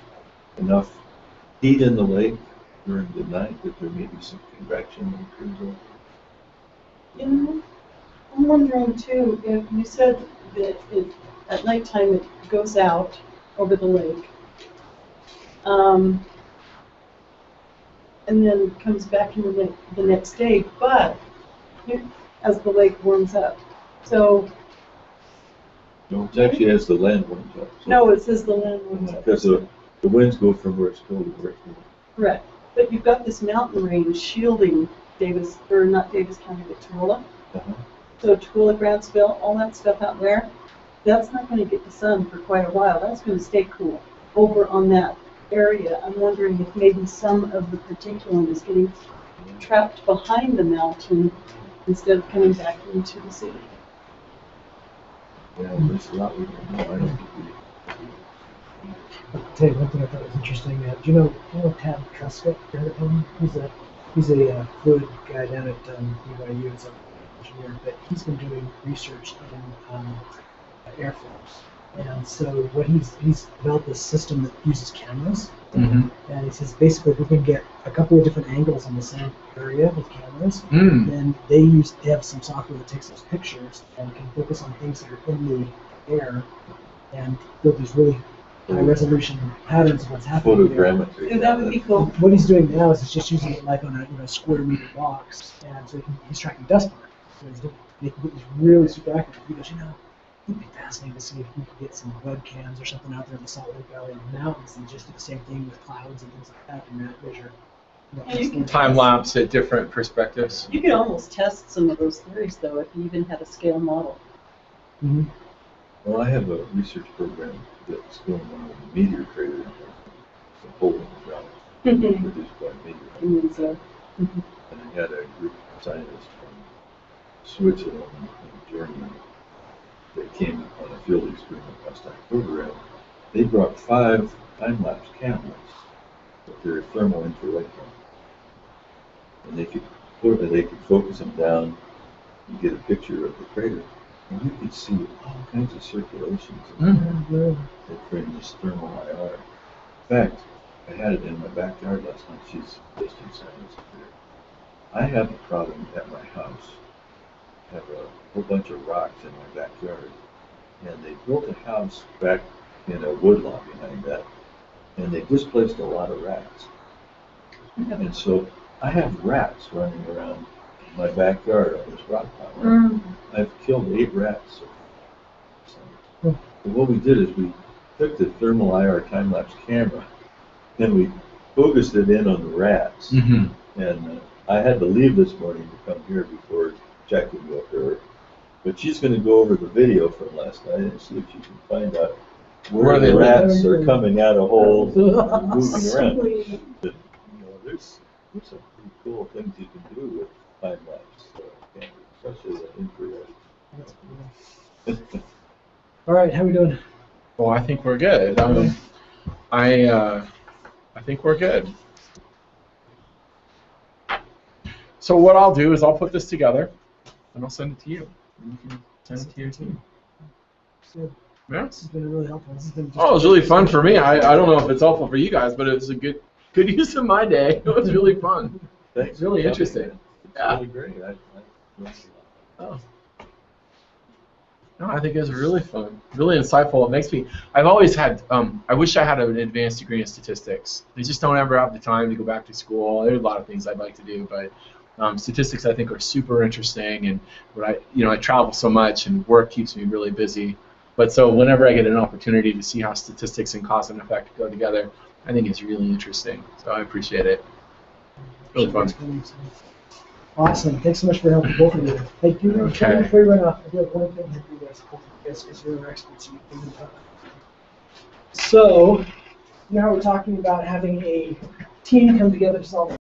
enough heat in the lake during the night that there may be some convection that occurs over. You know, I'm wondering too, if you said that at nighttime it goes out over the lake, and then comes back in the next day, but as the lake warms up. So, No, it's actually as the land warms up. So no, it says the land warms up. because the winds go from where it's cold to where it's warm. Correct. But you've got this mountain range shielding Davis, or not Davis County, but Tooele. Uh-huh. So Tooele, Grantsville, all that stuff out there, that's not going to get the sun for quite a while. That's going to stay cool over on that area. I'm wondering if maybe some of the particulate is getting trapped behind the mountain instead of coming back into the city. Yeah, there's a lot we don't know. I don't think we. I'll tell you one thing I thought was interesting. Do you know Tab Trescott? You heard of him? He's a fluid guy down at BYU as an engineer, but he's been doing research in airflows. And so what he's developed this system that uses cameras. Mm-hmm. And he says basically we can get a couple of different angles in the same area with cameras. And they have some software that takes those pictures and can focus on things that are in the air and build these really high resolution patterns of what's happening there. Photogrammetry. So that would be cool. What he's doing now is he's just using it like on a square meter box, and so he's tracking dust particles. So he's making these really super accurate. He goes, it'd be fascinating to see if we could get some webcams or something out there in the Salt Lake Valley and mountains and just do the same thing with clouds and things like that and measure. And you can Time lapse at different perspectives. You could almost test some of those theories, though, if you even had a scale model. Mm-hmm. Well, I have a research program that's going on with a meteor crater in Poland, produced by a meteor. And so, And I had a group of scientists from Switzerland and Germany that came on a field experiment last October, and they brought 5 time-lapse cameras with their thermal infrared camera. And they could focus them down and get a picture of the crater. And you could see all kinds of circulations that bring this thermal IR. In fact, I had it in my backyard last night. She's based in San Francisco. I have a problem at my house. I have a whole bunch of rocks in my backyard. And they built a house back in a woodlot behind that. And they displaced a lot of rats. And so I have rats running around my backyard on this rock pile. I've killed 8 rats. So what we did is we took the thermal IR time-lapse camera and we focused it in on the rats. And I had to leave this morning to come here before Jack would go up there. But she's going to go over the video from last night and see if she can find out where the rats are coming out of holes and moving around. But, there's some pretty cool things you can do with time-lapse cameras, especially the infrared. All right, how we doing? Well, I think we're good. I think we're good. So what I'll do is I'll put this together, and I'll send it to you. And you can send it to your team. So, Yeah. this has been really helpful. This has been just Oh, it was really fun for me. I don't know if it's helpful for you guys, but it was a good use of my day. It was really fun. Thanks. Really interesting. It's Yeah. really great. Oh. No, I think it was really fun, really insightful. It makes me. I've always had. I wish I had an advanced degree in statistics. They just don't ever have the time to go back to school. There's a lot of things I'd like to do, but statistics I think are super interesting. And I travel so much, and work keeps me really busy. But so whenever I get an opportunity to see how statistics and cause and effect go together, I think it's really interesting. So I appreciate it. Really fun. Awesome. Thanks so much for helping both of you. Hey, Okay. before you run off, I do have one thing here for you guys, because you're our experts. So, now we're talking about having a team come together to solve